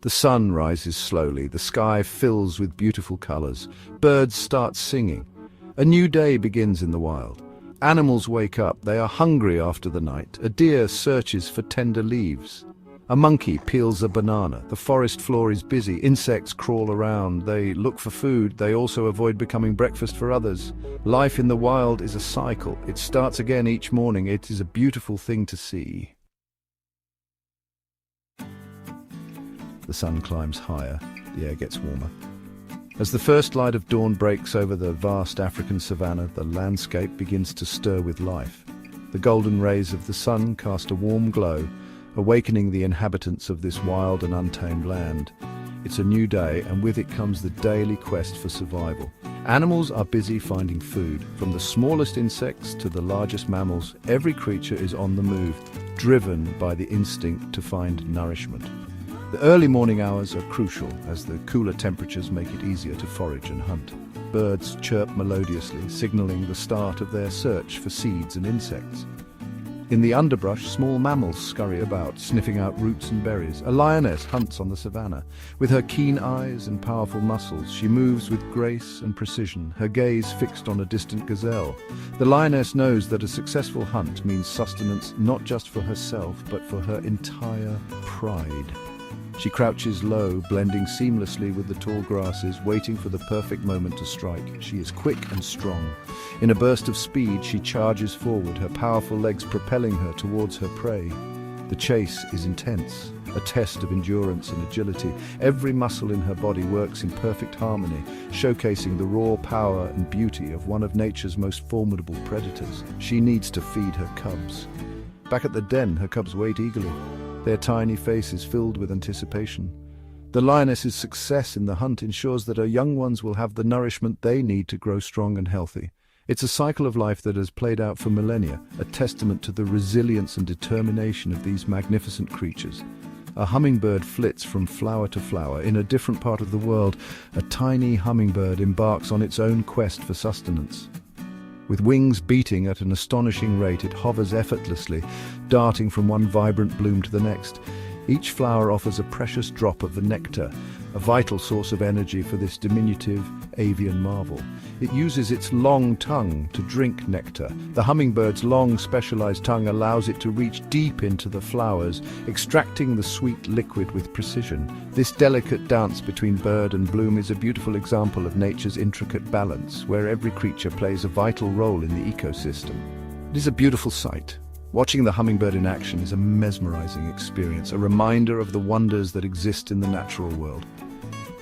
The sun rises slowly, the sky fills with beautiful colors. Birds start singing. A new day begins in the wild. Animals wake up, they are hungry after the night. A deer searches for tender leaves. A monkey peels a banana. The forest floor is busy. Insects crawl around. They look for food. They also avoid becoming breakfast for others. Life in the wild is a cycle. It starts again each morning. It is a beautiful thing to see. The sun climbs higher. The air gets warmer. As the first light of dawn breaks over the vast African savanna, the landscape begins to stir with life. The golden rays of the sun cast a warm glow, awakening the inhabitants of this wild and untamed land. It's a new day, and with it comes the daily quest for survival. Animals are busy finding food. From the smallest insects to the largest mammals, every creature is on the move, driven by the instinct to find nourishment. The early morning hours are crucial, as the cooler temperatures make it easier to forage and hunt. Birds chirp melodiously, signaling the start of their search for seeds and insects. In the underbrush, small mammals scurry about, sniffing out roots and berries. A lioness hunts on the savanna. With her keen eyes and powerful muscles, she moves with grace and precision, her gaze fixed on a distant gazelle. The lioness knows that a successful hunt means sustenance not just for herself, but for her entire pride. She crouches low, blending seamlessly with the tall grasses, waiting for the perfect moment to strike. She is quick and strong. In a burst of speed, she charges forward, her powerful legs propelling her towards her prey. The chase is intense, a test of endurance and agility. Every muscle in her body works in perfect harmony, showcasing the raw power and beauty of one of nature's most formidable predators. She needs to feed her cubs. Back at the den, her cubs wait eagerly, their tiny faces filled with anticipation. The lioness's success in the hunt ensures that her young ones will have the nourishment they need to grow strong and healthy. It's a cycle of life that has played out for millennia, a testament to the resilience and determination of these magnificent creatures. A hummingbird flits from flower to flower. In a different part of the world, a tiny hummingbird embarks on its own quest for sustenance. With wings beating at an astonishing rate, it hovers effortlessly, darting from one vibrant bloom to the next. Each flower offers a precious drop of the nectar, a vital source of energy for this diminutive avian marvel. It uses its long tongue to drink nectar. The hummingbird's long, specialized tongue allows it to reach deep into the flowers, extracting the sweet liquid with precision. This delicate dance between bird and bloom is a beautiful example of nature's intricate balance, where every creature plays a vital role in the ecosystem. It is a beautiful sight. Watching the hummingbird in action is a mesmerizing experience, a reminder of the wonders that exist in the natural world.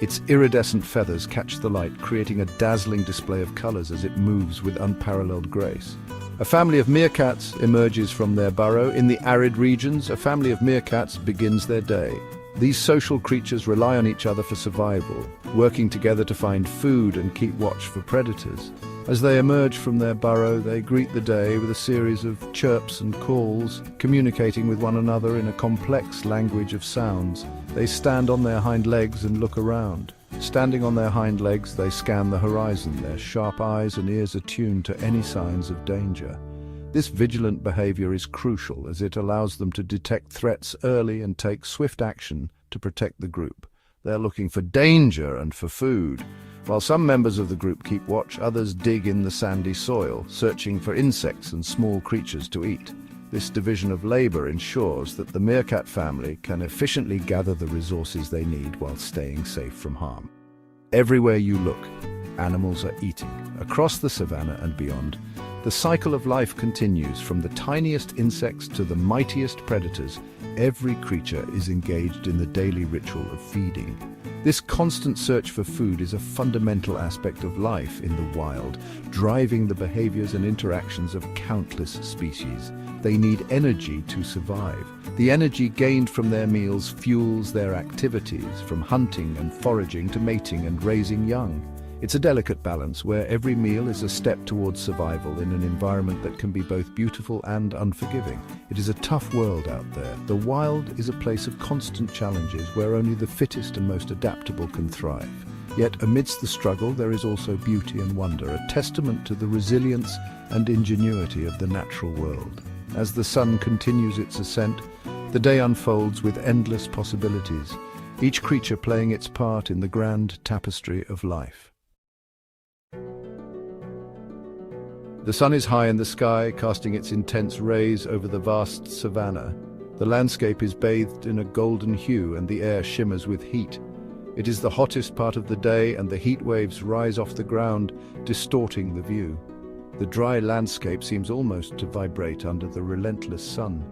Its iridescent feathers catch the light, creating a dazzling display of colors as it moves with unparalleled grace. A family of meerkats emerges from their burrow. In the arid regions, a family of meerkats begins their day. These social creatures rely on each other for survival, working together to find food and keep watch for predators. As they emerge from their burrow, they greet the day with a series of chirps and calls, communicating with one another in a complex language of sounds. They stand on their hind legs and look around. Standing on their hind legs, they scan the horizon, their sharp eyes and ears attuned to any signs of danger. This vigilant behavior is crucial, as it allows them to detect threats early and take swift action to protect the group. They're looking for danger and for food. While some members of the group keep watch, others dig in the sandy soil, searching for insects and small creatures to eat. This division of labor ensures that the meerkat family can efficiently gather the resources they need while staying safe from harm. Everywhere you look, animals are eating. Across the savanna and beyond, the cycle of life continues. From the tiniest insects to the mightiest predators, every creature is engaged in the daily ritual of feeding. This constant search for food is a fundamental aspect of life in the wild, driving the behaviors and interactions of countless species. They need energy to survive. The energy gained from their meals fuels their activities, from hunting and foraging to mating and raising young. It's a delicate balance where every meal is a step towards survival in an environment that can be both beautiful and unforgiving. It is a tough world out there. The wild is a place of constant challenges where only the fittest and most adaptable can thrive. Yet amidst the struggle there is also beauty and wonder, a testament to the resilience and ingenuity of the natural world. As the sun continues its ascent, the day unfolds with endless possibilities. each creature playing its part in the grand tapestry of life. The sun is high in the sky, casting its intense rays over the vast savanna. The landscape is bathed in a golden hue and the air shimmers with heat. It is the hottest part of the day and the heat waves rise off the ground, distorting the view. The dry landscape seems almost to vibrate under the relentless sun.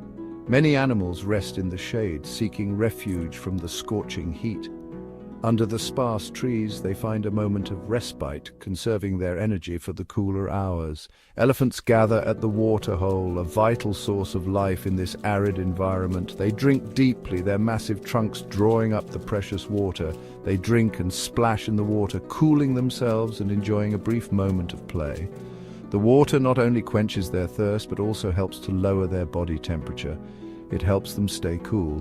Many animals rest in the shade, seeking refuge from the scorching heat. Under the sparse trees, they find a moment of respite, conserving their energy for the cooler hours. Elephants gather at the waterhole, a vital source of life in this arid environment. They drink deeply, their massive trunks drawing up the precious water. They drink and splash in the water, cooling themselves and enjoying a brief moment of play. The water not only quenches their thirst, but also helps to lower their body temperature. It helps them stay cool.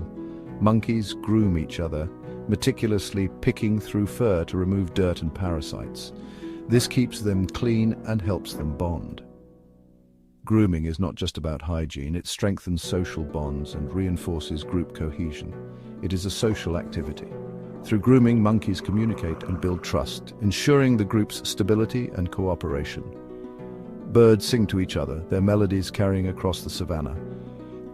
Monkeys groom each other, meticulously picking through fur to remove dirt and parasites. This keeps them clean and helps them bond. Grooming is not just about hygiene, it strengthens social bonds and reinforces group cohesion. It is a social activity. Through grooming, monkeys communicate and build trust, ensuring the group's stability and cooperation. Birds sing to each other, their melodies carrying across the savanna.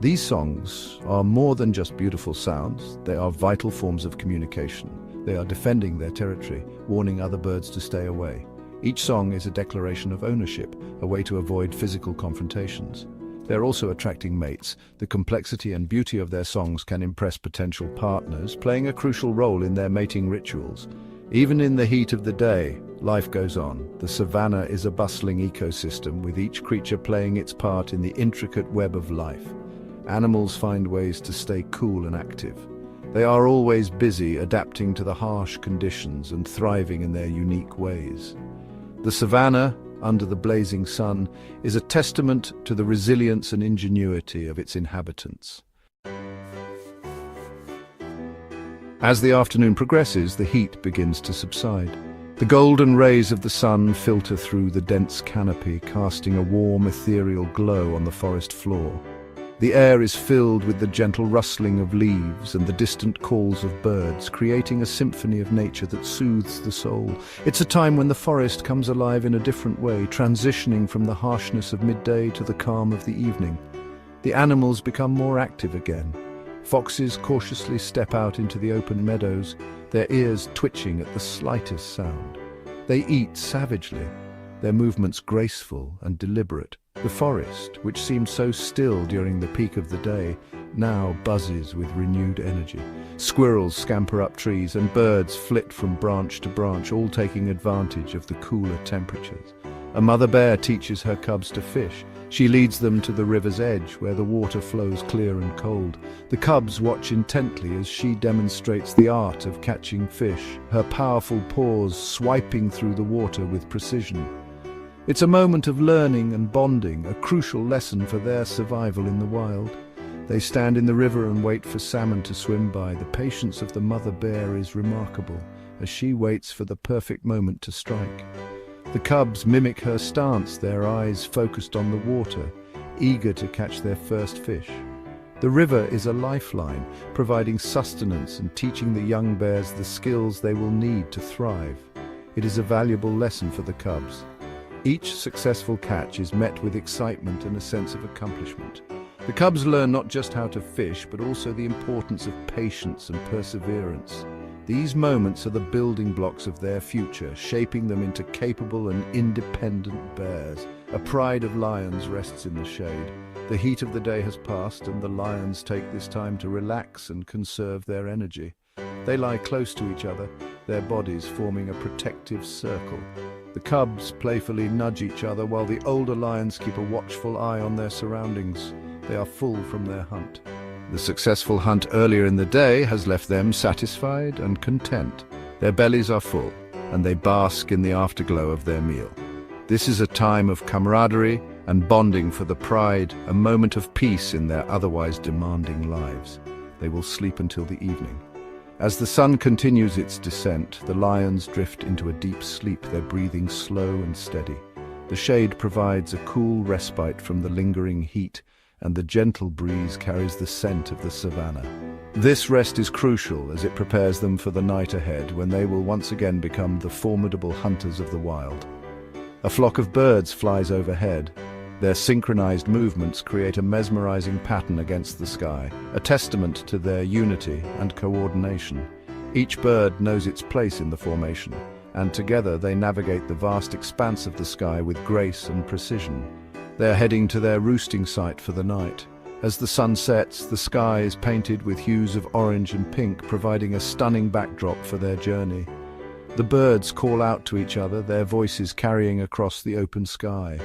These songs are more than just beautiful sounds, they are vital forms of communication. They are defending their territory, warning other birds to stay away. Each song is a declaration of ownership, a way to avoid physical confrontations. They're also attracting mates. The complexity and beauty of their songs can impress potential partners, playing a crucial role in their mating rituals. Even in the heat of the day, life goes on. The savanna is a bustling ecosystem, with each creature playing its part in the intricate web of life. Animals find ways to stay cool and active. They are always busy, adapting to the harsh conditions and thriving in their unique ways. The savanna, under the blazing sun, is a testament to the resilience and ingenuity of its inhabitants. As the afternoon progresses, the heat begins to subside. The golden rays of the sun filter through the dense canopy, casting a warm, ethereal glow on the forest floor. The air is filled with the gentle rustling of leaves and the distant calls of birds, creating a symphony of nature that soothes the soul. It's a time when the forest comes alive in a different way, transitioning from the harshness of midday to the calm of the evening. The animals become more active again. Foxes cautiously step out into the open meadows, their ears twitching at the slightest sound. They eat savagely, their movements graceful and deliberate. The forest, which seemed so still during the peak of the day, now buzzes with renewed energy. Squirrels scamper up trees and birds flit from branch to branch, all taking advantage of the cooler temperatures. A mother bear teaches her cubs to fish. She leads them to the river's edge, where the water flows clear and cold. The cubs watch intently as she demonstrates the art of catching fish, her powerful paws swiping through the water with precision. It's a moment of learning and bonding, a crucial lesson for their survival in the wild. They stand in the river and wait for salmon to swim by. The patience of the mother bear is remarkable, as she waits for the perfect moment to strike. The cubs mimic her stance, their eyes focused on the water, eager to catch their first fish. The river is a lifeline, providing sustenance and teaching the young bears the skills they will need to thrive. It is a valuable lesson for the cubs. Each successful catch is met with excitement and a sense of accomplishment. The cubs learn not just how to fish, but also the importance of patience and perseverance. These moments are the building blocks of their future, shaping them into capable and independent bears. A pride of lions rests in the shade. The heat of the day has passed, and the lions take this time to relax and conserve their energy. They lie close to each other, their bodies forming a protective circle. The cubs playfully nudge each other while the older lions keep a watchful eye on their surroundings. They are full from their hunt. The successful hunt earlier in the day has left them satisfied and content. Their bellies are full, and they bask in the afterglow of their meal. This is a time of camaraderie and bonding for the pride, a moment of peace in their otherwise demanding lives. They will sleep until the evening. As the sun continues its descent, the lions drift into a deep sleep, their breathing slow and steady. The shade provides a cool respite from the lingering heat, and the gentle breeze carries the scent of the savanna. This rest is crucial as it prepares them for the night ahead, when they will once again become the formidable hunters of the wild. A flock of birds flies overhead. Their synchronized movements create a mesmerizing pattern against the sky, a testament to their unity and coordination. Each bird knows its place in the formation, and together they navigate the vast expanse of the sky with grace and precision. They are heading to their roosting site for the night. As the sun sets, the sky is painted with hues of orange and pink, providing a stunning backdrop for their journey. The birds call out to each other, their voices carrying across the open sky.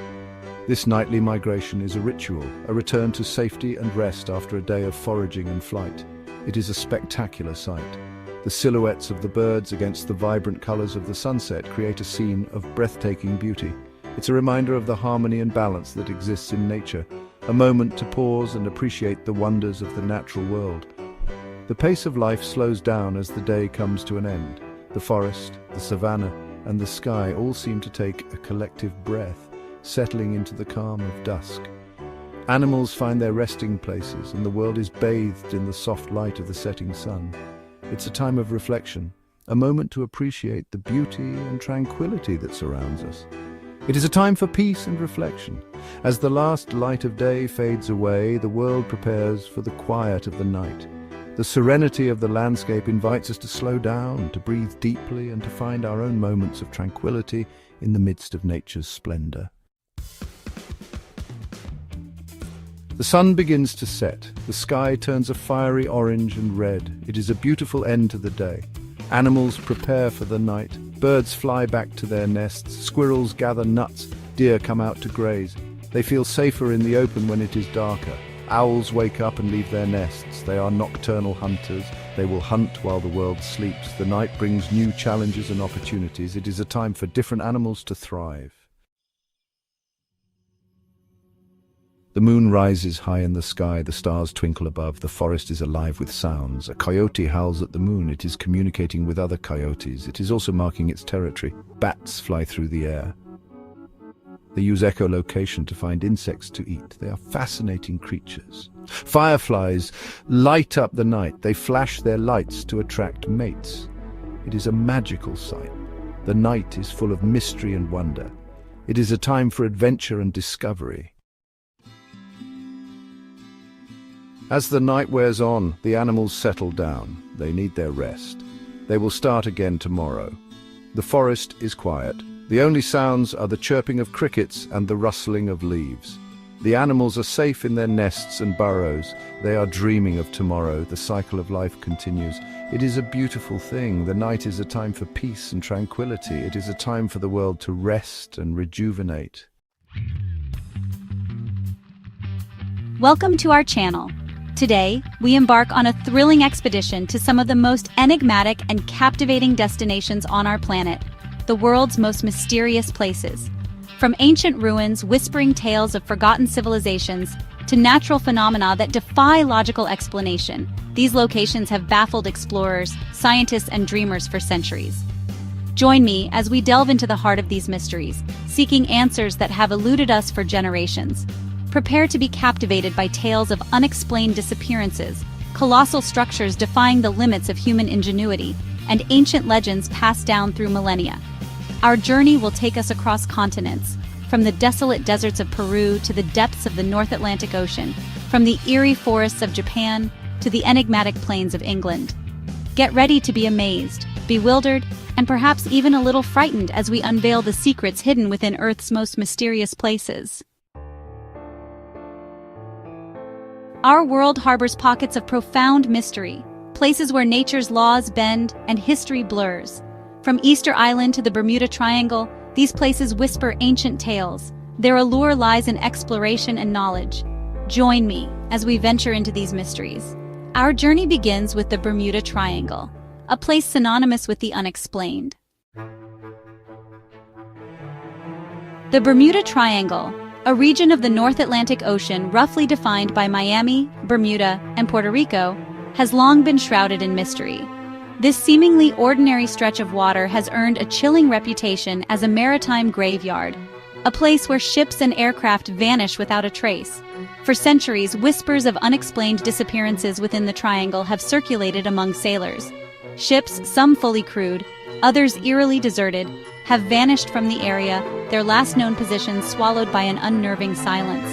This nightly migration is a ritual, a return to safety and rest after a day of foraging and flight. It is a spectacular sight. The silhouettes of the birds against the vibrant colors of the sunset create a scene of breathtaking beauty. It's a reminder of the harmony and balance that exists in nature, a moment to pause and appreciate the wonders of the natural world. The pace of life slows down as the day comes to an end. The forest, the savanna, and the sky all seem to take a collective breath, settling into the calm of dusk. Animals find their resting places, and the world is bathed in the soft light of the setting sun. It's a time of reflection, a moment to appreciate the beauty and tranquility that surrounds us. It is a time for peace and reflection. As the last light of day fades away, the world prepares for the quiet of the night. The serenity of the landscape invites us to slow down, to breathe deeply, and to find our own moments of tranquility in the midst of nature's splendor. The sun begins to set. The sky turns a fiery orange and red. It is a beautiful end to the day. Animals prepare for the night. Birds fly back to their nests. Squirrels gather nuts. Deer come out to graze. They feel safer in the open when it is darker. Owls wake up and leave their nests. They are nocturnal hunters. They will hunt while the world sleeps. The night brings new challenges and opportunities. It is a time for different animals to thrive. The moon rises high in the sky, the stars twinkle above, the forest is alive with sounds. A coyote howls at the moon, it is communicating with other coyotes. It is also marking its territory. Bats fly through the air. They use echolocation to find insects to eat. They are fascinating creatures. Fireflies light up the night. They flash their lights to attract mates. It is a magical sight. The night is full of mystery and wonder. It is a time for adventure and discovery. As the night wears on, the animals settle down. They need their rest. They will start again tomorrow. The forest is quiet. The only sounds are the chirping of crickets and the rustling of leaves. The animals are safe in their nests and burrows. They are dreaming of tomorrow. The cycle of life continues. It is a beautiful thing. The night is a time for peace and tranquility. It is a time for the world to rest and rejuvenate. Welcome to our channel. Today, we embark on a thrilling expedition to some of the most enigmatic and captivating destinations on our planet, the world's most mysterious places. From ancient ruins whispering tales of forgotten civilizations to natural phenomena that defy logical explanation, these locations have baffled explorers, scientists, and dreamers for centuries. Join me as we delve into the heart of these mysteries, seeking answers that have eluded us for generations. Prepare to be captivated by tales of unexplained disappearances, colossal structures defying the limits of human ingenuity, and ancient legends passed down through millennia. Our journey will take us across continents, from the desolate deserts of Peru to the depths of the North Atlantic Ocean, from the eerie forests of Japan to the enigmatic plains of England. Get ready to be amazed, bewildered, and perhaps even a little frightened as we unveil the secrets hidden within Earth's most mysterious places. Our world harbors pockets of profound mystery, places where nature's laws bend and history blurs. From Easter Island to the Bermuda Triangle, these places whisper ancient tales. Their allure lies in exploration and knowledge. Join me as we venture into these mysteries. Our journey begins with the Bermuda Triangle, a place synonymous with the unexplained. The Bermuda Triangle, a region of the North Atlantic Ocean roughly defined by Miami, Bermuda, and Puerto Rico, has long been shrouded in mystery. This seemingly ordinary stretch of water has earned a chilling reputation as a maritime graveyard, a place where ships and aircraft vanish without a trace. For centuries, whispers of unexplained disappearances within the triangle have circulated among sailors. Ships, some fully crewed, others eerily deserted, have vanished from the area, their last known positions swallowed by an unnerving silence.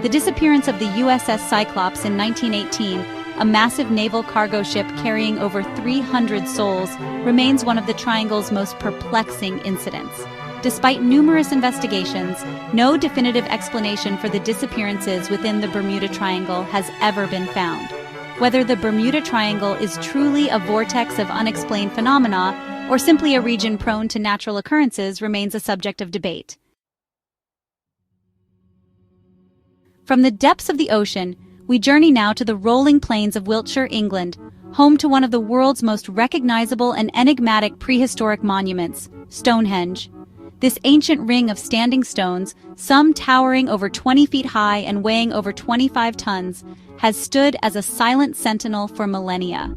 The disappearance of the USS Cyclops in 1918, a massive naval cargo ship carrying over 300 souls, remains one of the triangle's most perplexing incidents. Despite numerous investigations, no definitive explanation for the disappearances within the Bermuda Triangle has ever been found. Whether the Bermuda Triangle is truly a vortex of unexplained phenomena or simply a region prone to natural occurrences remains a subject of debate. From the depths of the ocean, we journey now to the rolling plains of Wiltshire, England, home to one of the world's most recognizable and enigmatic prehistoric monuments, Stonehenge. This ancient ring of standing stones, some towering over 20 feet high and weighing over 25 tons, has stood as a silent sentinel for millennia.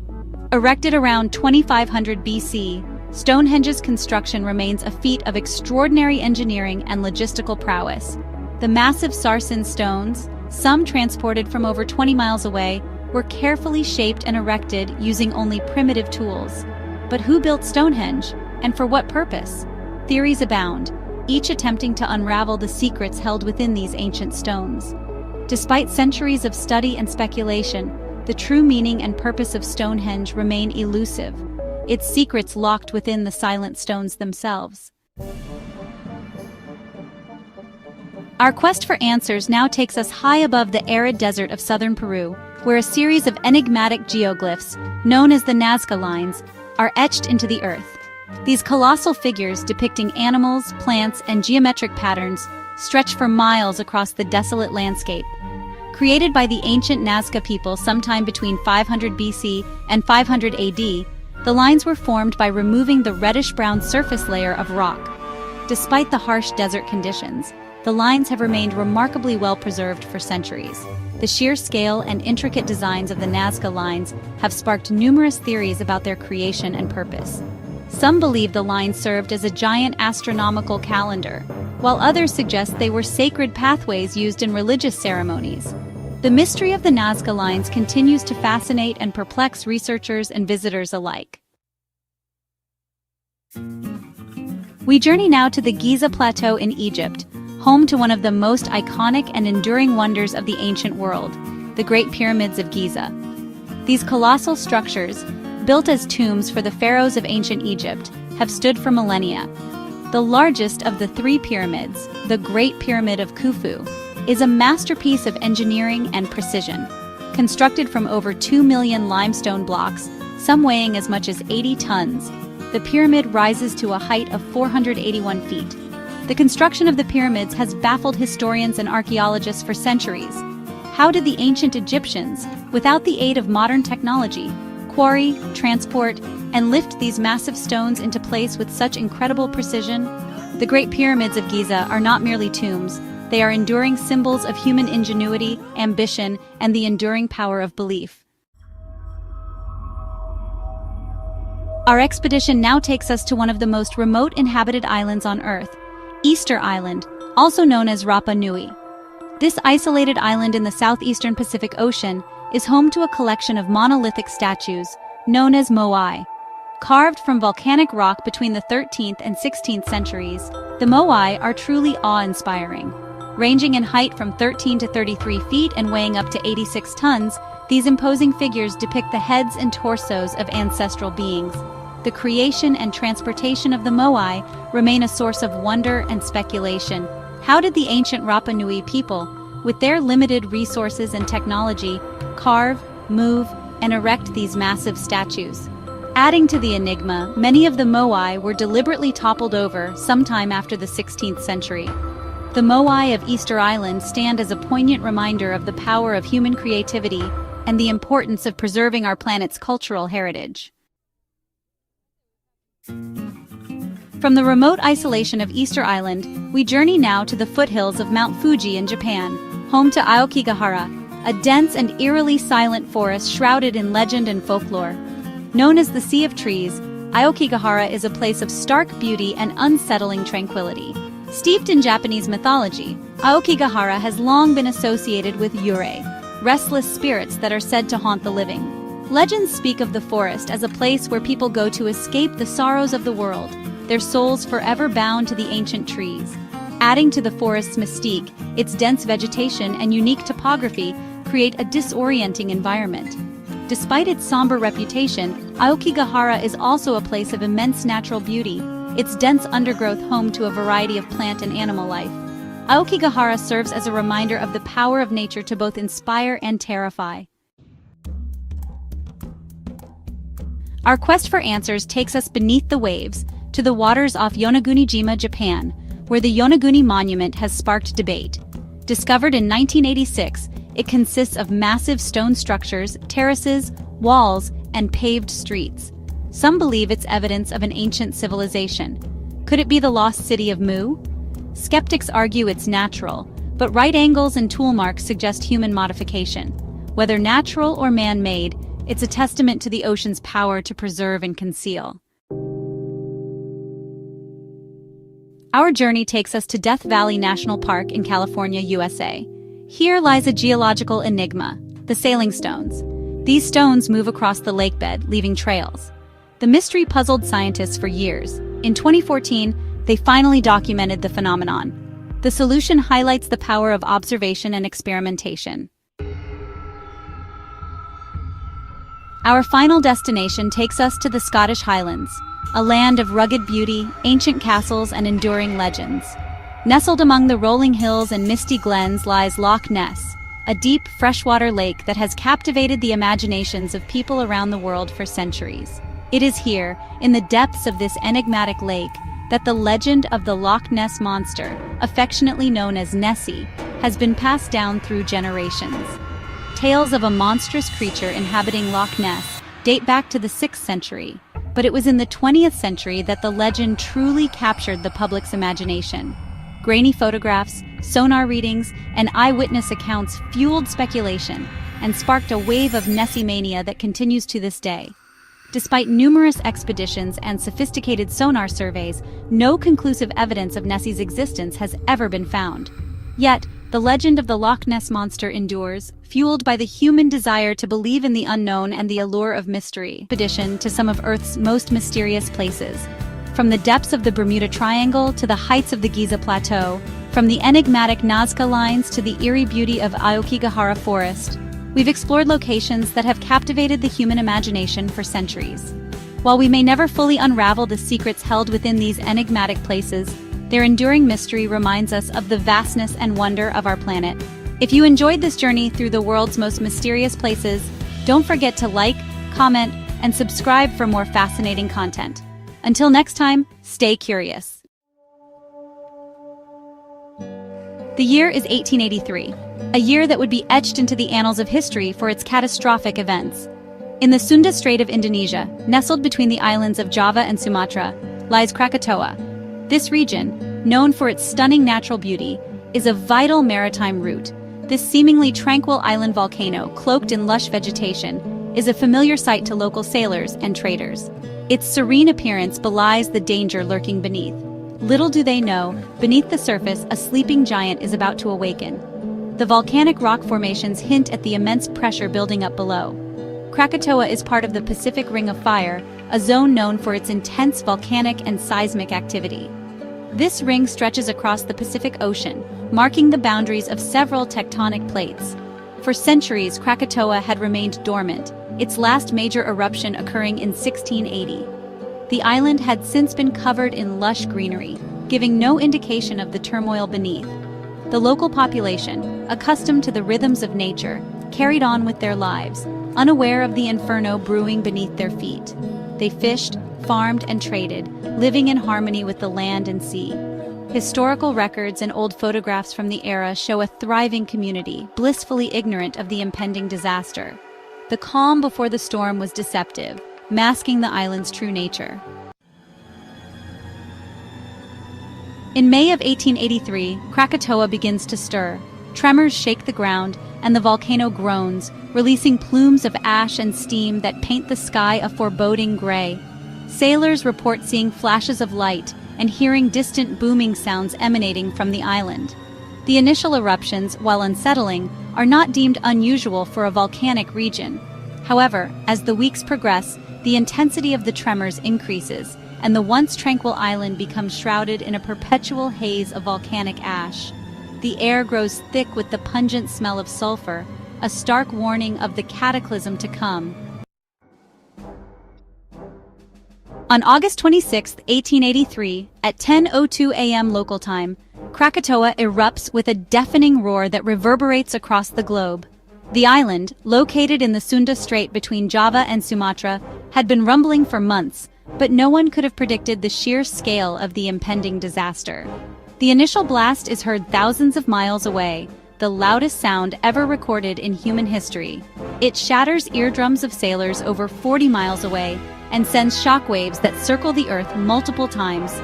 Erected around 2500 BC, Stonehenge's construction remains a feat of extraordinary engineering and logistical prowess. The massive sarsen stones, some transported from over 20 miles away, were carefully shaped and erected using only primitive tools. But who built Stonehenge, and for what purpose? Theories abound, each attempting to unravel the secrets held within these ancient stones. Despite centuries of study and speculation, the true meaning and purpose of Stonehenge remain elusive, its secrets locked within the silent stones themselves. Our quest for answers now takes us high above the arid desert of southern Peru, where a series of enigmatic geoglyphs, known as the Nazca Lines, are etched into the earth. These colossal figures depicting animals, plants, and geometric patterns stretch for miles across the desolate landscape. Created by the ancient Nazca people sometime between 500 BC and 500 AD, the lines were formed by removing the reddish-brown surface layer of rock. Despite the harsh desert conditions, the lines have remained remarkably well preserved for centuries. The sheer scale and intricate designs of the Nazca Lines have sparked numerous theories about their creation and purpose. Some believe the lines served as a giant astronomical calendar, while others suggest they were sacred pathways used in religious ceremonies. The mystery of the Nazca Lines continues to fascinate and perplex researchers and visitors alike. We journey now to the Giza Plateau in Egypt, home to one of the most iconic and enduring wonders of the ancient world, the Great Pyramids of Giza. These colossal structures, built as tombs for the pharaohs of ancient Egypt, have stood for millennia. The largest of the three pyramids, the Great Pyramid of Khufu, is a masterpiece of engineering and precision. Constructed from over 2 million limestone blocks, some weighing as much as 80 tons, the pyramid rises to a height of 481 feet. The construction of the pyramids has baffled historians and archaeologists for centuries. How did the ancient Egyptians, without the aid of modern technology, quarry, transport, and lift these massive stones into place with such incredible precision? The Great Pyramids of Giza are not merely tombs, they are enduring symbols of human ingenuity, ambition, and the enduring power of belief. Our expedition now takes us to one of the most remote inhabited islands on Earth, Easter Island, also known as Rapa Nui. This isolated island in the southeastern Pacific Ocean is home to a collection of monolithic statues, known as moai. Carved from volcanic rock between the 13th and 16th centuries, the moai are truly awe-inspiring. Ranging in height from 13 to 33 feet and weighing up to 86 tons, these imposing figures depict the heads and torsos of ancestral beings. The creation and transportation of the moai remain a source of wonder and speculation. How did the ancient Rapa Nui people, with their limited resources and technology, carve, move, and erect these massive statues? Adding to the enigma, many of the moai were deliberately toppled over sometime after the 16th century. The moai of Easter Island stand as a poignant reminder of the power of human creativity and the importance of preserving our planet's cultural heritage. From the remote isolation of Easter Island, we journey now to the foothills of Mount Fuji in Japan, home to Aokigahara, a dense and eerily silent forest shrouded in legend and folklore. Known as the Sea of Trees, Aokigahara is a place of stark beauty and unsettling tranquility. Steeped in Japanese mythology, Aokigahara has long been associated with yurei, restless spirits that are said to haunt the living. Legends speak of the forest as a place where people go to escape the sorrows of the world, their souls forever bound to the ancient trees. Adding to the forest's mystique, its dense vegetation and unique topography create a disorienting environment. Despite its somber reputation, Aokigahara is also a place of immense natural beauty, its dense undergrowth home to a variety of plant and animal life. Aokigahara serves as a reminder of the power of nature to both inspire and terrify. Our quest for answers takes us beneath the waves, to the waters off Yonaguni-jima, Japan, where the Yonaguni Monument has sparked debate. Discovered in 1986, it consists of massive stone structures, terraces, walls, and paved streets. Some believe it's evidence of an ancient civilization. Could it be the lost city of Mu? Skeptics argue it's natural, but right angles and tool marks suggest human modification. Whether natural or man-made, it's a testament to the ocean's power to preserve and conceal. Our journey takes us to Death Valley National Park in California, USA. Here lies a geological enigma, the sailing stones. These stones move across the lakebed, leaving trails. The mystery puzzled scientists for years. In 2014, they finally documented the phenomenon. The solution highlights the power of observation and experimentation. Our final destination takes us to the Scottish Highlands, a land of rugged beauty, ancient castles, and enduring legends. Nestled among the rolling hills and misty glens lies Loch Ness, a deep, freshwater lake that has captivated the imaginations of people around the world for centuries. It is here, in the depths of this enigmatic lake, that the legend of the Loch Ness Monster, affectionately known as Nessie, has been passed down through generations. Tales of a monstrous creature inhabiting Loch Ness date back to the 6th century, but it was in the 20th century that the legend truly captured the public's imagination. Grainy photographs, sonar readings, and eyewitness accounts fueled speculation and sparked a wave of Nessie mania that continues to this day. Despite numerous expeditions and sophisticated sonar surveys, no conclusive evidence of Nessie's existence has ever been found. Yet, the legend of the Loch Ness Monster endures, fueled by the human desire to believe in the unknown and the allure of mystery. Expedition to some of Earth's most mysterious places. From the depths of the Bermuda Triangle to the heights of the Giza Plateau, from the enigmatic Nazca Lines to the eerie beauty of Aokigahara Forest, we've explored locations that have captivated the human imagination for centuries. While we may never fully unravel the secrets held within these enigmatic places, their enduring mystery reminds us of the vastness and wonder of our planet. If you enjoyed this journey through the world's most mysterious places, don't forget to like, comment, and subscribe for more fascinating content. Until next time, stay curious. The year is 1883, a year that would be etched into the annals of history for its catastrophic events. In the Sunda Strait of Indonesia, nestled between the islands of Java and Sumatra, lies Krakatoa. This region, known for its stunning natural beauty, is a vital maritime route. This seemingly tranquil island volcano, cloaked in lush vegetation, is a familiar sight to local sailors and traders. Its serene appearance belies the danger lurking beneath. Little do they know, beneath the surface, a sleeping giant is about to awaken. The volcanic rock formations hint at the immense pressure building up below. Krakatoa is part of the Pacific Ring of Fire, a zone known for its intense volcanic and seismic activity. This ring stretches across the Pacific Ocean, marking the boundaries of several tectonic plates. For centuries, Krakatoa had remained dormant, its last major eruption occurring in 1680. The island had since been covered in lush greenery, giving no indication of the turmoil beneath. The local population, accustomed to the rhythms of nature, carried on with their lives, unaware of the inferno brewing beneath their feet. They fished, farmed, and traded, living in harmony with the land and sea. Historical records and old photographs from the era show a thriving community, blissfully ignorant of the impending disaster. The calm before the storm was deceptive, masking the island's true nature. In May of 1883, Krakatoa begins to stir. Tremors shake the ground, and the volcano groans, releasing plumes of ash and steam that paint the sky a foreboding gray. Sailors report seeing flashes of light and hearing distant booming sounds emanating from the island. The initial eruptions, while unsettling, are not deemed unusual for a volcanic region. However, as the weeks progress, the intensity of the tremors increases, and the once tranquil island becomes shrouded in a perpetual haze of volcanic ash. The air grows thick with the pungent smell of sulfur, a stark warning of the cataclysm to come. On August 26, 1883, at 10:02 a.m. local time, Krakatoa erupts with a deafening roar that reverberates across the globe. The island, located in the Sunda Strait between Java and Sumatra, had been rumbling for months, but no one could have predicted the sheer scale of the impending disaster. The initial blast is heard thousands of miles away, the loudest sound ever recorded in human history. It shatters eardrums of sailors over 40 miles away and sends shockwaves that circle the Earth multiple times.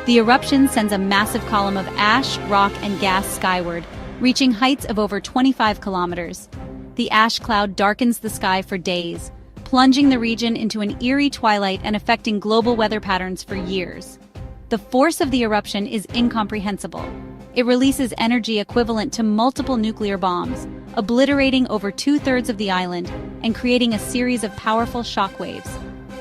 The eruption sends a massive column of ash, rock, and gas skyward, reaching heights of over 25 kilometers. The ash cloud darkens the sky for days, plunging the region into an eerie twilight and affecting global weather patterns for years. The force of the eruption is incomprehensible. It releases energy equivalent to multiple nuclear bombs, obliterating over 2/3 of the island and creating a series of powerful shockwaves.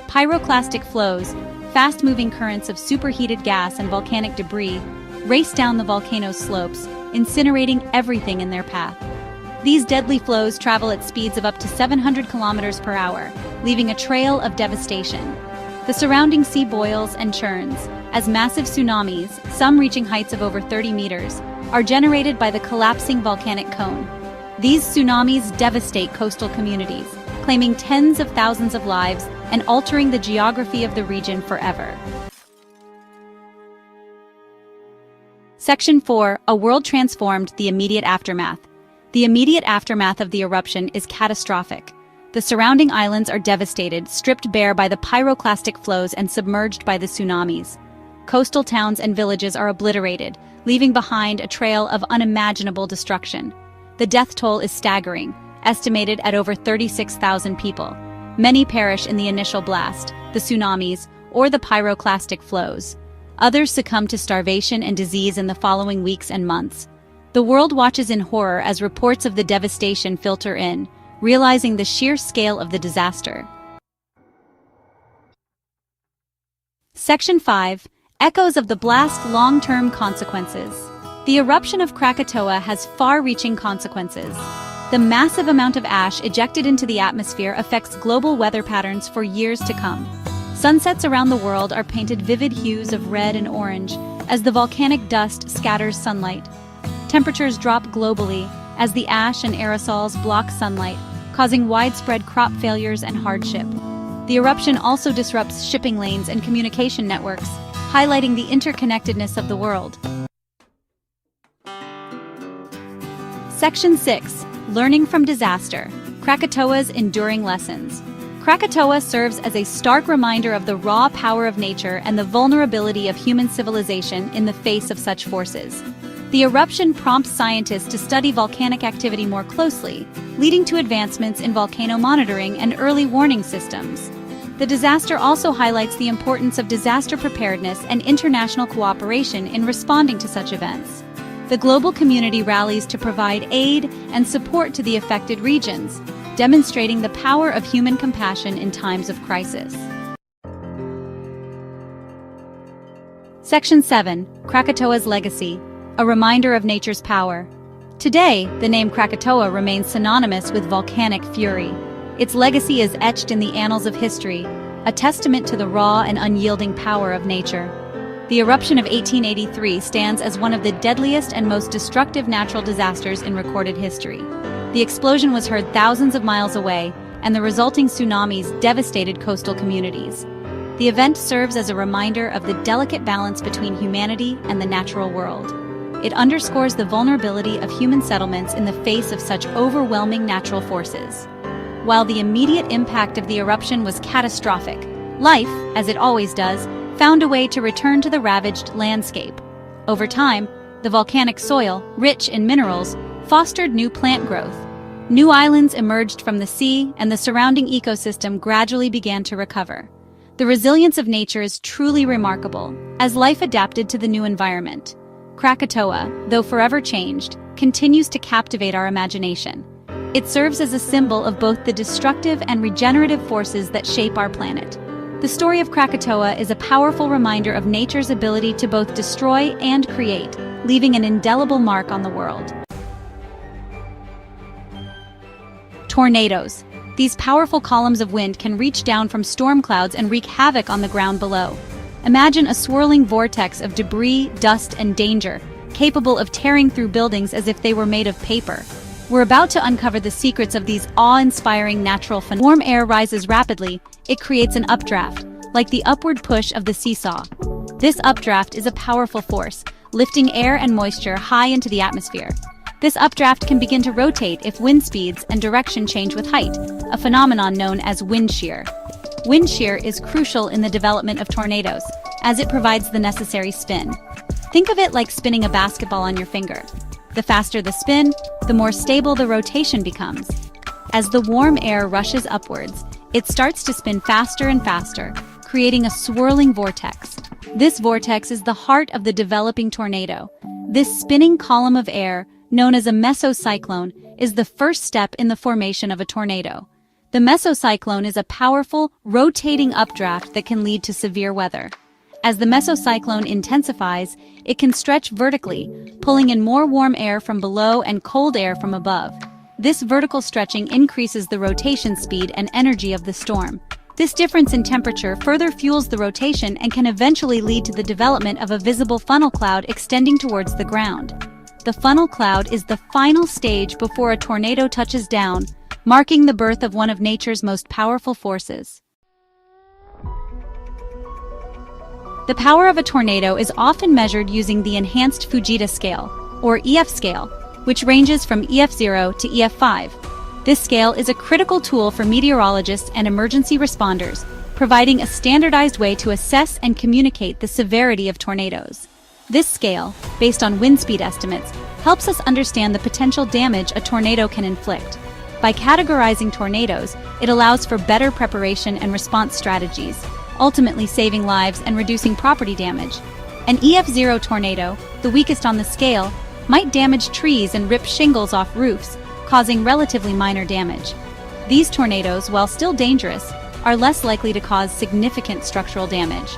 Pyroclastic flows, fast-moving currents of superheated gas and volcanic debris, race down the volcano's slopes, incinerating everything in their path. These deadly flows travel at speeds of up to 700 kilometers per hour, leaving a trail of devastation. The surrounding sea boils and churns, as massive tsunamis, some reaching heights of over 30 meters, are generated by the collapsing volcanic cone. These tsunamis devastate coastal communities, claiming tens of thousands of lives and altering the geography of the region forever. Section 4. A world transformed, the immediate aftermath. The immediate aftermath of the eruption is catastrophic. The surrounding islands are devastated, stripped bare by the pyroclastic flows and submerged by the tsunamis. Coastal towns and villages are obliterated, leaving behind a trail of unimaginable destruction. The death toll is staggering, estimated at over 36,000 people. Many perish in the initial blast, the tsunamis, or the pyroclastic flows. Others succumb to starvation and disease in the following weeks and months. The world watches in horror as reports of the devastation filter in, realizing the sheer scale of the disaster. Section 5. Echoes of the blast: long-term consequences. The eruption of Krakatoa has far-reaching consequences. The massive amount of ash ejected into the atmosphere affects global weather patterns for years to come. Sunsets around the world are painted vivid hues of red and orange as the volcanic dust scatters sunlight. Temperatures drop globally as the ash and aerosols block sunlight, causing widespread crop failures and hardship. The eruption also disrupts shipping lanes and communication networks, highlighting the interconnectedness of the world. Section 6. Learning from disaster. Krakatoa's enduring lessons. Krakatoa serves as a stark reminder of the raw power of nature and the vulnerability of human civilization in the face of such forces. The eruption prompts scientists to study volcanic activity more closely, leading to advancements in volcano monitoring and early warning systems. The disaster also highlights the importance of disaster preparedness and international cooperation in responding to such events. The global community rallies to provide aid and support to the affected regions, demonstrating the power of human compassion in times of crisis. Section 7. Krakatoa's legacy. A reminder of nature's power. Today, the name Krakatoa remains synonymous with volcanic fury. Its legacy is etched in the annals of history, a testament to the raw and unyielding power of nature. The eruption of 1883 stands as one of the deadliest and most destructive natural disasters in recorded history. The explosion was heard thousands of miles away, and the resulting tsunamis devastated coastal communities. The event serves as a reminder of the delicate balance between humanity and the natural world. It underscores the vulnerability of human settlements in the face of such overwhelming natural forces. While the immediate impact of the eruption was catastrophic, life, as it always does, found a way to return to the ravaged landscape. Over time, the volcanic soil, rich in minerals, fostered new plant growth. New islands emerged from the sea, and the surrounding ecosystem gradually began to recover. The resilience of nature is truly remarkable, as life adapted to the new environment. Krakatoa, though forever changed, continues to captivate our imagination. It serves as a symbol of both the destructive and regenerative forces that shape our planet. The story of Krakatoa is a powerful reminder of nature's ability to both destroy and create, leaving an indelible mark on the world. Tornadoes. These powerful columns of wind can reach down from storm clouds and wreak havoc on the ground below. Imagine a swirling vortex of debris, dust, and danger, capable of tearing through buildings as if they were made of paper. We're about to uncover the secrets of these awe-inspiring natural phenomena. Warm air rises rapidly. It creates an updraft, like the upward push of the seesaw. This updraft is a powerful force, lifting air and moisture high into the atmosphere. This updraft can begin to rotate if wind speeds and direction change with height, a phenomenon known as wind shear. Wind shear is crucial in the development of tornadoes, as it provides the necessary spin. Think of it like spinning a basketball on your finger. The faster the spin, the more stable the rotation becomes. As the warm air rushes upwards, it starts to spin faster and faster, creating a swirling vortex. This vortex is the heart of the developing tornado. This spinning column of air, known as a mesocyclone, is the first step in the formation of a tornado. The mesocyclone is a powerful, rotating updraft that can lead to severe weather. As the mesocyclone intensifies, it can stretch vertically, pulling in more warm air from below and cold air from above. This vertical stretching increases the rotation speed and energy of the storm. This difference in temperature further fuels the rotation and can eventually lead to the development of a visible funnel cloud extending towards the ground. The funnel cloud is the final stage before a tornado touches down, marking the birth of one of nature's most powerful forces. The power of a tornado is often measured using the enhanced Fujita scale, or EF scale, which ranges from EF0 to EF5. This scale is a critical tool for meteorologists and emergency responders, providing a standardized way to assess and communicate the severity of tornadoes. This scale, based on wind speed estimates, helps us understand the potential damage a tornado can inflict. By categorizing tornadoes, it allows for better preparation and response strategies, ultimately saving lives and reducing property damage. An EF0 tornado, the weakest on the scale, might damage trees and rip shingles off roofs, causing relatively minor damage. These tornadoes, while still dangerous, are less likely to cause significant structural damage.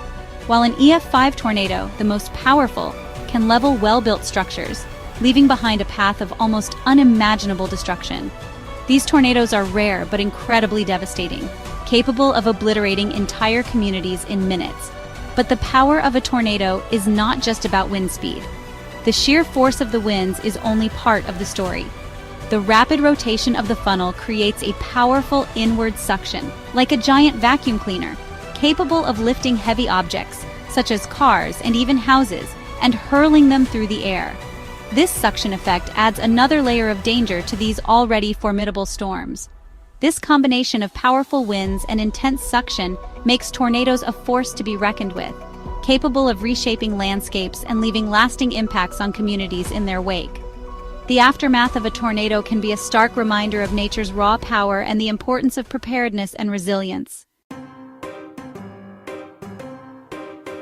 While an EF5 tornado, the most powerful, can level well-built structures, leaving behind a path of almost unimaginable destruction. These tornadoes are rare but incredibly devastating, capable of obliterating entire communities in minutes. But the power of a tornado is not just about wind speed. The sheer force of the winds is only part of the story. The rapid rotation of the funnel creates a powerful inward suction, like a giant vacuum cleaner, capable of lifting heavy objects, such as cars and even houses, and hurling them through the air. This suction effect adds another layer of danger to these already formidable storms. This combination of powerful winds and intense suction makes tornadoes a force to be reckoned with, capable of reshaping landscapes and leaving lasting impacts on communities in their wake. The aftermath of a tornado can be a stark reminder of nature's raw power and the importance of preparedness and resilience.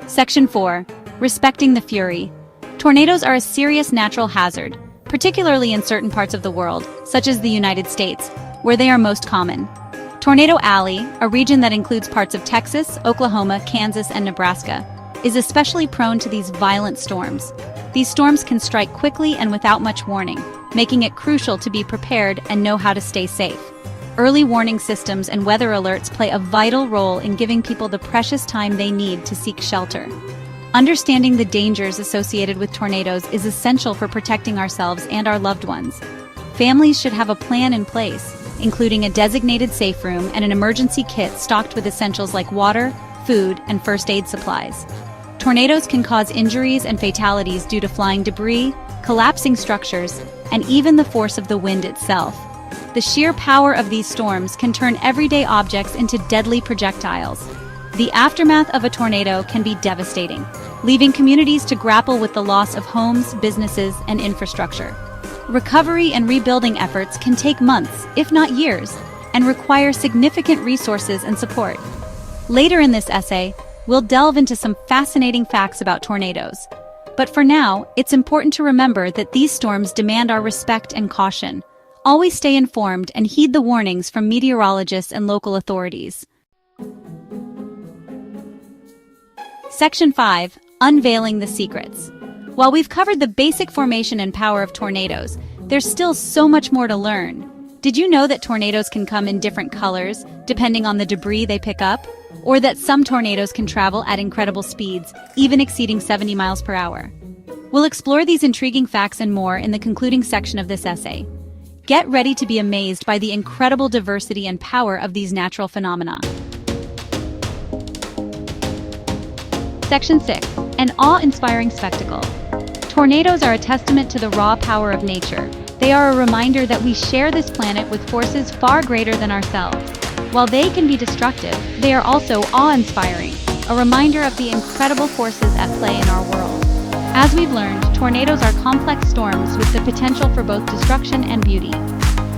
Section 4. Respecting the fury. Tornadoes are a serious natural hazard, particularly in certain parts of the world, such as the United States, where they are most common. Tornado Alley, a region that includes parts of Texas, Oklahoma, Kansas, and Nebraska, is especially prone to these violent storms. These storms can strike quickly and without much warning, making it crucial to be prepared and know how to stay safe. Early warning systems and weather alerts play a vital role in giving people the precious time they need to seek shelter. Understanding the dangers associated with tornadoes is essential for protecting ourselves and our loved ones. Families should have a plan in place, including a designated safe room and an emergency kit stocked with essentials like water, food, and first aid supplies. Tornadoes can cause injuries and fatalities due to flying debris, collapsing structures, and even the force of the wind itself. The sheer power of these storms can turn everyday objects into deadly projectiles. The aftermath of a tornado can be devastating, leaving communities to grapple with the loss of homes, businesses, and infrastructure. Recovery and rebuilding efforts can take months, if not years, and require significant resources and support. Later in this essay, we'll delve into some fascinating facts about tornadoes. But for now, it's important to remember that these storms demand our respect and caution. Always stay informed and heed the warnings from meteorologists and local authorities. Section 5. Unveiling the secrets. While we've covered the basic formation and power of tornadoes, there's still so much more to learn. Did you know that tornadoes can come in different colors, depending on the debris they pick up? Or that some tornadoes can travel at incredible speeds, even exceeding 70 miles per hour? We'll explore these intriguing facts and more in the concluding section of this essay. Get ready to be amazed by the incredible diversity and power of these natural phenomena. Section 6. An awe-inspiring spectacle. Tornadoes are a testament to the raw power of nature. They are a reminder that we share this planet with forces far greater than ourselves. While they can be destructive, they are also awe-inspiring, a reminder of the incredible forces at play in our world. As we've learned, tornadoes are complex storms with the potential for both destruction and beauty.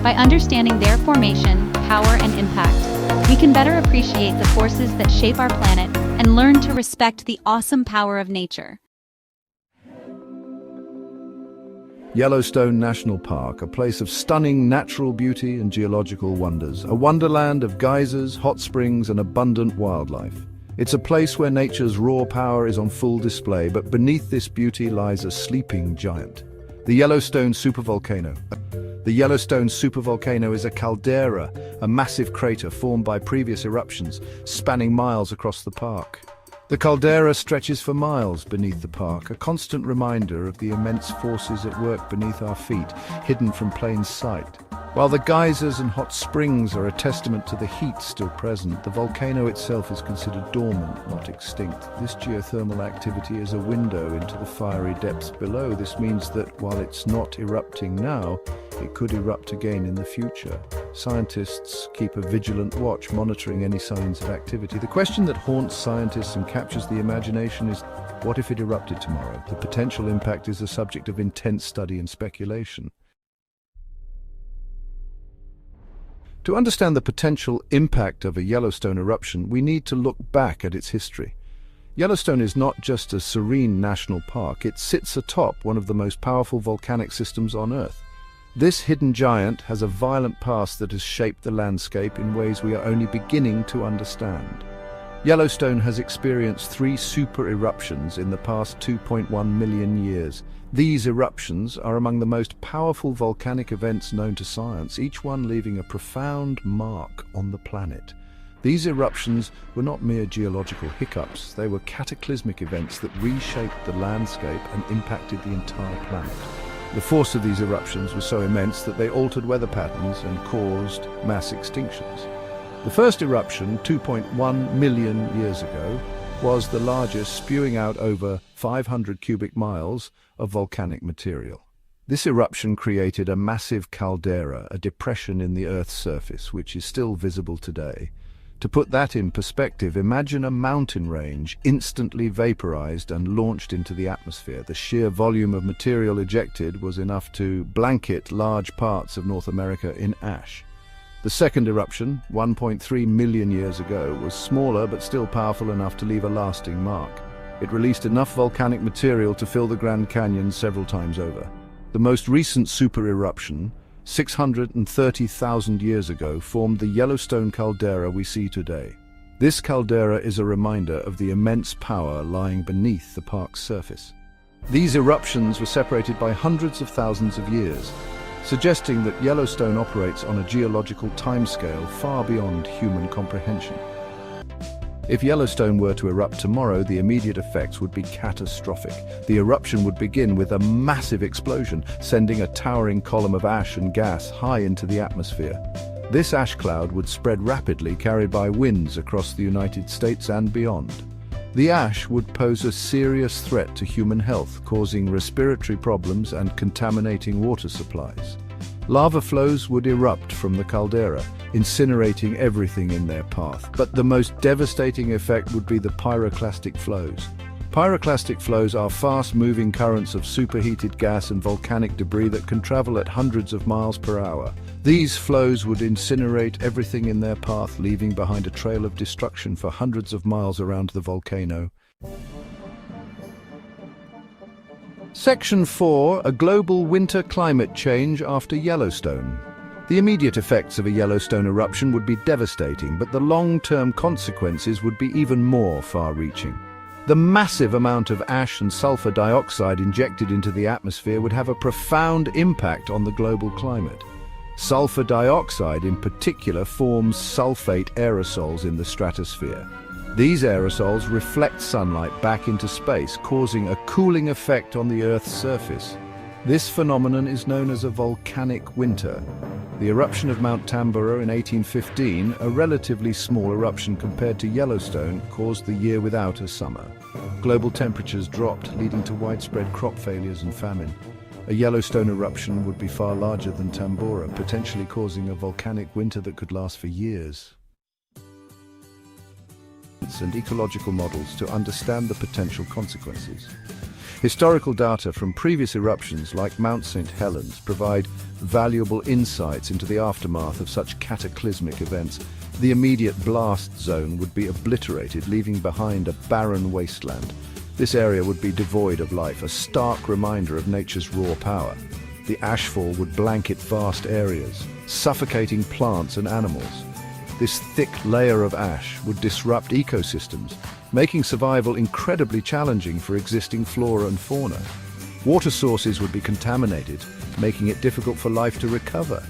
By understanding their formation, power, and impact, we can better appreciate the forces that shape our planet and learn to respect the awesome power of nature. Yellowstone National Park, a place of stunning natural beauty and geological wonders, a wonderland of geysers, hot springs, and abundant wildlife. It's a place where nature's raw power is on full display, but beneath this beauty lies a sleeping giant. The Yellowstone supervolcano. The Yellowstone supervolcano is a caldera, a massive crater formed by previous eruptions, spanning miles across the park. The caldera stretches for miles beneath the park, a constant reminder of the immense forces at work beneath our feet, hidden from plain sight. While the geysers and hot springs are a testament to the heat still present, the volcano itself is considered dormant, not extinct. This geothermal activity is a window into the fiery depths below. This means that while it's not erupting now, it could erupt again in the future. Scientists keep a vigilant watch, monitoring any signs of activity. The question that haunts scientists and captures the imagination is, what if it erupted tomorrow? The potential impact is a subject of intense study and speculation. To understand the potential impact of a Yellowstone eruption, we need to look back at its history. Yellowstone is not just a serene national park, it sits atop one of the most powerful volcanic systems on Earth. This hidden giant has a violent past that has shaped the landscape in ways we are only beginning to understand. Yellowstone has experienced 3 super eruptions in the past 2.1 million years. These eruptions are among the most powerful volcanic events known to science, each one leaving a profound mark on the planet. These eruptions were not mere geological hiccups, they were cataclysmic events that reshaped the landscape and impacted the entire planet. The force of these eruptions was so immense that they altered weather patterns and caused mass extinctions. The first eruption, 2.1 million years ago, was the largest, spewing out over 500 cubic miles of volcanic material. This eruption created a massive caldera, a depression in the Earth's surface, which is still visible today. To put that in perspective, imagine a mountain range instantly vaporized and launched into the atmosphere. The sheer volume of material ejected was enough to blanket large parts of North America in ash. The second eruption, 1.3 million years ago, was smaller but still powerful enough to leave a lasting mark. It released enough volcanic material to fill the Grand Canyon several times over. The most recent super eruption, 630,000 years ago, formed the Yellowstone caldera we see today. This caldera is a reminder of the immense power lying beneath the park's surface. These eruptions were separated by hundreds of thousands of years, suggesting that Yellowstone operates on a geological timescale far beyond human comprehension. If Yellowstone were to erupt tomorrow, the immediate effects would be catastrophic. The eruption would begin with a massive explosion, sending a towering column of ash and gas high into the atmosphere. This ash cloud would spread rapidly, carried by winds across the United States and beyond. The ash would pose a serious threat to human health, causing respiratory problems and contaminating water supplies. Lava flows would erupt from the caldera, incinerating everything in their path. But the most devastating effect would be the pyroclastic flows. Pyroclastic flows are fast-moving currents of superheated gas and volcanic debris that can travel at hundreds of miles per hour. These flows would incinerate everything in their path, leaving behind a trail of destruction for hundreds of miles around the volcano. Section 4, a global winter climate change after Yellowstone. The immediate effects of a Yellowstone eruption would be devastating, but the long-term consequences would be even more far-reaching. The massive amount of ash and sulfur dioxide injected into the atmosphere would have a profound impact on the global climate. Sulfur dioxide in particular forms sulfate aerosols in the stratosphere. These aerosols reflect sunlight back into space, causing a cooling effect on the Earth's surface. This phenomenon is known as a volcanic winter. The eruption of Mount Tambora in 1815, a relatively small eruption compared to Yellowstone, caused the year without a summer. Global temperatures dropped, leading to widespread crop failures and famine. A Yellowstone eruption would be far larger than Tambora, potentially causing a volcanic winter that could last for years. And ecological models to understand the potential consequences. Historical data from previous eruptions like Mount St. Helens provide valuable insights into the aftermath of such cataclysmic events. The immediate blast zone would be obliterated, leaving behind a barren wasteland. This area would be devoid of life, a stark reminder of nature's raw power. The ashfall would blanket vast areas, suffocating plants and animals. This thick layer of ash would disrupt ecosystems, making survival incredibly challenging for existing flora and fauna. Water sources would be contaminated, making it difficult for life to recover.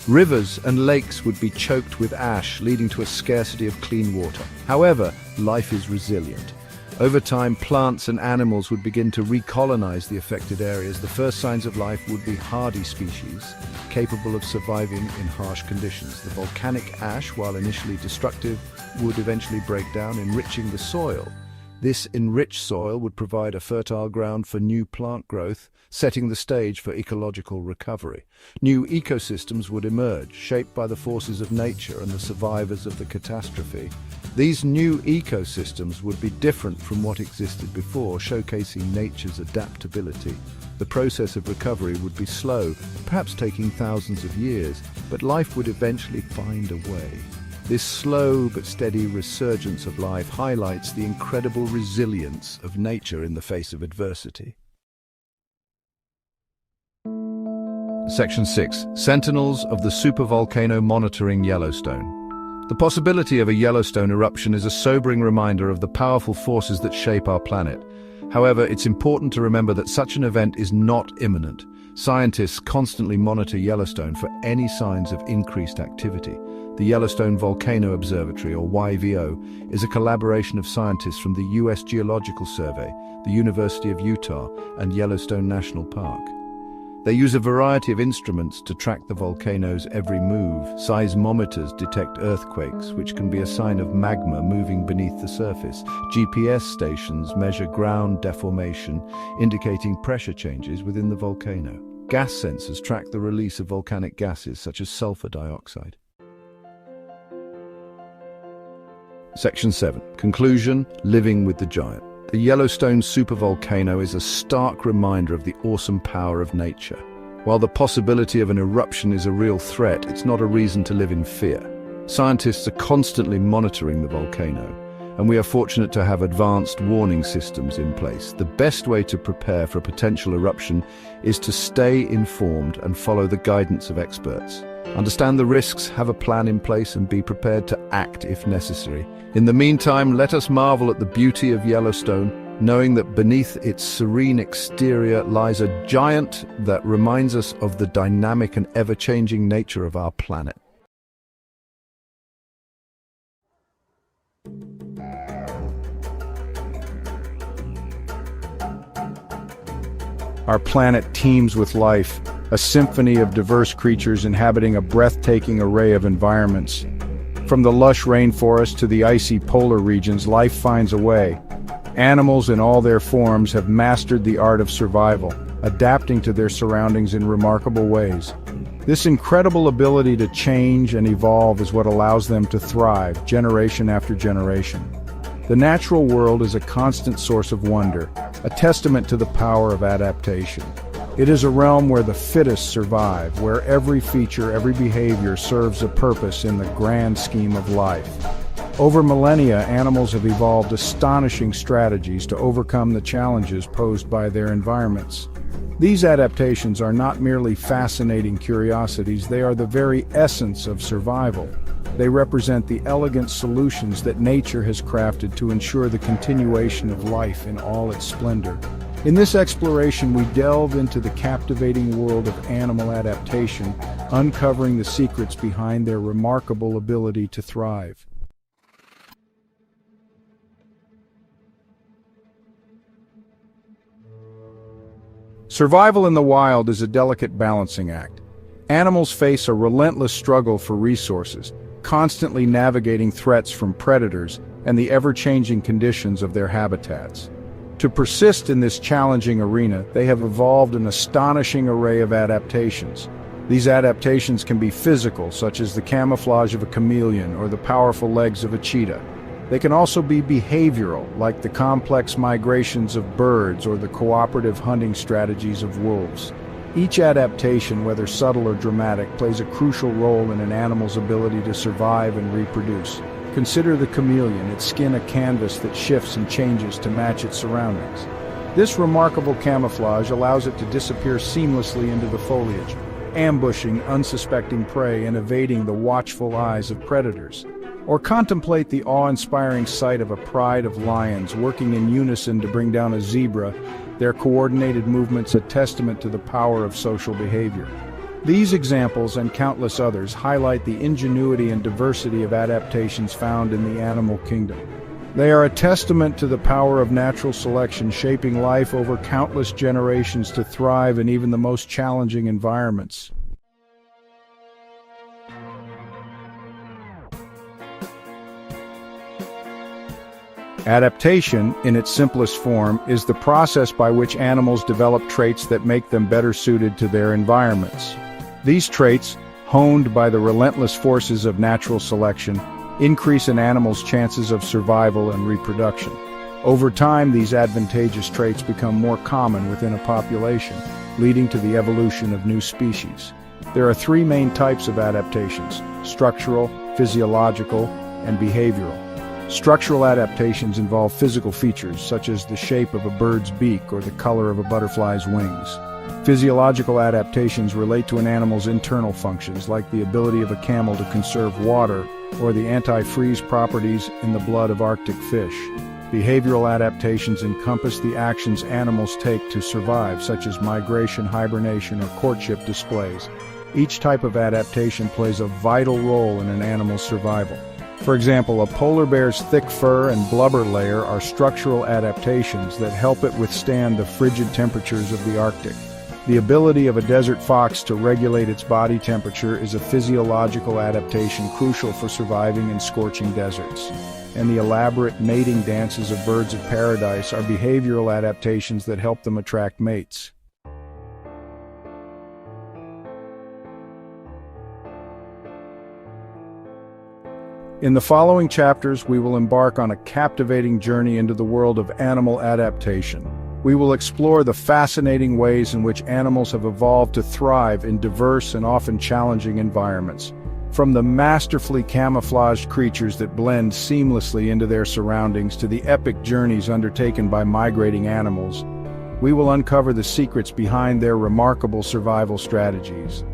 Rivers and lakes would be choked with ash, leading to a scarcity of clean water. However, life is resilient. Over time, plants and animals would begin to recolonize the affected areas. The first signs of life would be hardy species, capable of surviving in harsh conditions. The volcanic ash, while initially destructive, would eventually break down, enriching the soil. This enriched soil would provide a fertile ground for new plant growth, setting the stage for ecological recovery. New ecosystems would emerge, shaped by the forces of nature and the survivors of the catastrophe. These new ecosystems would be different from what existed before, showcasing nature's adaptability. The process of recovery would be slow, perhaps taking thousands of years, but life would eventually find a way. This slow but steady resurgence of life highlights the incredible resilience of nature in the face of adversity. Section 6. Sentinels of the supervolcano monitoring Yellowstone. The possibility of a Yellowstone eruption is a sobering reminder of the powerful forces that shape our planet. However, it's important to remember that such an event is not imminent. Scientists constantly monitor Yellowstone for any signs of increased activity. The Yellowstone Volcano Observatory, or YVO, is a collaboration of scientists from the U.S. Geological Survey, the University of Utah, and Yellowstone National Park. They use a variety of instruments to track the volcano's every move. Seismometers detect earthquakes, which can be a sign of magma moving beneath the surface. GPS stations measure ground deformation, indicating pressure changes within the volcano. Gas sensors track the release of volcanic gases, such as sulfur dioxide. Section 7. Conclusion: Living with the Giant. The Yellowstone supervolcano is a stark reminder of the awesome power of nature. While the possibility of an eruption is a real threat, it's not a reason to live in fear. Scientists are constantly monitoring the volcano, and we are fortunate to have advanced warning systems in place. The best way to prepare for a potential eruption is to stay informed and follow the guidance of experts. Understand the risks, have a plan in place, and be prepared to act if necessary. In the meantime, let us marvel at the beauty of Yellowstone, knowing that beneath its serene exterior lies a giant that reminds us of the dynamic and ever-changing nature of our planet. Our planet teems with life, a symphony of diverse creatures inhabiting a breathtaking array of environments. From the lush rainforest to the icy polar regions, life finds a way. Animals in all their forms have mastered the art of survival, adapting to their surroundings in remarkable ways. This incredible ability to change and evolve is what allows them to thrive generation after generation. The natural world is a constant source of wonder, a testament to the power of adaptation. It is a realm where the fittest survive, where every feature, every behavior serves a purpose in the grand scheme of life. Over millennia, animals have evolved astonishing strategies to overcome the challenges posed by their environments. These adaptations are not merely fascinating curiosities, they are the very essence of survival. They represent the elegant solutions that nature has crafted to ensure the continuation of life in all its splendor. In this exploration, we delve into the captivating world of animal adaptation, uncovering the secrets behind their remarkable ability to thrive. Survival in the wild is a delicate balancing act. Animals face a relentless struggle for resources, constantly navigating threats from predators and the ever-changing conditions of their habitats. To persist in this challenging arena, they have evolved an astonishing array of adaptations. These adaptations can be physical, such as the camouflage of a chameleon or the powerful legs of a cheetah. They can also be behavioral, like the complex migrations of birds or the cooperative hunting strategies of wolves. Each adaptation, whether subtle or dramatic, plays a crucial role in an animal's ability to survive and reproduce. Consider the chameleon, its skin a canvas that shifts and changes to match its surroundings. This remarkable camouflage allows it to disappear seamlessly into the foliage, ambushing unsuspecting prey and evading the watchful eyes of predators. Or contemplate the awe-inspiring sight of a pride of lions working in unison to bring down a zebra, their coordinated movements a testament to the power of social behavior. These examples and countless others highlight the ingenuity and diversity of adaptations found in the animal kingdom. They are a testament to the power of natural selection shaping life over countless generations to thrive in even the most challenging environments. Adaptation, in its simplest form, is the process by which animals develop traits that make them better suited to their environments. These traits, honed by the relentless forces of natural selection, increase an animal's chances of survival and reproduction. Over time, these advantageous traits become more common within a population, leading to the evolution of new species. There are three main types of adaptations: structural, physiological, and behavioral. Structural adaptations involve physical features, such as the shape of a bird's beak or the color of a butterfly's wings. Physiological adaptations relate to an animal's internal functions, like the ability of a camel to conserve water or the anti-freeze properties in the blood of Arctic fish. Behavioral adaptations encompass the actions animals take to survive, such as migration, hibernation, or courtship displays. Each type of adaptation plays a vital role in an animal's survival. For example, a polar bear's thick fur and blubber layer are structural adaptations that help it withstand the frigid temperatures of the Arctic. The ability of a desert fox to regulate its body temperature is a physiological adaptation crucial for surviving in scorching deserts. And the elaborate mating dances of birds of paradise are behavioral adaptations that help them attract mates. In the following chapters, we will embark on a captivating journey into the world of animal adaptation. We will explore the fascinating ways in which animals have evolved to thrive in diverse and often challenging environments. From the masterfully camouflaged creatures that blend seamlessly into their surroundings to the epic journeys undertaken by migrating animals, we will uncover the secrets behind their remarkable survival strategies.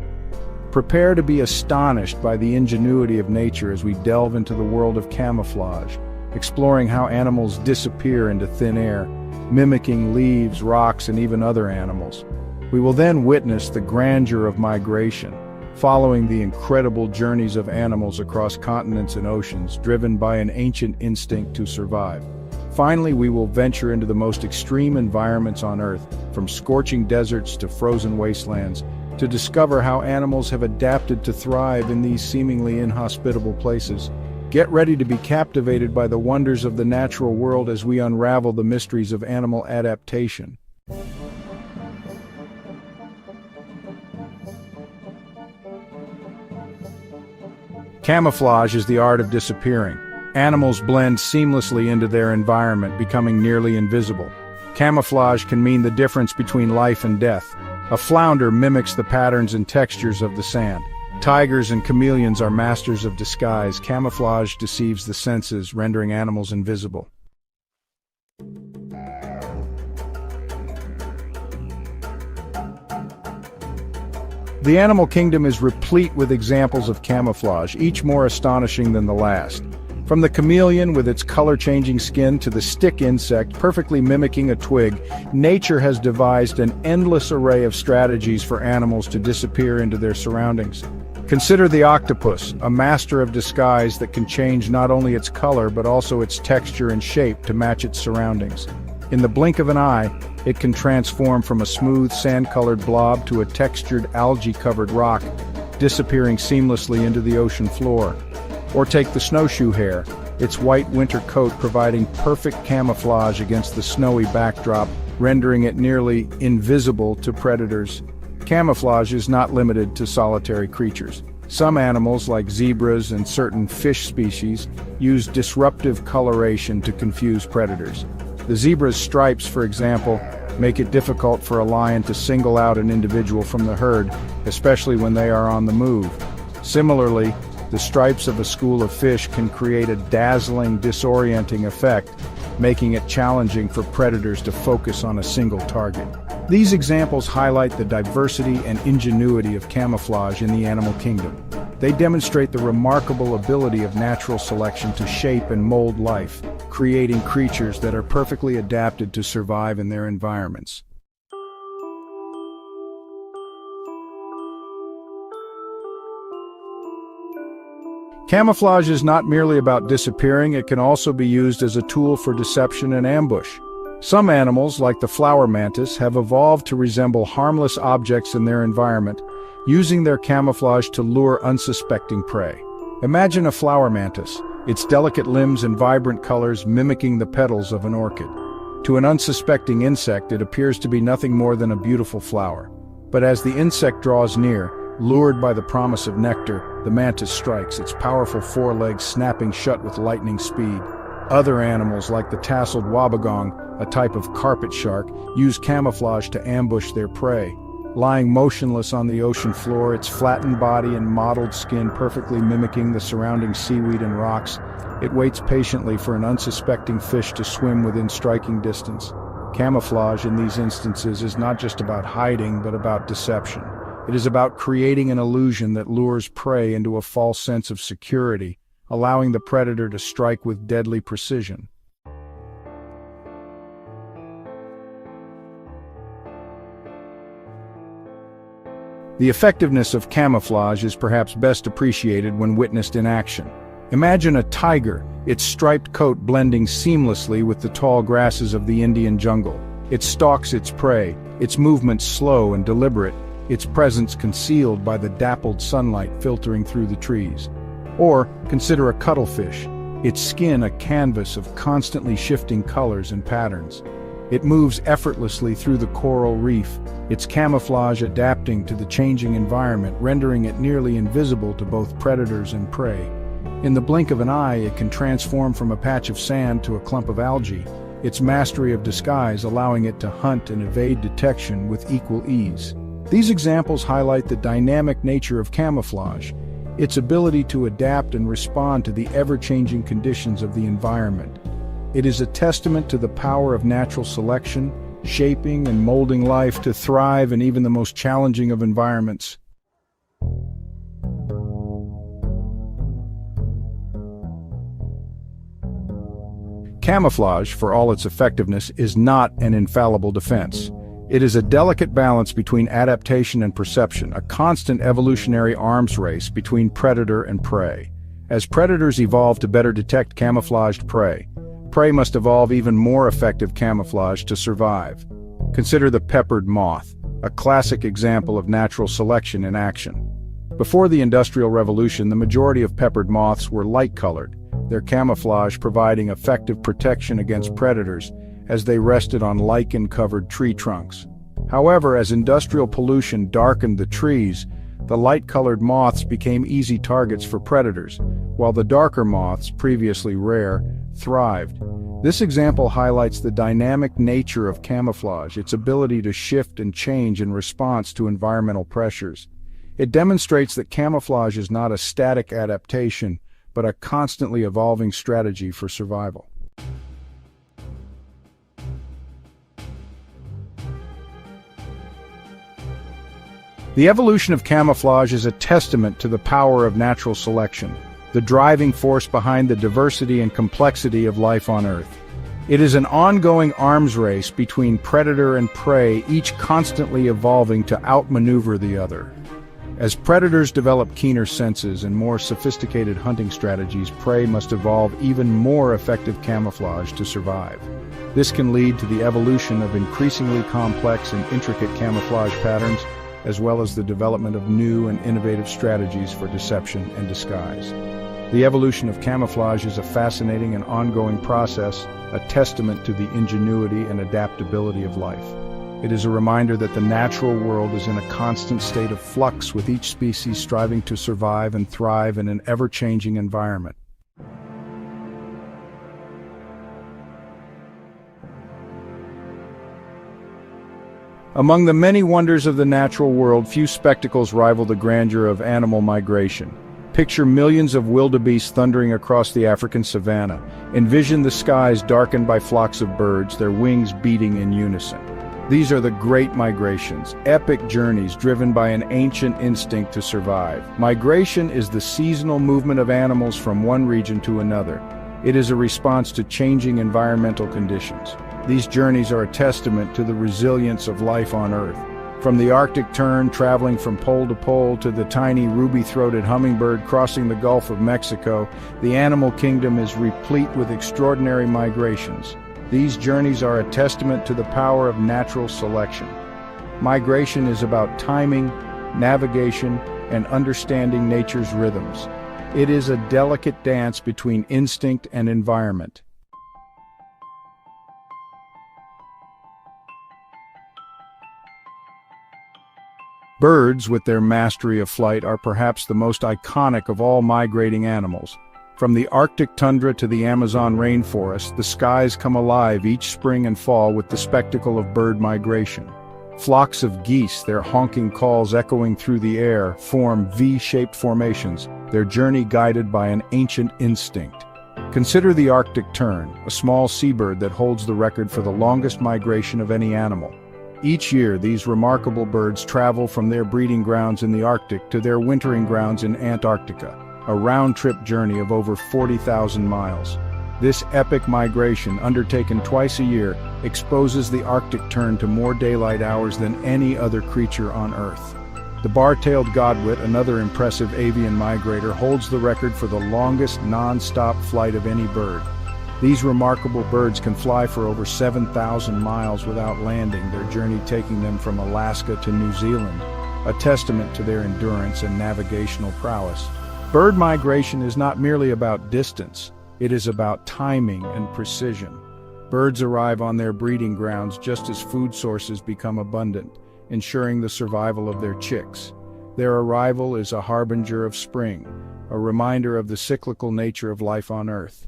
Prepare to be astonished by the ingenuity of nature as we delve into the world of camouflage, exploring how animals disappear into thin air, mimicking leaves, rocks, and even other animals. We will then witness the grandeur of migration, following the incredible journeys of animals across continents and oceans, driven by an ancient instinct to survive. Finally, we will venture into the most extreme environments on Earth, from scorching deserts to frozen wastelands, to discover how animals have adapted to thrive in these seemingly inhospitable places. Get ready to be captivated by the wonders of the natural world as we unravel the mysteries of animal adaptation. Camouflage is the art of disappearing. Animals blend seamlessly into their environment, becoming nearly invisible. Camouflage can mean the difference between life and death. A flounder mimics the patterns and textures of the sand. Tigers and chameleons are masters of disguise. Camouflage deceives the senses, rendering animals invisible. The animal kingdom is replete with examples of camouflage, each more astonishing than the last. From the chameleon with its color-changing skin to the stick insect perfectly mimicking a twig, nature has devised an endless array of strategies for animals to disappear into their surroundings. Consider the octopus, a master of disguise that can change not only its color but also its texture and shape to match its surroundings. In the blink of an eye, it can transform from a smooth sand-colored blob to a textured algae-covered rock, disappearing seamlessly into the ocean floor. Or take the snowshoe hare, its white winter coat providing perfect camouflage against the snowy backdrop, rendering it nearly invisible to predators. Camouflage is not limited to solitary creatures. Some animals, like zebras and certain fish species, use disruptive coloration to confuse predators. The zebra's stripes, for example, make it difficult for a lion to single out an individual from the herd, especially when they are on the move. Similarly, the stripes of a school of fish can create a dazzling, disorienting effect, making it challenging for predators to focus on a single target. These examples highlight the diversity and ingenuity of camouflage in the animal kingdom. They demonstrate the remarkable ability of natural selection to shape and mold life, creating creatures that are perfectly adapted to survive in their environments. Camouflage is not merely about disappearing, it can also be used as a tool for deception and ambush. Some animals, like the flower mantis, have evolved to resemble harmless objects in their environment, using their camouflage to lure unsuspecting prey. Imagine a flower mantis, its delicate limbs and vibrant colors mimicking the petals of an orchid. To an unsuspecting insect, it appears to be nothing more than a beautiful flower. But as the insect draws near, lured by the promise of nectar, the mantis strikes, its powerful forelegs snapping shut with lightning speed. Other animals, like the tasseled wabagong, a type of carpet shark, use camouflage to ambush their prey. Lying motionless on the ocean floor, its flattened body and mottled skin perfectly mimicking the surrounding seaweed and rocks, it waits patiently for an unsuspecting fish to swim within striking distance. Camouflage in these instances is not just about hiding, but about deception. It is about creating an illusion that lures prey into a false sense of security, allowing the predator to strike with deadly precision. The effectiveness of camouflage is perhaps best appreciated when witnessed in action. Imagine a tiger, its striped coat blending seamlessly with the tall grasses of the Indian jungle. It stalks its prey, its movements slow and deliberate, its presence concealed by the dappled sunlight filtering through the trees. Or consider a cuttlefish, its skin a canvas of constantly shifting colors and patterns. It moves effortlessly through the coral reef, its camouflage adapting to the changing environment, rendering it nearly invisible to both predators and prey. In the blink of an eye, it can transform from a patch of sand to a clump of algae, its mastery of disguise allowing it to hunt and evade detection with equal ease. These examples highlight the dynamic nature of camouflage, its ability to adapt and respond to the ever-changing conditions of the environment. It is a testament to the power of natural selection, shaping and molding life to thrive in even the most challenging of environments. Camouflage, for all its effectiveness, is not an infallible defense. It is a delicate balance between adaptation and perception, a constant evolutionary arms race between predator and prey. As predators evolve to better detect camouflaged prey, prey must evolve even more effective camouflage to survive. Consider the peppered moth, a classic example of natural selection in action. Before the Industrial Revolution, the majority of peppered moths were light-colored, their camouflage providing effective protection against predators as they rested on lichen-covered tree trunks. However, as industrial pollution darkened the trees, the light-colored moths became easy targets for predators, while the darker moths, previously rare, thrived. This example highlights the dynamic nature of camouflage, its ability to shift and change in response to environmental pressures. It demonstrates that camouflage is not a static adaptation, but a constantly evolving strategy for survival. The evolution of camouflage is a testament to the power of natural selection, the driving force behind the diversity and complexity of life on Earth. It is an ongoing arms race between predator and prey, each constantly evolving to outmaneuver the other. As predators develop keener senses and more sophisticated hunting strategies, prey must evolve even more effective camouflage to survive. This can lead to the evolution of increasingly complex and intricate camouflage patterns, as well as the development of new and innovative strategies for deception and disguise. The evolution of camouflage is a fascinating and ongoing process, a testament to the ingenuity and adaptability of life. It is a reminder that the natural world is in a constant state of flux, with each species striving to survive and thrive in an ever-changing environment. Among the many wonders of the natural world, few spectacles rival the grandeur of animal migration. Picture millions of wildebeest thundering across the African savanna. Envision the skies darkened by flocks of birds, their wings beating in unison. These are the great migrations, epic journeys driven by an ancient instinct to survive. Migration is the seasonal movement of animals from one region to another. It is a response to changing environmental conditions. These journeys are a testament to the resilience of life on Earth. From the Arctic tern traveling from pole to pole to the tiny ruby-throated hummingbird crossing the Gulf of Mexico, the animal kingdom is replete with extraordinary migrations. These journeys are a testament to the power of natural selection. Migration is about timing, navigation, and understanding nature's rhythms. It is a delicate dance between instinct and environment. Birds, with their mastery of flight, are perhaps the most iconic of all migrating animals. From the Arctic tundra to the Amazon rainforest, the skies come alive each spring and fall with the spectacle of bird migration. Flocks of geese, their honking calls echoing through the air, form V-shaped formations, their journey guided by an ancient instinct. Consider the Arctic tern, a small seabird that holds the record for the longest migration of any animal. Each year, these remarkable birds travel from their breeding grounds in the Arctic to their wintering grounds in Antarctica, a round-trip journey of over 40,000 miles. This epic migration, undertaken twice a year, exposes the Arctic tern to more daylight hours than any other creature on Earth. The bar-tailed godwit, another impressive avian migrator, holds the record for the longest non-stop flight of any bird. These remarkable birds can fly for over 7,000 miles without landing, their journey taking them from Alaska to New Zealand, a testament to their endurance and navigational prowess. Bird migration is not merely about distance, it is about timing and precision. Birds arrive on their breeding grounds just as food sources become abundant, ensuring the survival of their chicks. Their arrival is a harbinger of spring, a reminder of the cyclical nature of life on Earth.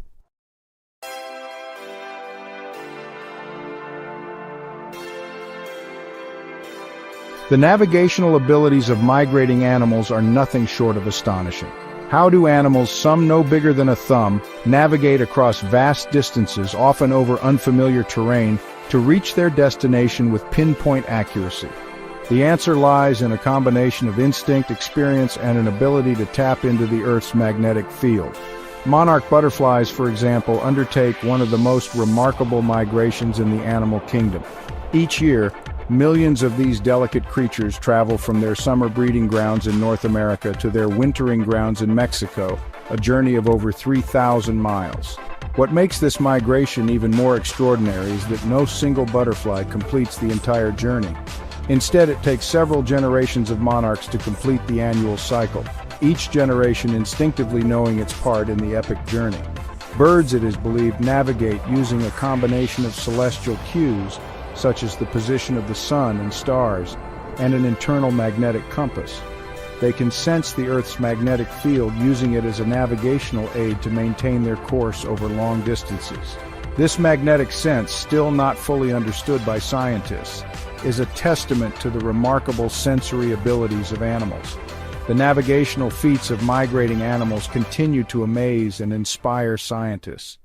The navigational abilities of migrating animals are nothing short of astonishing. How do animals, some no bigger than a thumb, navigate across vast distances, often over unfamiliar terrain, to reach their destination with pinpoint accuracy? The answer lies in a combination of instinct, experience, and an ability to tap into the Earth's magnetic field. Monarch butterflies, for example, undertake one of the most remarkable migrations in the animal kingdom. Each year, millions of these delicate creatures travel from their summer breeding grounds in North America to their wintering grounds in Mexico, a journey of over 3,000 miles. What makes this migration even more extraordinary is that no single butterfly completes the entire journey. Instead, it takes several generations of monarchs to complete the annual cycle, each generation instinctively knowing its part in the epic journey. Birds, it is believed, navigate using a combination of celestial cues, such as the position of the sun and stars, and an internal magnetic compass. They can sense the Earth's magnetic field, using it as a navigational aid to maintain their course over long distances. This magnetic sense, still not fully understood by scientists, is a testament to the remarkable sensory abilities of animals. The navigational feats of migrating animals continue to amaze and inspire scientists.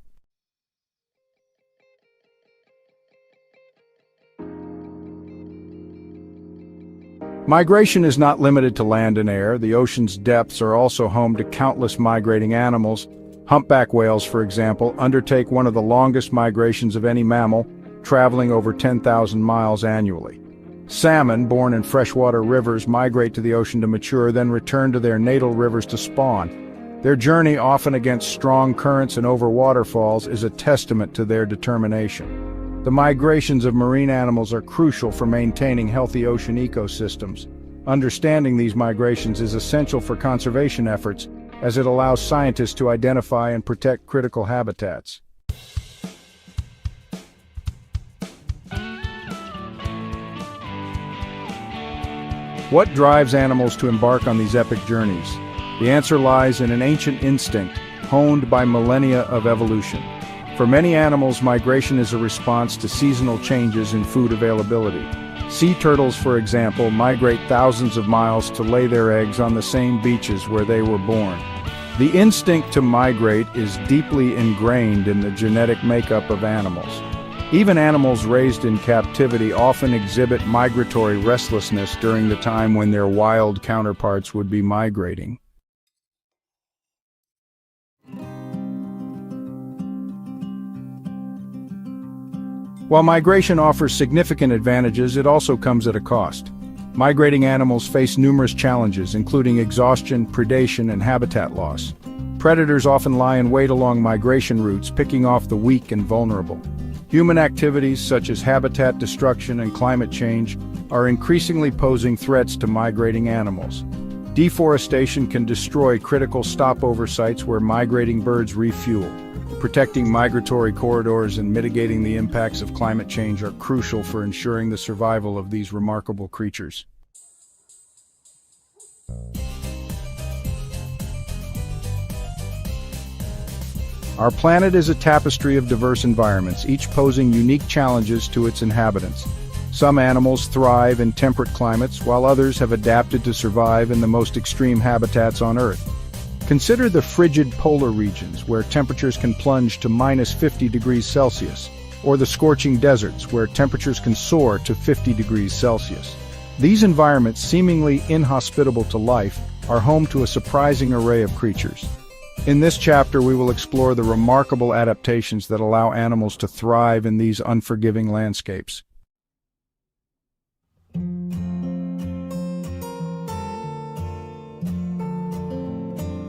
Migration is not limited to land and air. The ocean's depths are also home to countless migrating animals. Humpback whales, for example, undertake one of the longest migrations of any mammal, traveling over 10,000 miles annually. Salmon, born in freshwater rivers, migrate to the ocean to mature, then return to their natal rivers to spawn. Their journey, often against strong currents and over waterfalls, is a testament to their determination. The migrations of marine animals are crucial for maintaining healthy ocean ecosystems. Understanding these migrations is essential for conservation efforts, as it allows scientists to identify and protect critical habitats. What drives animals to embark on these epic journeys? The answer lies in an ancient instinct, honed by millennia of evolution. For many animals, migration is a response to seasonal changes in food availability. Sea turtles, for example, migrate thousands of miles to lay their eggs on the same beaches where they were born. The instinct to migrate is deeply ingrained in the genetic makeup of animals. Even animals raised in captivity often exhibit migratory restlessness during the time when their wild counterparts would be migrating. While migration offers significant advantages, it also comes at a cost. Migrating animals face numerous challenges, including exhaustion, predation, and habitat loss. Predators often lie in wait along migration routes, picking off the weak and vulnerable. Human activities such as habitat destruction and climate change are increasingly posing threats to migrating animals. Deforestation can destroy critical stopover sites where migrating birds refuel. Protecting migratory corridors and mitigating the impacts of climate change are crucial for ensuring the survival of these remarkable creatures. Our planet is a tapestry of diverse environments, each posing unique challenges to its inhabitants. Some animals thrive in temperate climates, while others have adapted to survive in the most extreme habitats on Earth. Consider the frigid polar regions, where temperatures can plunge to -50 degrees Celsius, or the scorching deserts, where temperatures can soar to 50 degrees Celsius. These environments, seemingly inhospitable to life, are home to a surprising array of creatures. In this chapter, we will explore the remarkable adaptations that allow animals to thrive in these unforgiving landscapes.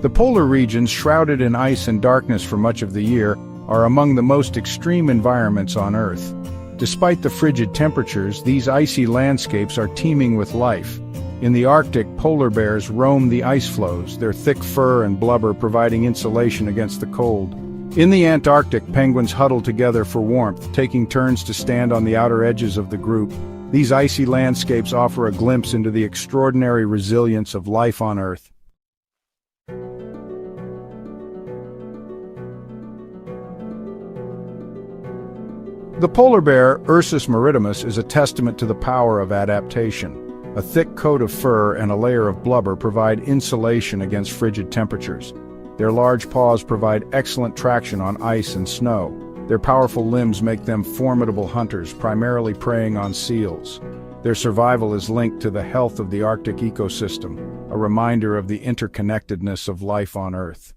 The polar regions, shrouded in ice and darkness for much of the year, are among the most extreme environments on Earth. Despite the frigid temperatures, these icy landscapes are teeming with life. In the Arctic, polar bears roam the ice floes, their thick fur and blubber providing insulation against the cold. In the Antarctic, penguins huddle together for warmth, taking turns to stand on the outer edges of the group. These icy landscapes offer a glimpse into the extraordinary resilience of life on Earth. The polar bear, Ursus maritimus, is a testament to the power of adaptation. A thick coat of fur and a layer of blubber provide insulation against frigid temperatures. Their large paws provide excellent traction on ice and snow. Their powerful limbs make them formidable hunters, primarily preying on seals. Their survival is linked to the health of the Arctic ecosystem, a reminder of the interconnectedness of life on Earth.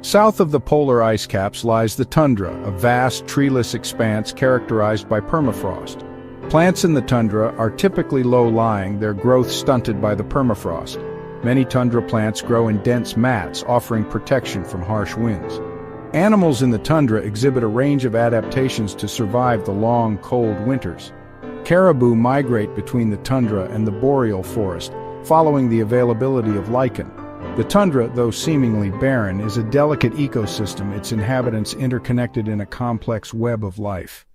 South of the polar ice caps lies the tundra, a vast, treeless expanse characterized by permafrost. Plants in the tundra are typically low-lying, their growth stunted by the permafrost. Many tundra plants grow in dense mats, offering protection from harsh winds. Animals in the tundra exhibit a range of adaptations to survive the long, cold winters. Caribou migrate between the tundra and the boreal forest, following the availability of lichen. The tundra, though seemingly barren, is a delicate ecosystem, its inhabitants interconnected in a complex web of life.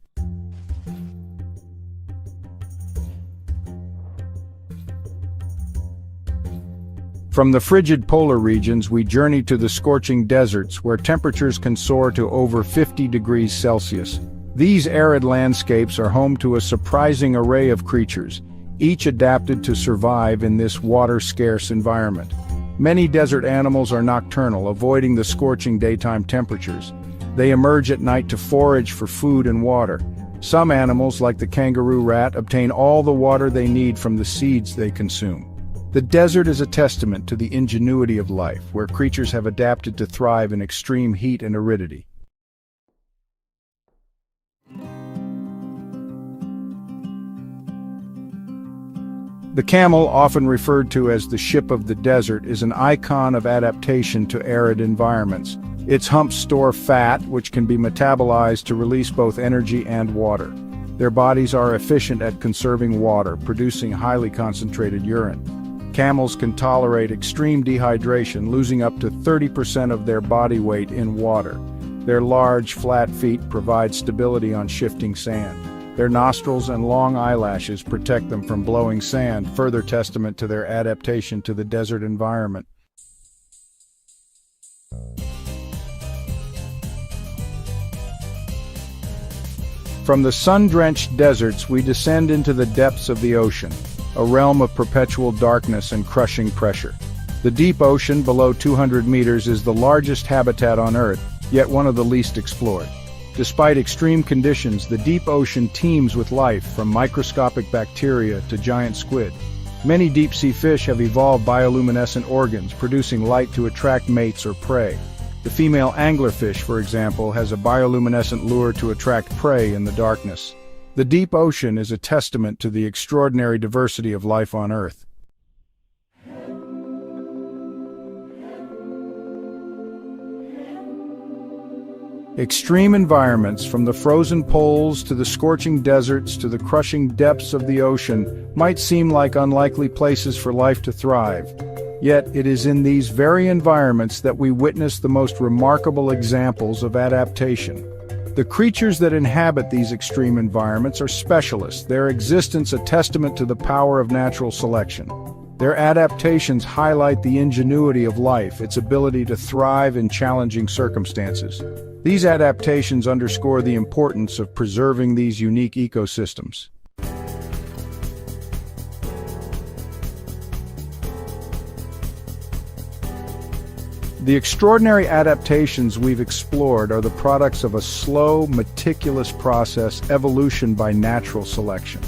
From the frigid polar regions, we journey to the scorching deserts, where temperatures can soar to over 50 degrees Celsius. These arid landscapes are home to a surprising array of creatures, each adapted to survive in this water-scarce environment. Many desert animals are nocturnal, avoiding the scorching daytime temperatures. They emerge at night to forage for food and water. Some animals, like the kangaroo rat, obtain all the water they need from the seeds they consume. The desert is a testament to the ingenuity of life, where creatures have adapted to thrive in extreme heat and aridity. The camel, often referred to as the ship of the desert, is an icon of adaptation to arid environments. Its humps store fat, which can be metabolized to release both energy and water. Their bodies are efficient at conserving water, producing highly concentrated urine. Camels can tolerate extreme dehydration, losing up to 30% of their body weight in water. Their large, flat feet provide stability on shifting sand. Their nostrils and long eyelashes protect them from blowing sand, further testament to their adaptation to the desert environment. From the sun-drenched deserts, we descend into the depths of the ocean, a realm of perpetual darkness and crushing pressure. The deep ocean, below 200 meters, is the largest habitat on Earth, yet one of the least explored. Despite extreme conditions, the deep ocean teems with life, from microscopic bacteria to giant squid. Many deep-sea fish have evolved bioluminescent organs, producing light to attract mates or prey. The female anglerfish, for example, has a bioluminescent lure to attract prey in the darkness. The deep ocean is a testament to the extraordinary diversity of life on Earth. Extreme environments, from the frozen poles to the scorching deserts to the crushing depths of the ocean, might seem like unlikely places for life to thrive. Yet it is in these very environments that we witness the most remarkable examples of adaptation. The creatures that inhabit these extreme environments are specialists, their existence a testament to the power of natural selection. Their adaptations highlight the ingenuity of life, its ability to thrive in challenging circumstances. These adaptations underscore the importance of preserving these unique ecosystems. The extraordinary adaptations we've explored are the products of a slow, meticulous process, evolution by natural selection.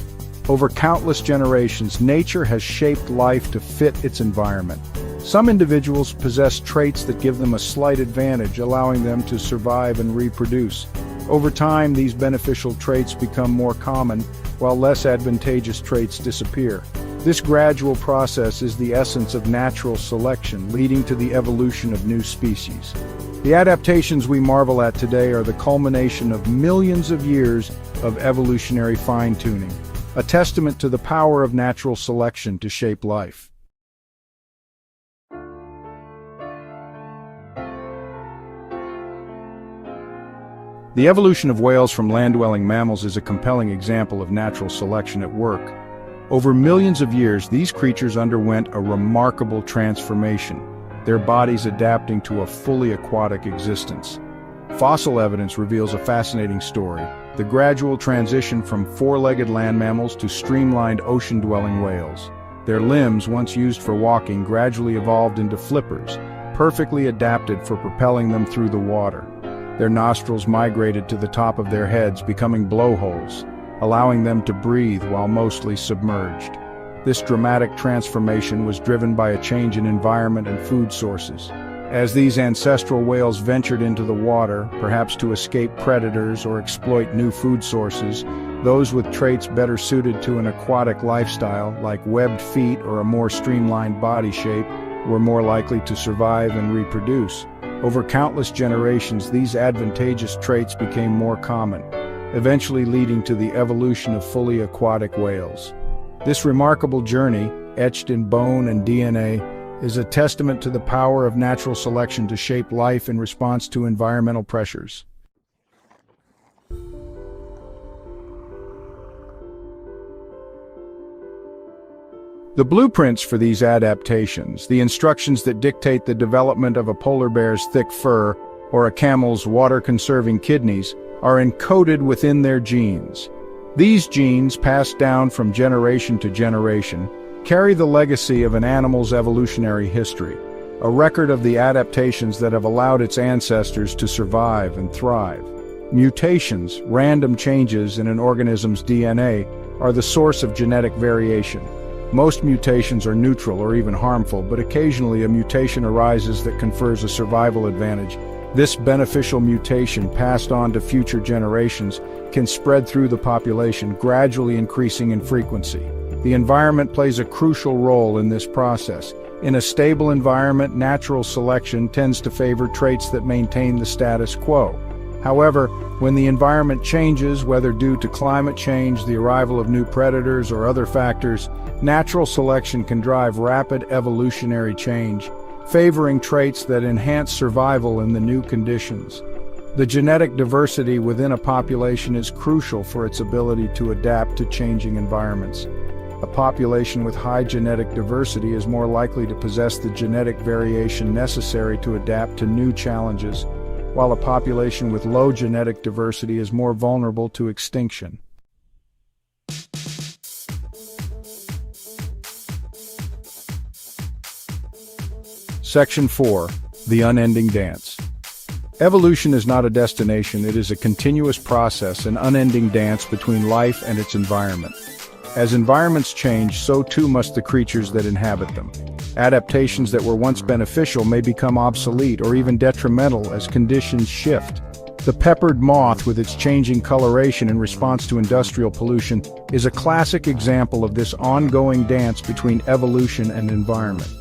Over countless generations, nature has shaped life to fit its environment. Some individuals possess traits that give them a slight advantage, allowing them to survive and reproduce. Over time, these beneficial traits become more common, while less advantageous traits disappear. This gradual process is the essence of natural selection, leading to the evolution of new species. The adaptations we marvel at today are the culmination of millions of years of evolutionary fine-tuning, a testament to the power of natural selection to shape life. The evolution of whales from land-dwelling mammals is a compelling example of natural selection at work. Over millions of years, these creatures underwent a remarkable transformation, their bodies adapting to a fully aquatic existence. Fossil evidence reveals a fascinating story: the gradual transition from four-legged land mammals to streamlined ocean-dwelling whales. Their limbs, once used for walking, gradually evolved into flippers, perfectly adapted for propelling them through the water. Their nostrils migrated to the top of their heads, becoming blowholes, allowing them to breathe while mostly submerged. This dramatic transformation was driven by a change in environment and food sources. As these ancestral whales ventured into the water, perhaps to escape predators or exploit new food sources, those with traits better suited to an aquatic lifestyle, like webbed feet or a more streamlined body shape, were more likely to survive and reproduce. Over countless generations, these advantageous traits became more common, eventually leading to the evolution of fully aquatic whales. This remarkable journey, etched in bone and DNA, is a testament to the power of natural selection to shape life in response to environmental pressures. The blueprints for these adaptations, the instructions that dictate the development of a polar bear's thick fur or a camel's water-conserving kidneys, are encoded within their genes. These genes, passed down from generation to generation, carry the legacy of an animal's evolutionary history, a record of the adaptations that have allowed its ancestors to survive and thrive. Mutations, random changes in an organism's DNA, are the source of genetic variation. Most mutations are neutral or even harmful, but occasionally a mutation arises that confers a survival advantage. This beneficial mutation, passed on to future generations, can spread through the population, gradually increasing in frequency. The environment plays a crucial role in this process. In a stable environment, natural selection tends to favor traits that maintain the status quo. However, when the environment changes, whether due to climate change, the arrival of new predators, or other factors, natural selection can drive rapid evolutionary change, favoring traits that enhance survival in the new conditions. The genetic diversity within a population is crucial for its ability to adapt to changing environments. A population with high genetic diversity is more likely to possess the genetic variation necessary to adapt to new challenges, while a population with low genetic diversity is more vulnerable to extinction. Section 4. The Unending Dance. Evolution is not a destination, it is a continuous process, an unending dance between life and its environment. As environments change, so too must the creatures that inhabit them. Adaptations that were once beneficial may become obsolete or even detrimental as conditions shift. The peppered moth, with its changing coloration in response to industrial pollution, is a classic example of this ongoing dance between evolution and environment.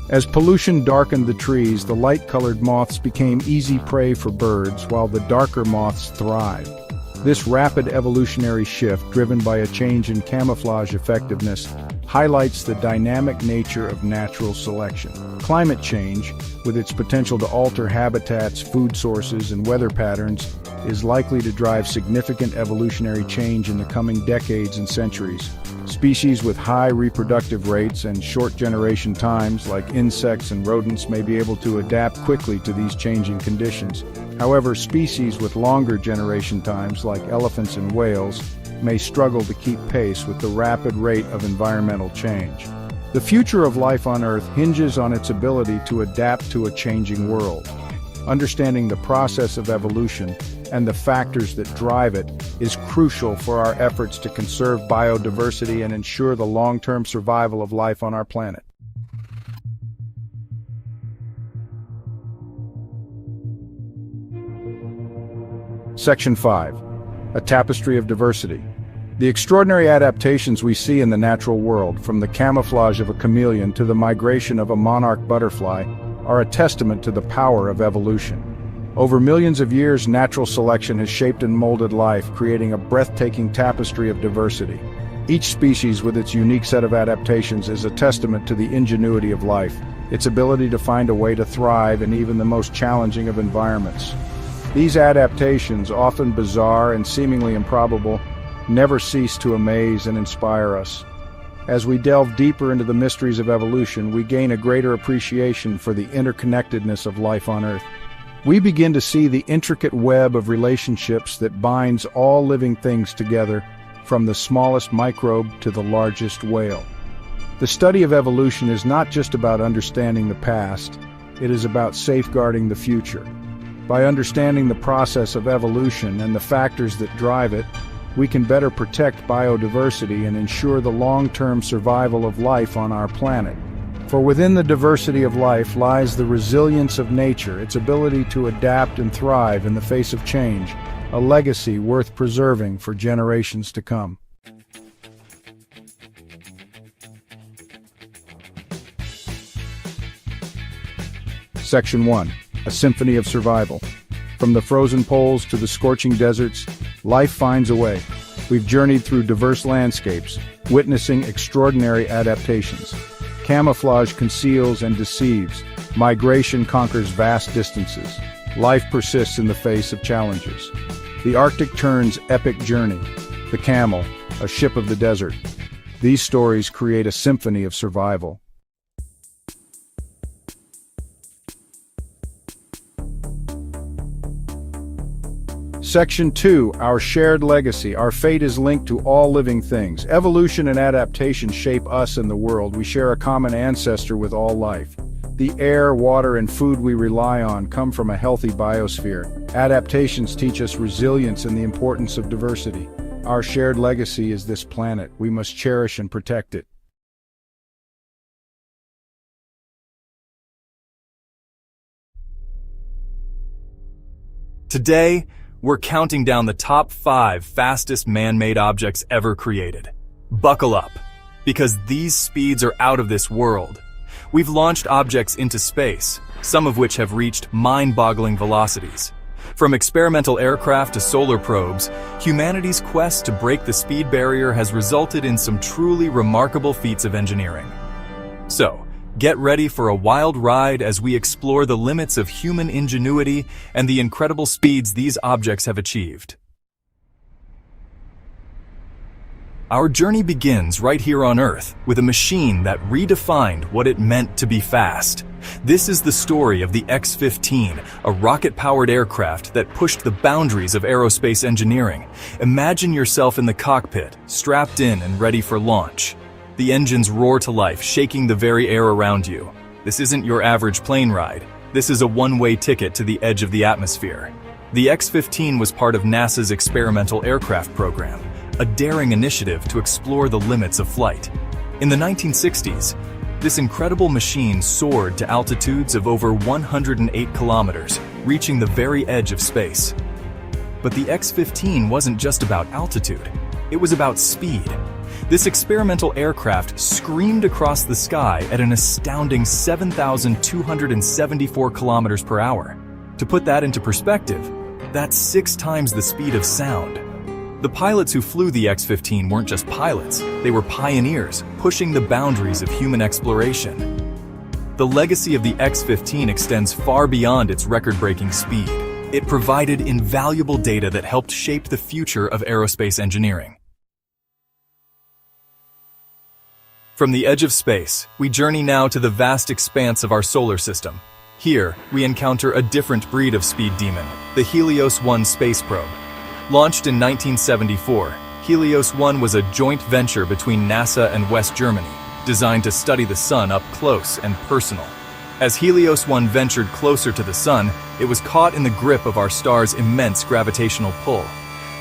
As pollution darkened the trees, the light-colored moths became easy prey for birds, while the darker moths thrived. This rapid evolutionary shift, driven by a change in camouflage effectiveness, highlights the dynamic nature of natural selection. Climate change, with its potential to alter habitats, food sources, and weather patterns, is likely to drive significant evolutionary change in the coming decades and centuries. Species with high reproductive rates and short generation times, like insects and rodents, may be able to adapt quickly to these changing conditions. However, species with longer generation times, like elephants and whales, may struggle to keep pace with the rapid rate of environmental change. The future of life on Earth hinges on its ability to adapt to a changing world. Understanding the process of evolution and the factors that drive it is crucial for our efforts to conserve biodiversity and ensure the long-term survival of life on our planet. Section 5. A Tapestry of Diversity. The extraordinary adaptations we see in the natural world, from the camouflage of a chameleon to the migration of a monarch butterfly, are a testament to the power of evolution. Over millions of years, natural selection has shaped and molded life, creating a breathtaking tapestry of diversity. Each species, with its unique set of adaptations, is a testament to the ingenuity of life, its ability to find a way to thrive in even the most challenging of environments. These adaptations, often bizarre and seemingly improbable, never cease to amaze and inspire us. As we delve deeper into the mysteries of evolution, we gain a greater appreciation for the interconnectedness of life on Earth. We begin to see the intricate web of relationships that binds all living things together, from the smallest microbe to the largest whale. The study of evolution is not just about understanding the past, it is about safeguarding the future. By understanding the process of evolution and the factors that drive it, we can better protect biodiversity and ensure the long-term survival of life on our planet. For within the diversity of life lies the resilience of nature, its ability to adapt and thrive in the face of change, a legacy worth preserving for generations to come. Section 1. A Symphony of Survival. From the frozen poles to the scorching deserts, life finds a way. We've journeyed through diverse landscapes, witnessing extraordinary adaptations. Camouflage conceals and deceives. Migration conquers vast distances. Life persists in the face of challenges. The Arctic Tern's epic journey. The camel, a ship of the desert. These stories create a symphony of survival. Section 2, our shared legacy. Our fate is linked to all living things. Evolution and adaptation shape us and the world. We share a common ancestor with all life. The air, water, and food we rely on come from a healthy biosphere. Adaptations teach us resilience and the importance of diversity. Our shared legacy is this planet. We must cherish and protect it. Today, we're counting down the top 5 fastest man-made objects ever created. Buckle up, because these speeds are out of this world. We've launched objects into space, some of which have reached mind-boggling velocities. From experimental aircraft to solar probes, humanity's quest to break the speed barrier has resulted in some truly remarkable feats of engineering. So, get ready for a wild ride as we explore the limits of human ingenuity and the incredible speeds these objects have achieved. Our journey begins right here on Earth with a machine that redefined what it meant to be fast. This is the story of the X-15, a rocket-powered aircraft that pushed the boundaries of aerospace engineering. Imagine yourself in the cockpit, strapped in and ready for launch. The engines roar to life, shaking the very air around you. This isn't your average plane ride. This is a one-way ticket to the edge of the atmosphere. The X-15 was part of NASA's experimental aircraft program, a daring initiative to explore the limits of flight. In the 1960s, this incredible machine soared to altitudes of over 108 kilometers, reaching the very edge of space. But the X-15 wasn't just about altitude. It was about speed. This experimental aircraft screamed across the sky at an astounding 7,274 kilometers per hour. To put that into perspective, that's 6 times the speed of sound. The pilots who flew the X-15 weren't just pilots, they were pioneers, pushing the boundaries of human exploration. The legacy of the X-15 extends far beyond its record-breaking speed. It provided invaluable data that helped shape the future of aerospace engineering. From the edge of space, we journey now to the vast expanse of our solar system. Here, we encounter a different breed of speed demon, the Helios 1 space probe. Launched in 1974, Helios 1 was a joint venture between NASA and West Germany, designed to study the Sun up close and personal. As Helios 1 ventured closer to the Sun, it was caught in the grip of our star's immense gravitational pull.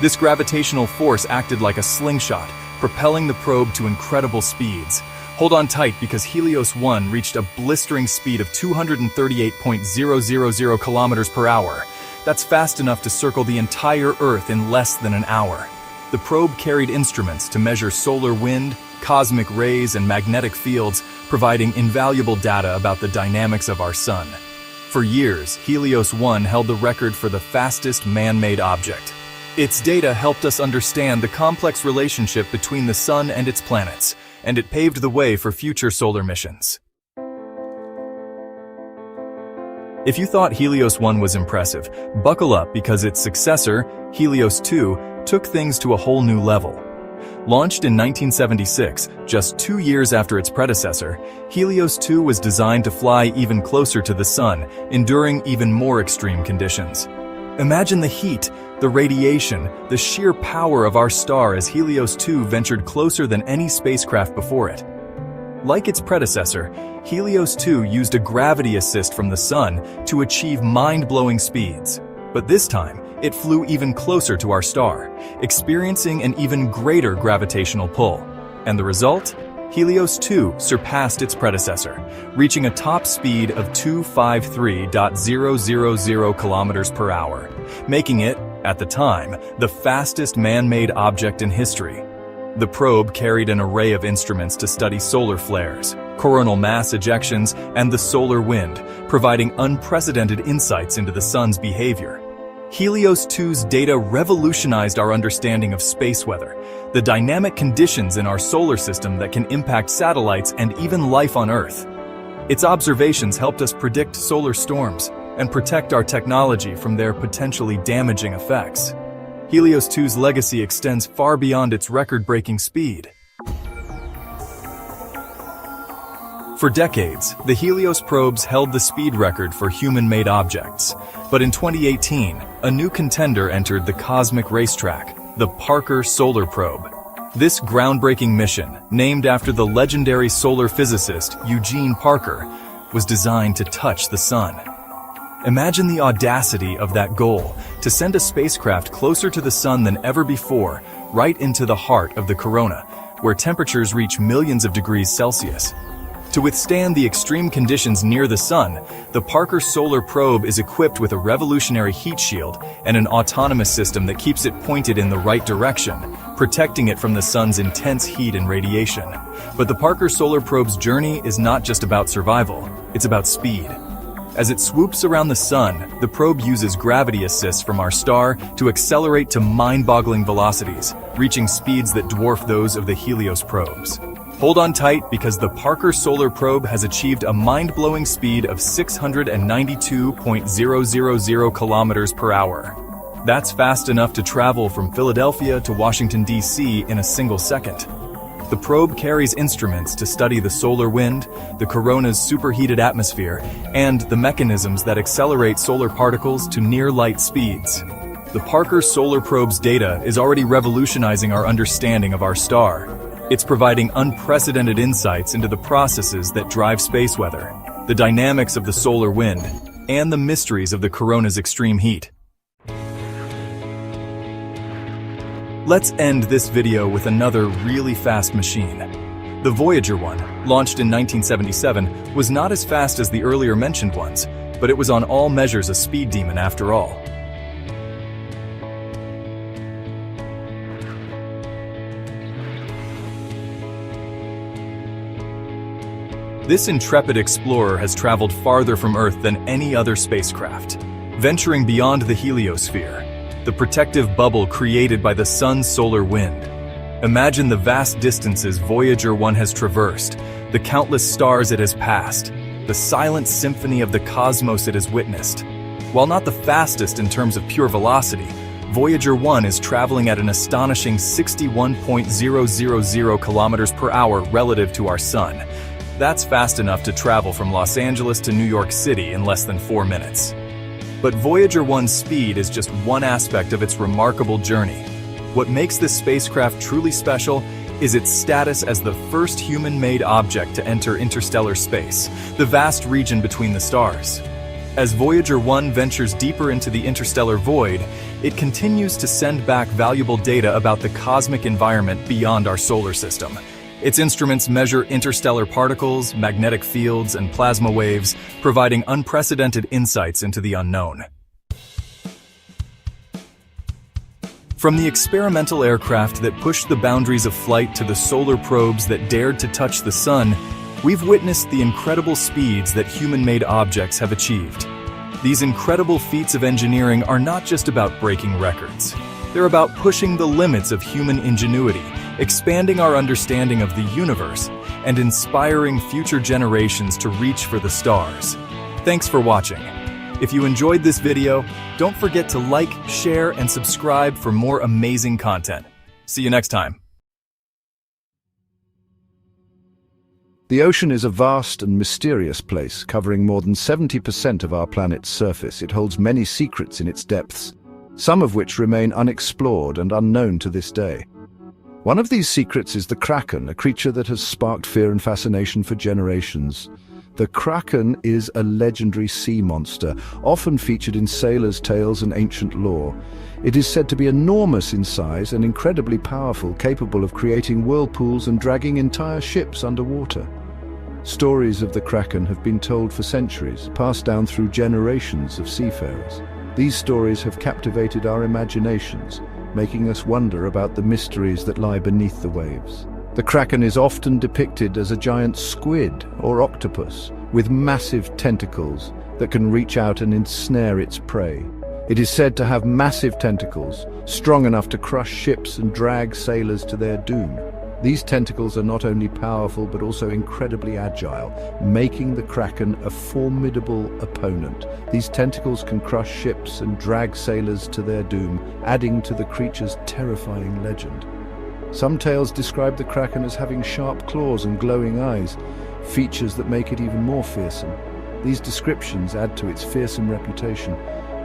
This gravitational force acted like a slingshot, propelling the probe to incredible speeds. Hold on tight because Helios 1 reached a blistering speed of 238.000 kilometers per hour. That's fast enough to circle the entire Earth in less than an hour. The probe carried instruments to measure solar wind, cosmic rays, and magnetic fields, providing invaluable data about the dynamics of our Sun. For years, Helios 1 held the record for the fastest man-made object. Its data helped us understand the complex relationship between the Sun and its planets, and it paved the way for future solar missions. If you thought Helios 1 was impressive, buckle up because its successor, Helios 2, took things to a whole new level. Launched in 1976, just 2 years after its predecessor, Helios 2 was designed to fly even closer to the Sun, enduring even more extreme conditions. Imagine the heat, the radiation, the sheer power of our star as Helios 2 ventured closer than any spacecraft before it. Like its predecessor, Helios 2 used a gravity assist from the Sun to achieve mind-blowing speeds. But this time, it flew even closer to our star, experiencing an even greater gravitational pull. And the result? Helios 2 surpassed its predecessor, reaching a top speed of 253.000 kilometers per hour, making it, at the time, the fastest man-made object in history. The probe carried an array of instruments to study solar flares, coronal mass ejections, and the solar wind, providing unprecedented insights into the Sun's behavior. Helios 2's data revolutionized our understanding of space weather, the dynamic conditions in our solar system that can impact satellites and even life on Earth. Its observations helped us predict solar storms and protect our technology from their potentially damaging effects. Helios 2's legacy extends far beyond its record-breaking speed. For decades, the Helios probes held the speed record for human-made objects. But in 2018, a new contender entered the cosmic racetrack, the Parker Solar Probe. This groundbreaking mission, named after the legendary solar physicist Eugene Parker, was designed to touch the sun. Imagine the audacity of that goal, to send a spacecraft closer to the sun than ever before, right into the heart of the corona, where temperatures reach millions of degrees Celsius. To withstand the extreme conditions near the sun, the Parker Solar Probe is equipped with a revolutionary heat shield and an autonomous system that keeps it pointed in the right direction, protecting it from the sun's intense heat and radiation. But the Parker Solar Probe's journey is not just about survival, it's about speed. As it swoops around the sun, the probe uses gravity assist from our star to accelerate to mind-boggling velocities, reaching speeds that dwarf those of the Helios probes. Hold on tight because the Parker Solar Probe has achieved a mind-blowing speed of 692.000 kilometers per hour. That's fast enough to travel from Philadelphia to Washington, D.C. in a single second. The probe carries instruments to study the solar wind, the corona's superheated atmosphere, and the mechanisms that accelerate solar particles to near-light speeds. The Parker Solar Probe's data is already revolutionizing our understanding of our star. It's providing unprecedented insights into the processes that drive space weather, the dynamics of the solar wind, and the mysteries of the corona's extreme heat. Let's end this video with another really fast machine. The Voyager 1, launched in 1977, was not as fast as the earlier mentioned ones, but it was on all measures a speed demon after all. This intrepid explorer has traveled farther from Earth than any other spacecraft, venturing beyond the heliosphere, the protective bubble created by the sun's solar wind. Imagine the vast distances Voyager 1 has traversed, the countless stars it has passed, the silent symphony of the cosmos it has witnessed. While not the fastest in terms of pure velocity, Voyager 1 is traveling at an astonishing 61.000 kilometers per hour relative to our sun. That's fast enough to travel from Los Angeles to New York City in less than 4 minutes. But Voyager 1's speed is just one aspect of its remarkable journey. What makes this spacecraft truly special is its status as the first human-made object to enter interstellar space, the vast region between the stars. As Voyager 1 ventures deeper into the interstellar void, it continues to send back valuable data about the cosmic environment beyond our solar system. Its instruments measure interstellar particles, magnetic fields, and plasma waves, providing unprecedented insights into the unknown. From the experimental aircraft that pushed the boundaries of flight to the solar probes that dared to touch the sun, we've witnessed the incredible speeds that human-made objects have achieved. These incredible feats of engineering are not just about breaking records. They're about pushing the limits of human ingenuity, expanding our understanding of the universe, and inspiring future generations to reach for the stars. Thanks for watching. If you enjoyed this video, don't forget to like, share, and subscribe for more amazing content. See you next time. The ocean is a vast and mysterious place, covering more than 70% of our planet's surface. It holds many secrets in its depths, some of which remain unexplored and unknown to this day. One of these secrets is the Kraken, a creature that has sparked fear and fascination for generations. The Kraken is a legendary sea monster, often featured in sailors' tales and ancient lore. It is said to be enormous in size and incredibly powerful, capable of creating whirlpools and dragging entire ships underwater. Stories of the Kraken have been told for centuries, passed down through generations of seafarers. These stories have captivated our imaginations, making us wonder about the mysteries that lie beneath the waves. The Kraken is often depicted as a giant squid or octopus with massive tentacles that can reach out and ensnare its prey. It is said to have massive tentacles, strong enough to crush ships and drag sailors to their doom. These tentacles are not only powerful but also incredibly agile, making the Kraken a formidable opponent. These tentacles can crush ships and drag sailors to their doom, adding to the creature's terrifying legend. Some tales describe the Kraken as having sharp claws and glowing eyes, features that make it even more fearsome. These descriptions add to its fearsome reputation,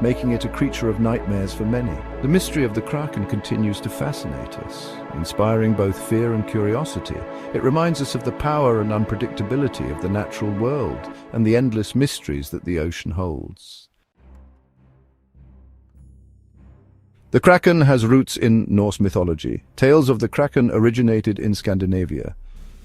making it a creature of nightmares for many. The mystery of the Kraken continues to fascinate us, inspiring both fear and curiosity. It reminds us of the power and unpredictability of the natural world and the endless mysteries that the ocean holds. The Kraken has roots in Norse mythology. Tales of the Kraken originated in Scandinavia.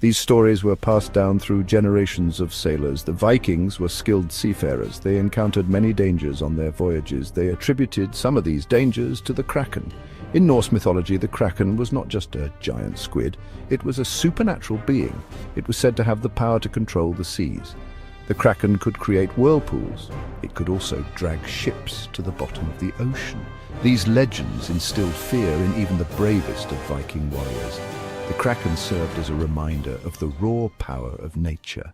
These stories were passed down through generations of sailors. The Vikings were skilled seafarers. They encountered many dangers on their voyages. They attributed some of these dangers to the Kraken. In Norse mythology, the Kraken was not just a giant squid. It was a supernatural being. It was said to have the power to control the seas. The Kraken could create whirlpools. It could also drag ships to the bottom of the ocean. These legends instilled fear in even the bravest of Viking warriors. The Kraken served as a reminder of the raw power of nature.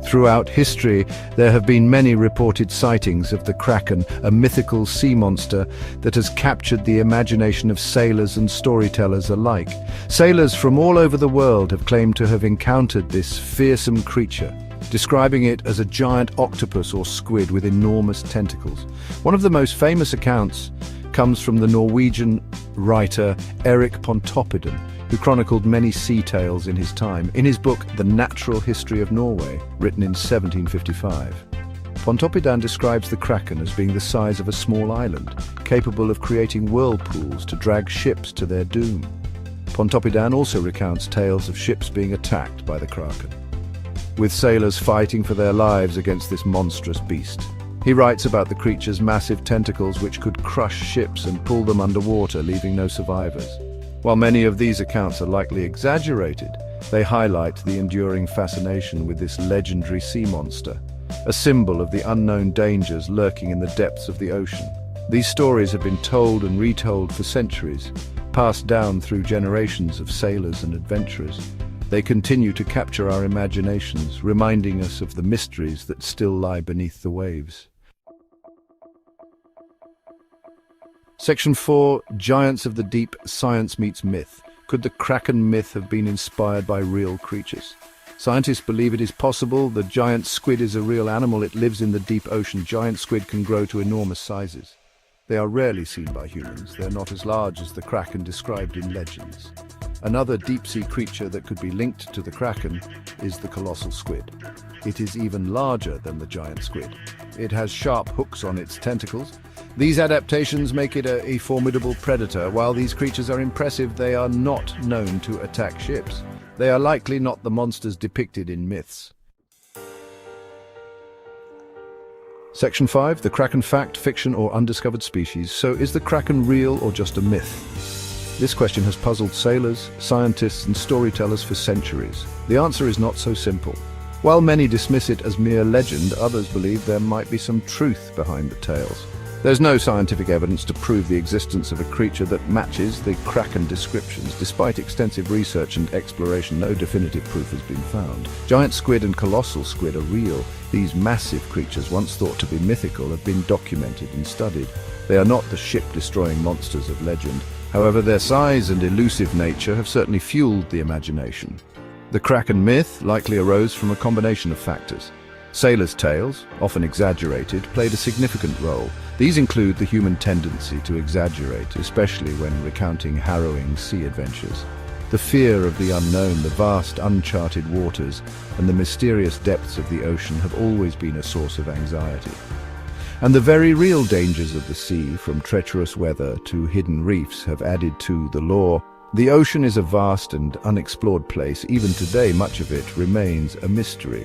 Throughout history, there have been many reported sightings of the Kraken, a mythical sea monster that has captured the imagination of sailors and storytellers alike. Sailors from all over the world have claimed to have encountered this fearsome creature, describing it as a giant octopus or squid with enormous tentacles. One of the most famous accounts comes from the Norwegian writer Erik Pontoppidan, who chronicled many sea tales in his time. In his book, The Natural History of Norway, written in 1755, Pontoppidan describes the Kraken as being the size of a small island, capable of creating whirlpools to drag ships to their doom. Pontoppidan also recounts tales of ships being attacked by the Kraken, with sailors fighting for their lives against this monstrous beast. He writes about the creature's massive tentacles which could crush ships and pull them underwater, leaving no survivors. While many of these accounts are likely exaggerated, they highlight the enduring fascination with this legendary sea monster, a symbol of the unknown dangers lurking in the depths of the ocean. These stories have been told and retold for centuries, passed down through generations of sailors and adventurers. They continue to capture our imaginations, reminding us of the mysteries that still lie beneath the waves. Section 4. Giants of the Deep, Science Meets Myth. Could the Kraken myth have been inspired by real creatures? Scientists believe it is possible. The giant squid is a real animal. It lives in the deep ocean. Giant squid can grow to enormous sizes. They are rarely seen by humans. They're not as large as the Kraken described in legends. Another deep-sea creature that could be linked to the Kraken is the colossal squid. It is even larger than the giant squid. It has sharp hooks on its tentacles. These adaptations make it a formidable predator. While these creatures are impressive, they are not known to attack ships. They are likely not the monsters depicted in myths. Section 5. The Kraken fact, fiction or undiscovered species. So is the Kraken real or just a myth? This question has puzzled sailors, scientists and storytellers for centuries. The answer is not so simple. While many dismiss it as mere legend, others believe there might be some truth behind the tales. There's no scientific evidence to prove the existence of a creature that matches the Kraken descriptions. Despite extensive research and exploration, no definitive proof has been found. Giant squid and colossal squid are real. These massive creatures, once thought to be mythical, have been documented and studied. They are not the ship-destroying monsters of legend. However, their size and elusive nature have certainly fueled the imagination. The Kraken myth likely arose from a combination of factors. Sailors' tales, often exaggerated, played a significant role. These include the human tendency to exaggerate, especially when recounting harrowing sea adventures. The fear of the unknown, the vast uncharted waters, and the mysterious depths of the ocean have always been a source of anxiety. And the very real dangers of the sea, from treacherous weather to hidden reefs, have added to the lore. The ocean is a vast and unexplored place. Even today, much of it remains a mystery.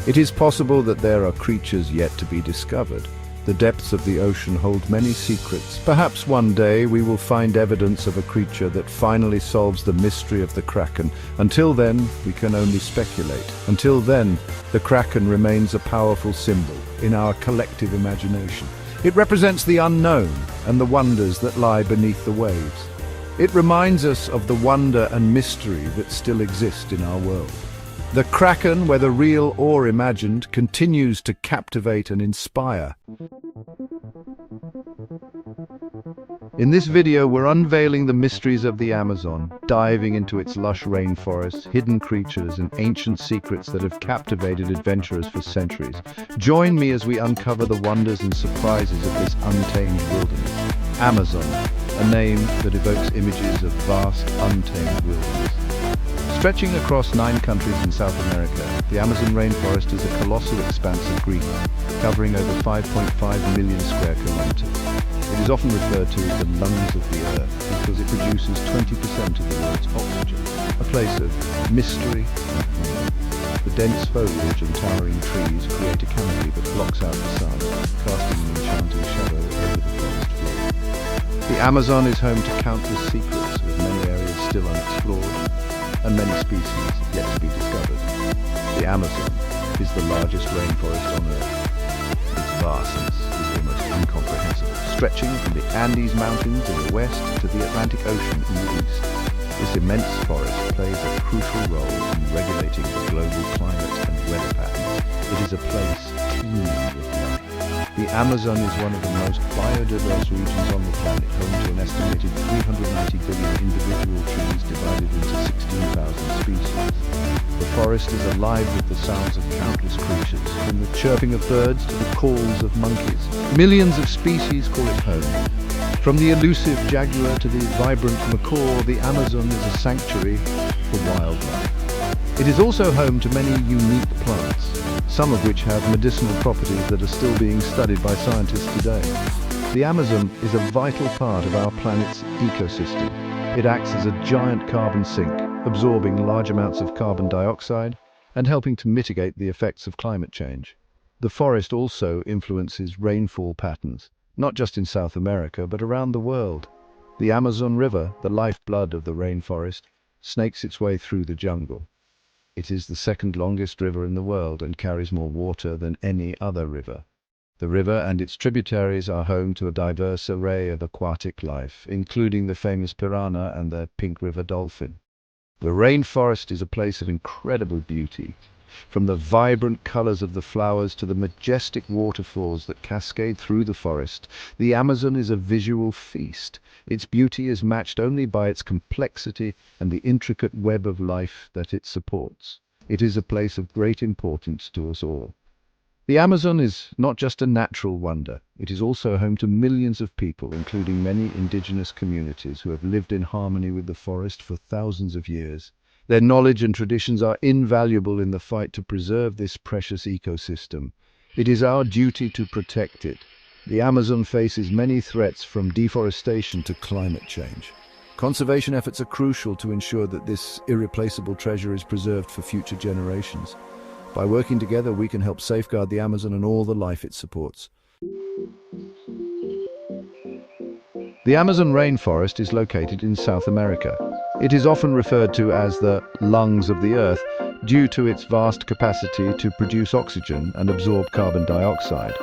It is possible that there are creatures yet to be discovered. The depths of the ocean hold many secrets. Perhaps one day we will find evidence of a creature that finally solves the mystery of the Kraken. Until then, we can only speculate. Until then, the Kraken remains a powerful symbol in our collective imagination. It represents the unknown and the wonders that lie beneath the waves. It reminds us of the wonder and mystery that still exist in our world. The Kraken, whether real or imagined, continues to captivate and inspire. In this video, we're unveiling the mysteries of the Amazon, diving into its lush rainforests, hidden creatures, and ancient secrets that have captivated adventurers for centuries. Join me as we uncover the wonders and surprises of this untamed wilderness. Amazon, a name that evokes images of vast, untamed wilderness. Stretching across 9 countries in South America, the Amazon rainforest is a colossal expanse of green, covering over 5.5 million square kilometers. It is often referred to as the lungs of the earth because it produces 20% of the world's oxygen, a place of mystery and wonder. The dense foliage and towering trees create a canopy that blocks out the sun, casting an enchanting shadow over the forest floor. The Amazon is home to countless secrets, with many areas still unexplored and many species yet to be discovered. The Amazon is the largest rainforest on Earth. Its vastness is almost incomprehensible, stretching from the Andes Mountains in the west to the Atlantic Ocean in the east. This immense forest plays a crucial role in regulating the global climate and weather patterns. It is a place teeming with life. The Amazon is one of the most biodiverse regions on the planet, home to an estimated 390 billion individual trees divided into 16,000 species. The forest is alive with the sounds of countless creatures, from the chirping of birds to the calls of monkeys. Millions of species call it home. From the elusive jaguar to the vibrant macaw, the Amazon is a sanctuary for wildlife. It is also home to many unique plants, some of which have medicinal properties that are still being studied by scientists today. The Amazon is a vital part of our planet's ecosystem. It acts as a giant carbon sink, absorbing large amounts of carbon dioxide and helping to mitigate the effects of climate change. The forest also influences rainfall patterns, not just in South America, but around the world. The Amazon River, the lifeblood of the rainforest, snakes its way through the jungle. It is the second longest river in the world and carries more water than any other river. The river and its tributaries are home to a diverse array of aquatic life, including the famous piranha and the pink river dolphin. The rainforest is a place of incredible beauty, from the vibrant colors of the flowers to the majestic waterfalls that cascade through the forest. The Amazon is a visual feast. Its beauty is matched only by its complexity and the intricate web of life that it supports. It is a place of great importance to us all. The Amazon is not just a natural wonder. It is also home to millions of people, including many indigenous communities who have lived in harmony with the forest for thousands of years. Their knowledge and traditions are invaluable in the fight to preserve this precious ecosystem. It is our duty to protect it. The Amazon faces many threats, from deforestation to climate change. Conservation efforts are crucial to ensure that this irreplaceable treasure is preserved for future generations. By working together, we can help safeguard the Amazon and all the life it supports. The Amazon rainforest is located in South America. It is often referred to as the lungs of the earth due to its vast capacity to produce oxygen and absorb carbon dioxide.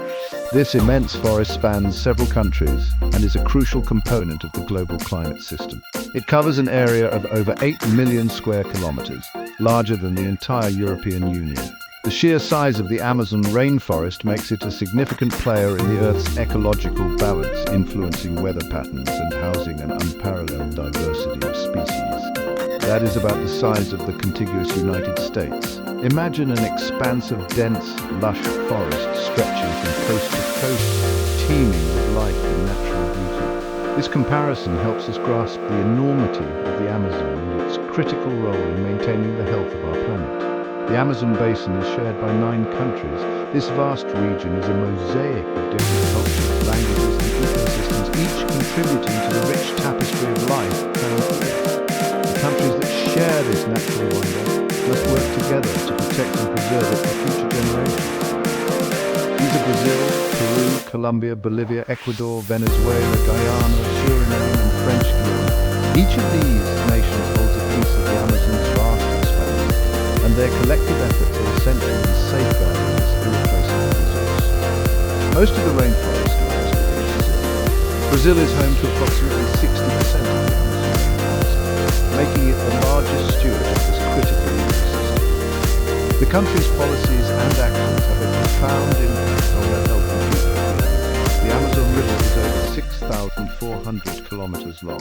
This immense forest spans several countries and is a crucial component of the global climate system. It covers an area of over 8 million square kilometers, larger than the entire European Union. The sheer size of the Amazon rainforest makes it a significant player in the Earth's ecological balance, influencing weather patterns and housing an unparalleled diversity of species. That is about the size of the contiguous United States. Imagine an expanse of dense, lush forest stretching from coast to coast, teeming with life and natural beauty. This comparison helps us grasp the enormity of the Amazon and its critical role in maintaining the health of our planet. The Amazon basin is shared by 9 countries. This vast region is a mosaic of different cultures, languages, and ecosystems, each contributing to the rich tapestry of life found here. The countries that share this natural wonder must work together to protect and preserve it for future generations. These are Brazil, Peru, Colombia, Bolivia, Ecuador, Venezuela, Guyana, Suriname, and French Guiana. Each of these nations holds a piece of the Amazon's vast expanse, and their collective efforts are essential in safeguarding this irreplaceable resource. Most of the rainforest lies within Brazil. Brazil is home to approximately 60% of the Amazon rainforest, making it the largest steward of this critical ecosystem. The country's policies and actions have a profound impact on the health and beauty of the Amazon. The Amazon River is over 6,400 kilometers long.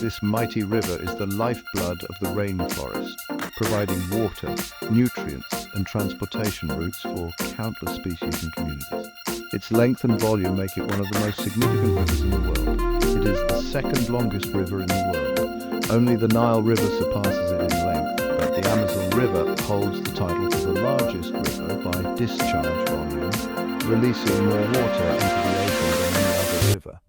This mighty river is the lifeblood of the rainforest, providing water, nutrients, and transportation routes for countless species and communities. Its length and volume make it one of the most significant rivers in the world. It is the second longest river in the world. Only the Nile River surpasses it in length, but the Amazon River holds the title for the largest river by discharge volume, releasing more water into the ocean than any other river.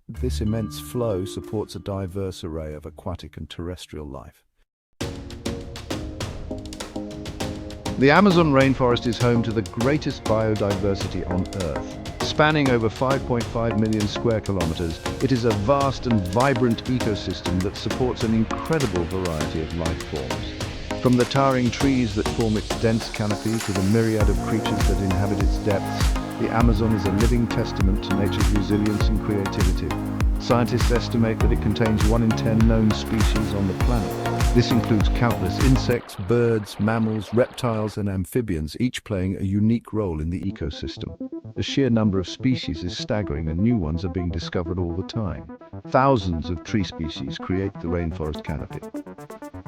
This immense flow supports a diverse array of aquatic and terrestrial life. The Amazon rainforest is home to the greatest biodiversity on Earth. Spanning over 5.5 million square kilometers, it is a vast and vibrant ecosystem that supports an incredible variety of life forms. From the towering trees that form its dense canopy to the myriad of creatures that inhabit its depths, the Amazon is a living testament to nature's resilience and creativity. Scientists estimate that it contains 1 in 10 known species on the planet. This includes countless insects, birds, mammals, reptiles, and amphibians, each playing a unique role in the ecosystem. The sheer number of species is staggering, and new ones are being discovered all the time. Thousands of tree species create the rainforest canopy.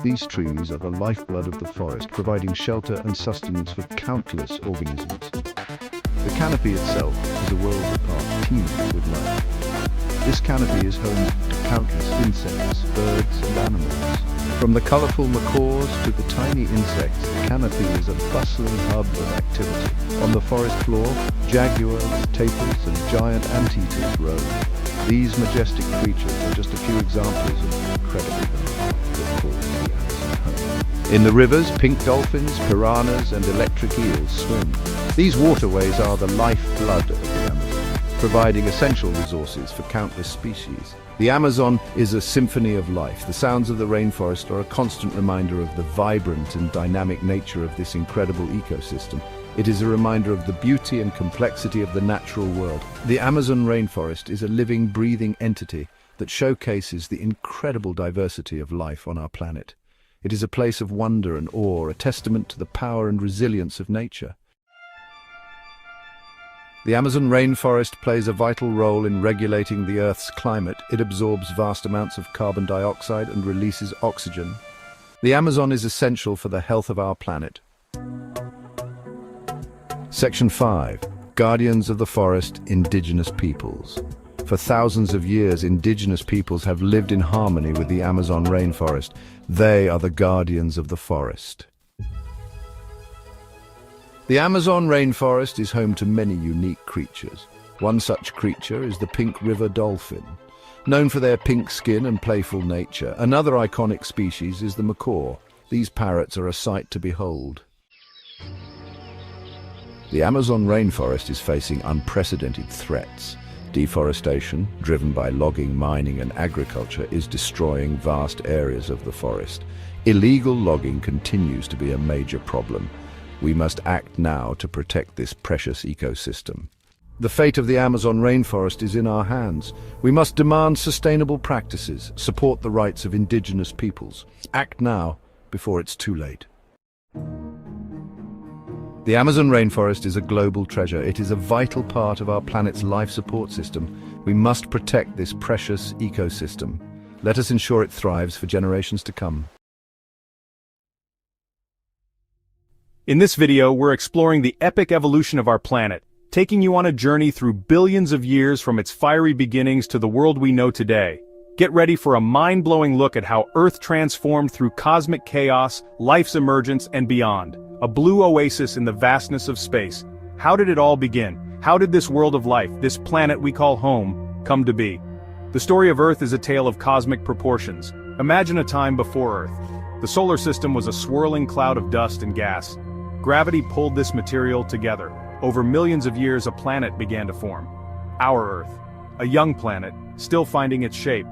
These trees are the lifeblood of the forest, providing shelter and sustenance for countless organisms. The canopy itself is a world apart, teeming with life. This canopy is home to countless insects, birds, and animals. From the colorful macaws to the tiny insects, the canopy is a bustling hub of activity. On the forest floor, jaguars, tapirs, and giant anteaters roam. These majestic creatures are just a few examples of the incredible that calls the Amazon home. In the rivers, pink dolphins, piranhas, and electric eels swim. These waterways are the lifeblood of the Amazon, providing essential resources for countless species. The Amazon is a symphony of life. The sounds of the rainforest are a constant reminder of the vibrant and dynamic nature of this incredible ecosystem. It is a reminder of the beauty and complexity of the natural world. The Amazon rainforest is a living, breathing entity that showcases the incredible diversity of life on our planet. It is a place of wonder and awe, a testament to the power and resilience of nature. The Amazon rainforest plays a vital role in regulating the Earth's climate. It absorbs vast amounts of carbon dioxide and releases oxygen. The Amazon is essential for the health of our planet. Section 5. Guardians of the Forest, Indigenous Peoples. For thousands of years, indigenous peoples have lived in harmony with the Amazon rainforest. They are the guardians of the forest. The Amazon rainforest is home to many unique creatures. One such creature is the pink river dolphin. Known for their pink skin and playful nature, another iconic species is the macaw. These parrots are a sight to behold. The Amazon rainforest is facing unprecedented threats. Deforestation, driven by logging, mining, and agriculture, is destroying vast areas of the forest. Illegal logging continues to be a major problem. We must act now to protect this precious ecosystem. The fate of the Amazon rainforest is in our hands. We must demand sustainable practices, support the rights of indigenous peoples. Act now, before it's too late. The Amazon rainforest is a global treasure. It is a vital part of our planet's life support system. We must protect this precious ecosystem. Let us ensure it thrives for generations to come. In this video, we're exploring the epic evolution of our planet, taking you on a journey through billions of years from its fiery beginnings to the world we know today. Get ready for a mind-blowing look at how Earth transformed through cosmic chaos, life's emergence, and beyond. A blue oasis in the vastness of space. How did it all begin? How did this world of life, this planet we call home, come to be? The story of Earth is a tale of cosmic proportions. Imagine a time before Earth. The solar system was a swirling cloud of dust and gas. Gravity pulled this material together. Over millions of years, a planet began to form. Our Earth. A young planet, still finding its shape.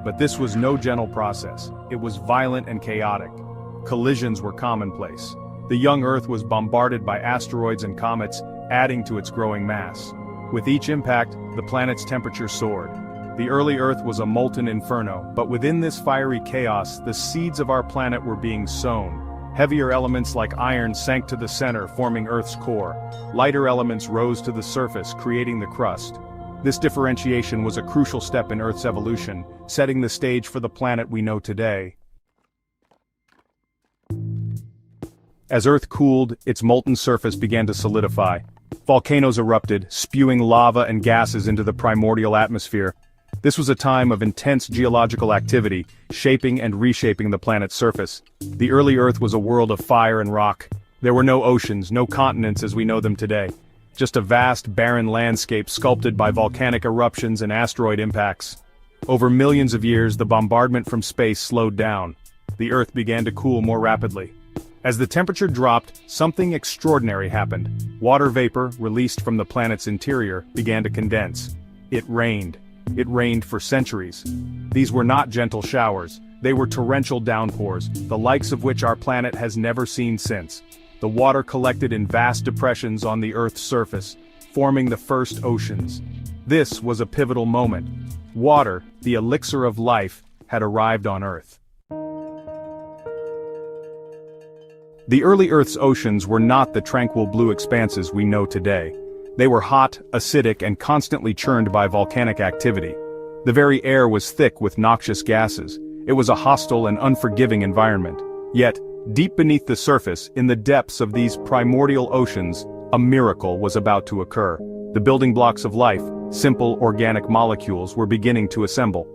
But this was no gentle process. It was violent and chaotic. Collisions were commonplace. The young Earth was bombarded by asteroids and comets, adding to its growing mass. With each impact, the planet's temperature soared. The early Earth was a molten inferno, but within this fiery chaos, the seeds of our planet were being sown. Heavier elements like iron sank to the center, forming Earth's core. Lighter elements rose to the surface, creating the crust. This differentiation was a crucial step in Earth's evolution, setting the stage for the planet we know today. As Earth cooled, its molten surface began to solidify. Volcanoes erupted, spewing lava and gases into the primordial atmosphere. This was a time of intense geological activity, shaping and reshaping the planet's surface. The early Earth was a world of fire and rock. There were no oceans, no continents as we know them today. Just a vast, barren landscape sculpted by volcanic eruptions and asteroid impacts. Over millions of years, the bombardment from space slowed down. The Earth began to cool more rapidly. As the temperature dropped, something extraordinary happened. Water vapor, released from the planet's interior, began to condense. It rained. It rained for centuries. These were not gentle showers. They were torrential downpours, the likes of which our planet has never seen since. The water collected in vast depressions on the Earth's surface, forming the first oceans. This was a pivotal moment. Water, the elixir of life, had arrived on Earth. The early Earth's oceans were not the tranquil blue expanses we know today. They were hot, acidic, and constantly churned by volcanic activity. The very air was thick with noxious gases. It was a hostile and unforgiving environment. Yet, deep beneath the surface, in the depths of these primordial oceans, a miracle was about to occur. The building blocks of life, simple organic molecules, were beginning to assemble.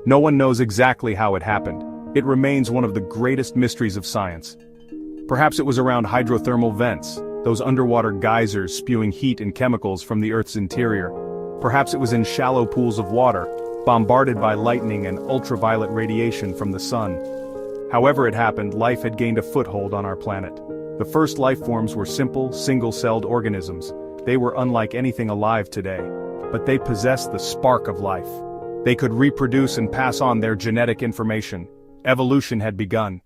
No one knows exactly how it happened. It remains one of the greatest mysteries of science. Perhaps it was around hydrothermal vents, those underwater geysers spewing heat and chemicals from the Earth's interior. Perhaps it was in shallow pools of water, bombarded by lightning and ultraviolet radiation from the sun. However it happened, life had gained a foothold on our planet. The first life forms were simple, single-celled organisms. They were unlike anything alive today. But they possessed the spark of life. They could reproduce and pass on their genetic information. Evolution had begun.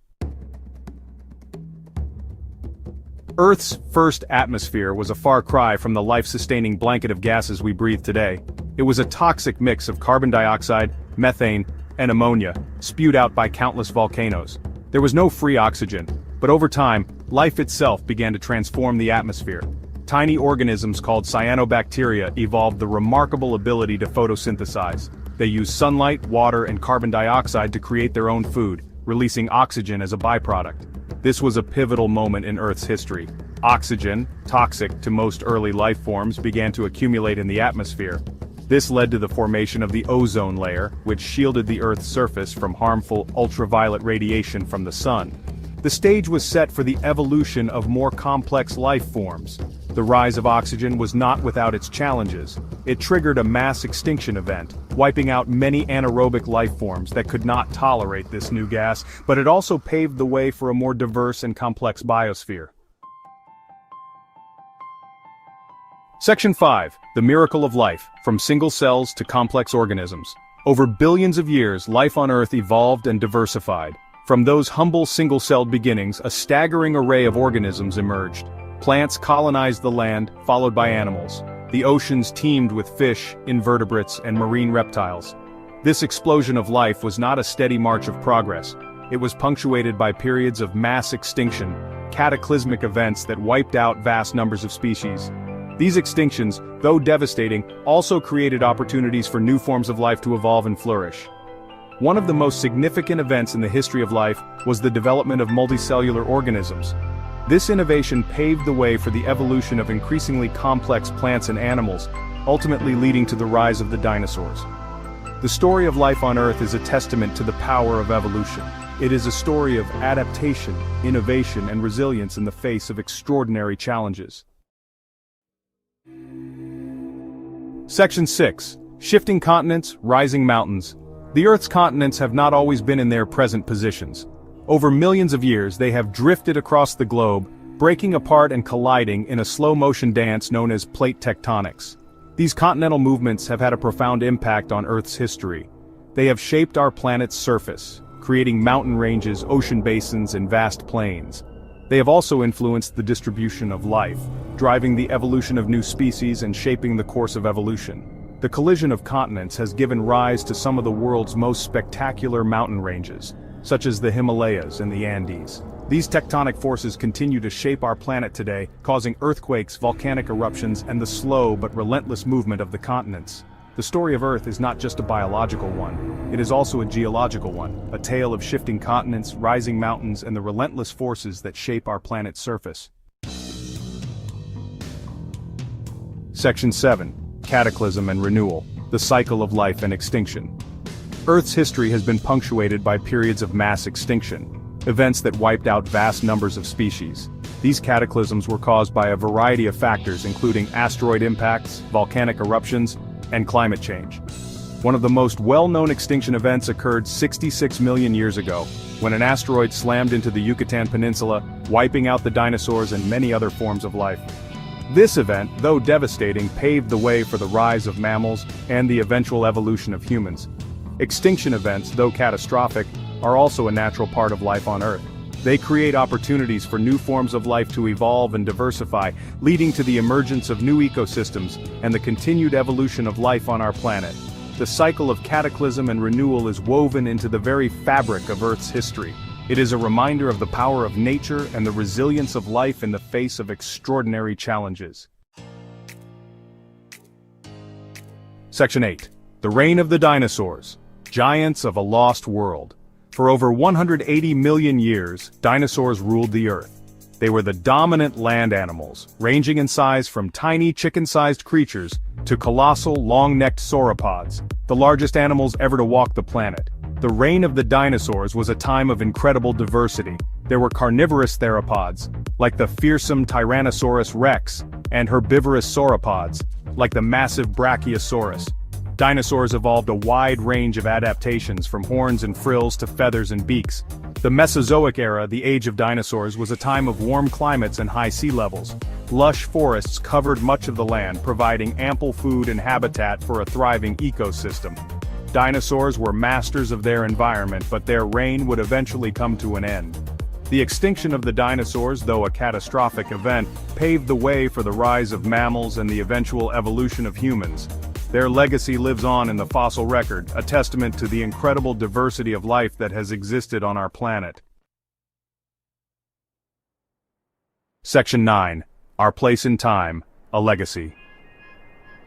Earth's first atmosphere was a far cry from the life-sustaining blanket of gases we breathe today. It was a toxic mix of carbon dioxide, methane, and ammonia, spewed out by countless volcanoes. There was no free oxygen, but over time, life itself began to transform the atmosphere. Tiny organisms called cyanobacteria evolved the remarkable ability to photosynthesize. They used sunlight, water, and carbon dioxide to create their own food, releasing oxygen as a byproduct. This was a pivotal moment in Earth's history. Oxygen, toxic to most early life forms, began to accumulate in the atmosphere. This led to the formation of the ozone layer, which shielded the Earth's surface from harmful ultraviolet radiation from the sun. The stage was set for the evolution of more complex life forms. The rise of oxygen was not without its challenges. It triggered a mass extinction event, wiping out many anaerobic life forms that could not tolerate this new gas, but it also paved the way for a more diverse and complex biosphere. Section 5. The Miracle of Life, from single cells to complex organisms. Over billions of years, life on Earth evolved and diversified. From those humble single-celled beginnings, a staggering array of organisms emerged. Plants colonized the land, followed by animals. The oceans teemed with fish, invertebrates, and marine reptiles. This explosion of life was not a steady march of progress. It was punctuated by periods of mass extinction, cataclysmic events that wiped out vast numbers of species. These extinctions, though devastating, also created opportunities for new forms of life to evolve and flourish. One of the most significant events in the history of life was the development of multicellular organisms. This innovation paved the way for the evolution of increasingly complex plants and animals, ultimately leading to the rise of the dinosaurs. The story of life on Earth is a testament to the power of evolution. It is a story of adaptation, innovation, and resilience in the face of extraordinary challenges. Section 6. Shifting continents, rising mountains. The Earth's continents have not always been in their present positions. Over millions of years, they have drifted across the globe, breaking apart and colliding in a slow-motion dance known as plate tectonics. These continental movements have had a profound impact on Earth's history. They have shaped our planet's surface, creating mountain ranges, ocean basins, and vast plains. They have also influenced the distribution of life, driving the evolution of new species and shaping the course of evolution. The collision of continents has given rise to some of the world's most spectacular mountain ranges, such as the Himalayas and the Andes. These tectonic forces continue to shape our planet today, causing earthquakes, volcanic eruptions, and the slow but relentless movement of the continents. The story of Earth is not just a biological one, it is also a geological one, a tale of shifting continents, rising mountains, and the relentless forces that shape our planet's surface. Section 7. Cataclysm and Renewal, the Cycle of Life and Extinction. Earth's history has been punctuated by periods of mass extinction, events that wiped out vast numbers of species. These cataclysms were caused by a variety of factors including asteroid impacts, volcanic eruptions, and climate change. One of the most well-known extinction events occurred 66 million years ago, when an asteroid slammed into the Yucatan Peninsula, wiping out the dinosaurs and many other forms of life. This event, though devastating, paved the way for the rise of mammals and the eventual evolution of humans. Extinction events, though catastrophic, are also a natural part of life on Earth. They create opportunities for new forms of life to evolve and diversify, leading to the emergence of new ecosystems and the continued evolution of life on our planet. The cycle of cataclysm and renewal is woven into the very fabric of Earth's history. It is a reminder of the power of nature and the resilience of life in the face of extraordinary challenges. Section 8. The Reign of the Dinosaurs, Giants of a Lost World. For over 180 million years, dinosaurs ruled the Earth. They were the dominant land animals, ranging in size from tiny chicken-sized creatures to colossal long-necked sauropods, the largest animals ever to walk the planet. The reign of the dinosaurs was a time of incredible diversity. There were carnivorous theropods, like the fearsome Tyrannosaurus rex, and herbivorous sauropods, like the massive Brachiosaurus. Dinosaurs evolved a wide range of adaptations from horns and frills to feathers and beaks. The Mesozoic era, the age of dinosaurs, was a time of warm climates and high sea levels. Lush forests covered much of the land, providing ample food and habitat for a thriving ecosystem. Dinosaurs were masters of their environment, but their reign would eventually come to an end. The extinction of the dinosaurs, though a catastrophic event, paved the way for the rise of mammals and the eventual evolution of humans. Their legacy lives on in the fossil record, a testament to the incredible diversity of life that has existed on our planet. Section 9. Our Place in Time, a Legacy.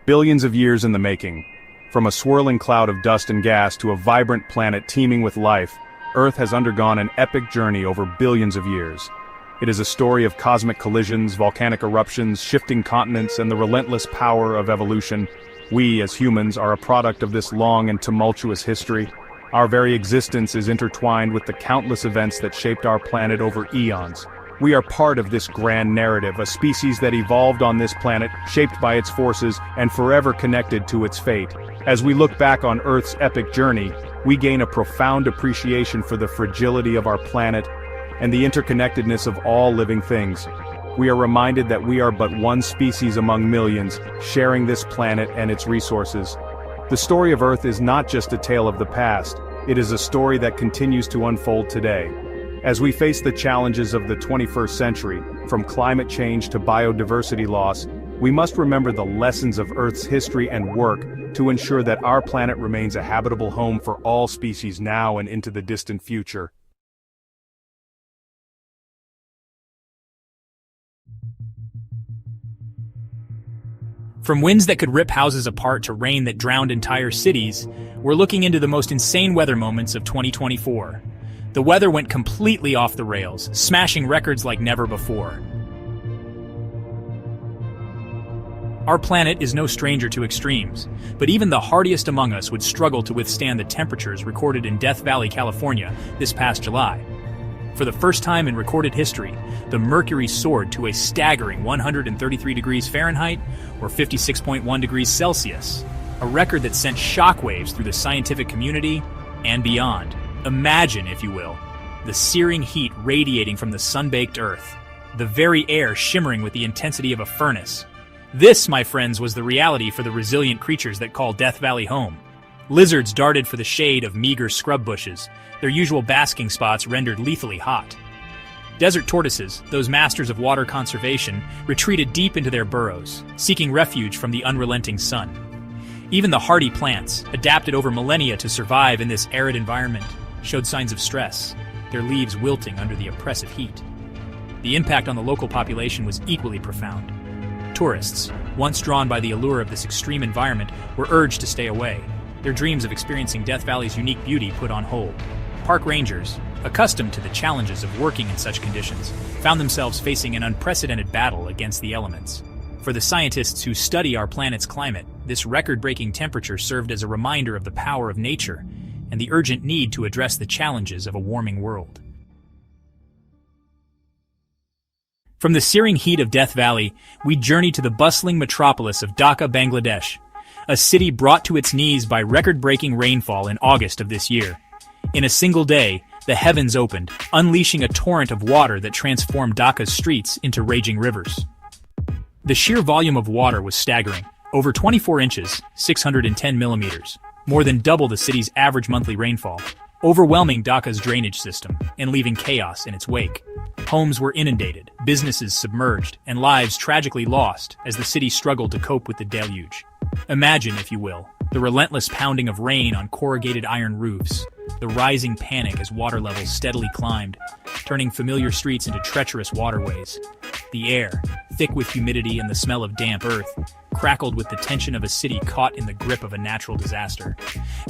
Billions of years in the making. From a swirling cloud of dust and gas to a vibrant planet teeming with life, Earth has undergone an epic journey over billions of years. It is a story of cosmic collisions, volcanic eruptions, shifting continents, and the relentless power of evolution. We, as humans, are a product of this long and tumultuous history. Our very existence is intertwined with the countless events that shaped our planet over eons. We are part of this grand narrative, a species that evolved on this planet, shaped by its forces, and forever connected to its fate. As we look back on Earth's epic journey, we gain a profound appreciation for the fragility of our planet and the interconnectedness of all living things. We are reminded that we are but one species among millions, sharing this planet and its resources. The story of Earth is not just a tale of the past, it is a story that continues to unfold today. As we face the challenges of the 21st century, from climate change to biodiversity loss, we must remember the lessons of Earth's history and work to ensure that our planet remains a habitable home for all species now and into the distant future. From winds that could rip houses apart to rain that drowned entire cities, we're looking into the most insane weather moments of 2024. The weather went completely off the rails, smashing records like never before. Our planet is no stranger to extremes, but even the hardiest among us would struggle to withstand the temperatures recorded in Death Valley, California, this past July. For the first time in recorded history, the mercury soared to a staggering 133 degrees Fahrenheit, or 56.1 degrees Celsius, a record that sent shockwaves through the scientific community and beyond. Imagine, if you will, the searing heat radiating from the sun-baked Earth, the very air shimmering with the intensity of a furnace. This, my friends, was the reality for the resilient creatures that call Death Valley home. Lizards darted for the shade of meager scrub bushes, their usual basking spots rendered lethally hot. Desert tortoises, those masters of water conservation, retreated deep into their burrows, seeking refuge from the unrelenting sun. Even the hardy plants, adapted over millennia to survive in this arid environment, showed signs of stress, their leaves wilting under the oppressive heat. The impact on the local population was equally profound. Tourists, once drawn by the allure of this extreme environment, were urged to stay away, their dreams of experiencing Death Valley's unique beauty put on hold. Park rangers, accustomed to the challenges of working in such conditions, found themselves facing an unprecedented battle against the elements. For the scientists who study our planet's climate, this record-breaking temperature served as a reminder of the power of nature and the urgent need to address the challenges of a warming world. From the searing heat of Death Valley, we journey to the bustling metropolis of Dhaka, Bangladesh, a city brought to its knees by record-breaking rainfall in August of this year. In a single day, the heavens opened, unleashing a torrent of water that transformed Dhaka's streets into raging rivers. The sheer volume of water was staggering, over 24 inches, 610 millimeters, more than double the city's average monthly rainfall, overwhelming Dhaka's drainage system and leaving chaos in its wake. Homes were inundated, businesses submerged, and lives tragically lost as the city struggled to cope with the deluge. Imagine, if you will, the relentless pounding of rain on corrugated iron roofs, the rising panic as water levels steadily climbed, turning familiar streets into treacherous waterways. The air, thick with humidity and the smell of damp earth, crackled with the tension of a city caught in the grip of a natural disaster.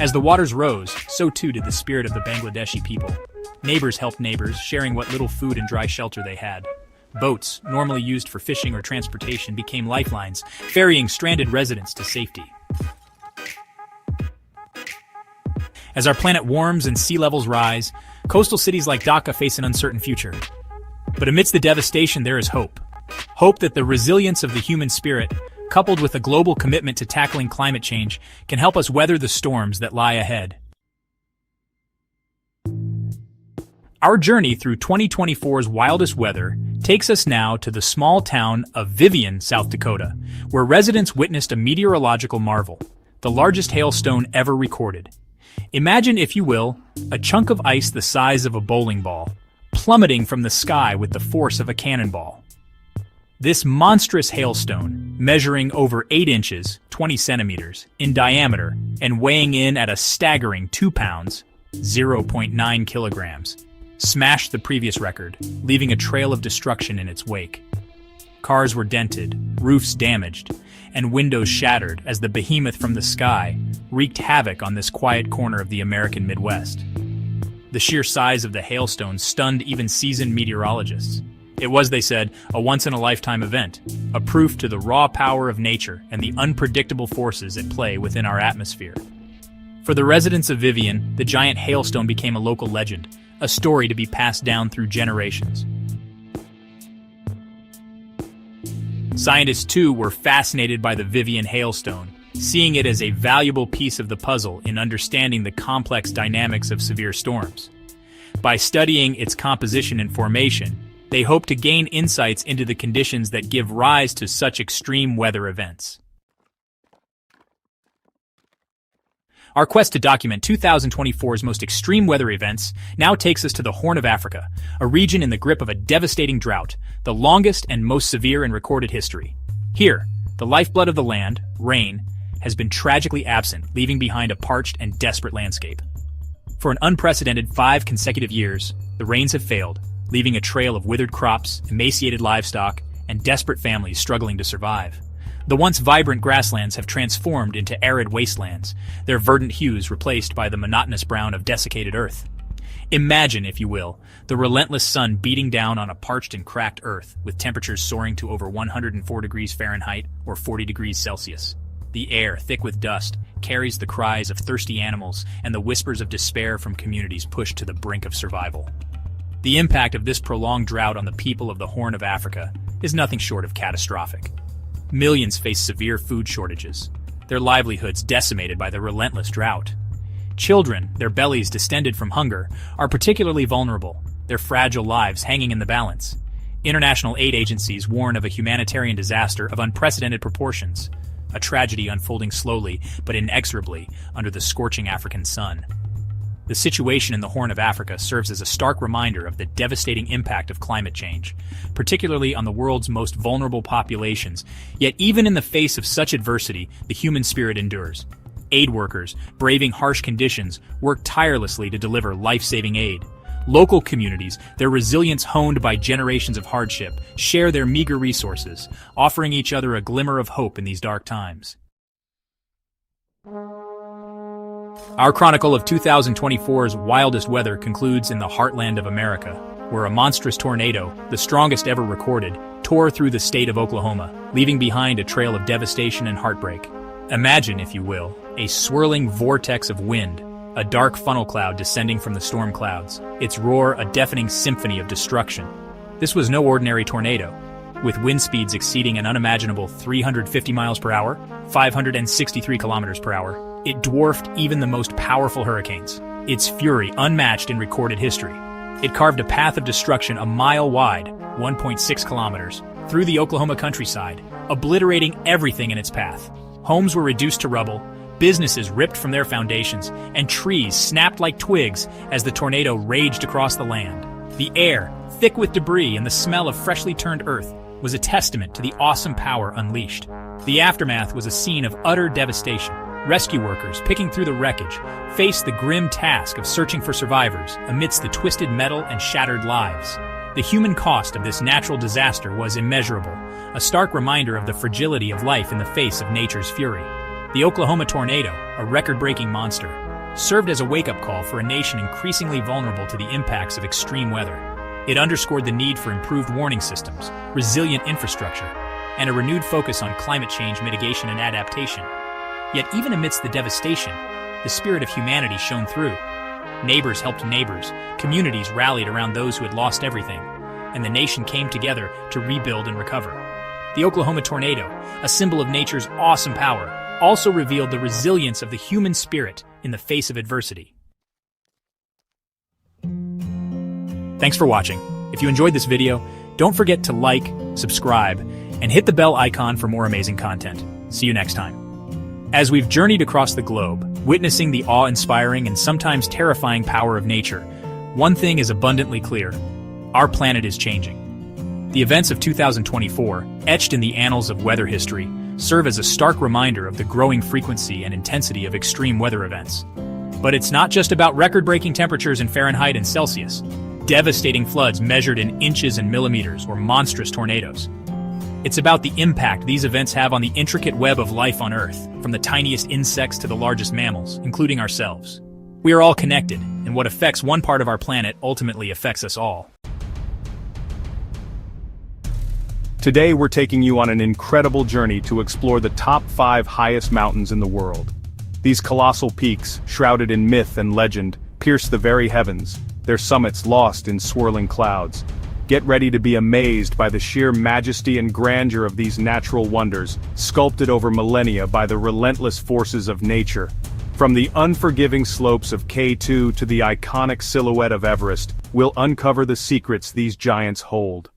As the waters rose, so too did the spirit of the Bangladeshi people. Neighbors helped neighbors, sharing what little food and dry shelter they had. Boats, normally used for fishing or transportation, became lifelines, ferrying stranded residents to safety. As our planet warms and sea levels rise, coastal cities like Dhaka face an uncertain future. But amidst the devastation, there is hope. Hope that the resilience of the human spirit, coupled with a global commitment to tackling climate change, can help us weather the storms that lie ahead. Our journey through 2024's wildest weather takes us now to the small town of Vivian, South Dakota, where residents witnessed a meteorological marvel, the largest hailstone ever recorded. Imagine, if you will, a chunk of ice the size of a bowling ball, plummeting from the sky with the force of a cannonball. This monstrous hailstone, measuring over 8 inches, 20 centimeters, in diameter, and weighing in at a staggering 2 pounds, 0.9 kilograms, smashed the previous record, leaving a trail of destruction in its wake. Cars were dented, roofs damaged, and windows shattered as the behemoth from the sky wreaked havoc on this quiet corner of the American Midwest. The sheer size of the hailstone stunned even seasoned meteorologists. It was, they said, a once-in-a-lifetime event, a proof to the raw power of nature and the unpredictable forces at play within our atmosphere. For the residents of Vivian, the giant hailstone became a local legend, a story to be passed down through generations. Scientists, too, were fascinated by the Vivian hailstone, seeing it as a valuable piece of the puzzle in understanding the complex dynamics of severe storms. By studying its composition and formation, they hope to gain insights into the conditions that give rise to such extreme weather events. Our quest to document 2024's most extreme weather events now takes us to the Horn of Africa, a region in the grip of a devastating drought, the longest and most severe in recorded history. Here, the lifeblood of the land, rain, has been tragically absent, leaving behind a parched and desperate landscape. For an unprecedented 5 consecutive years, the rains have failed, leaving a trail of withered crops, emaciated livestock, and desperate families struggling to survive. The once vibrant grasslands have transformed into arid wastelands, their verdant hues replaced by the monotonous brown of desiccated earth. Imagine, if you will, the relentless sun beating down on a parched and cracked earth, with temperatures soaring to over 104 degrees Fahrenheit or 40 degrees Celsius. The air, thick with dust, carries the cries of thirsty animals and the whispers of despair from communities pushed to the brink of survival. The impact of this prolonged drought on the people of the Horn of Africa is nothing short of catastrophic. Millions face severe food shortages, their livelihoods decimated by the relentless drought. Children, their bellies distended from hunger, are particularly vulnerable, their fragile lives hanging in the balance. International aid agencies warn of a humanitarian disaster of unprecedented proportions, a tragedy unfolding slowly but inexorably under the scorching African sun. The situation in the Horn of Africa serves as a stark reminder of the devastating impact of climate change, particularly on the world's most vulnerable populations. Yet even in the face of such adversity, the human spirit endures. Aid workers, braving harsh conditions, work tirelessly to deliver life-saving aid, Local communities, their resilience honed by generations of hardship, share their meager resources, offering each other a glimmer of hope in these dark times. Our chronicle of 2024's wildest weather concludes in the heartland of America, where a monstrous tornado, the strongest ever recorded, tore through the state of Oklahoma, leaving behind a trail of devastation and heartbreak. Imagine, if you will, a swirling vortex of wind, a dark funnel cloud descending from the storm clouds, its roar a deafening symphony of destruction. This was no ordinary tornado. With wind speeds exceeding an unimaginable 350 miles per hour, 563 kilometers per hour, it dwarfed even the most powerful hurricanes, its fury unmatched in recorded history. It carved a path of destruction a mile wide, 1.6 kilometers, through the Oklahoma countryside, obliterating everything in its path. Homes were reduced to rubble, businesses ripped from their foundations, and trees snapped like twigs as the tornado raged across the land. The air, thick with debris and the smell of freshly turned earth, was a testament to the awesome power unleashed. The aftermath was a scene of utter devastation. Rescue workers, picking through the wreckage, faced the grim task of searching for survivors amidst the twisted metal and shattered lives. The human cost of this natural disaster was immeasurable, a stark reminder of the fragility of life in the face of nature's fury. The Oklahoma tornado, a record-breaking monster, served as a wake-up call for a nation increasingly vulnerable to the impacts of extreme weather. It underscored the need for improved warning systems, resilient infrastructure, and a renewed focus on climate change mitigation and adaptation. Yet even amidst the devastation, the spirit of humanity shone through. Neighbors helped neighbors, communities rallied around those who had lost everything, and the nation came together to rebuild and recover. The Oklahoma tornado, a symbol of nature's awesome power, also revealed the resilience of the human spirit in the face of adversity. Thanks for watching. If you enjoyed this video, don't forget to like, subscribe, and hit the bell icon for more amazing content. See you next time. As we've journeyed across the globe, witnessing the awe-inspiring and sometimes terrifying power of nature, one thing is abundantly clear: our planet is changing. The events of 2024, etched in the annals of weather history, serve as a stark reminder of the growing frequency and intensity of extreme weather events. But it's not just about record-breaking temperatures in Fahrenheit and Celsius, devastating floods measured in inches and millimeters, or monstrous tornadoes. It's about the impact these events have on the intricate web of life on Earth, from the tiniest insects to the largest mammals, including ourselves. We are all connected, and what affects one part of our planet ultimately affects us all. Today we're taking you on an incredible journey to explore the top 5 highest mountains in the world. These colossal peaks, shrouded in myth and legend, pierce the very heavens, their summits lost in swirling clouds. Get ready to be amazed by the sheer majesty and grandeur of these natural wonders, sculpted over millennia by the relentless forces of nature. From the unforgiving slopes of K2 to the iconic silhouette of Everest, we'll uncover the secrets these giants hold.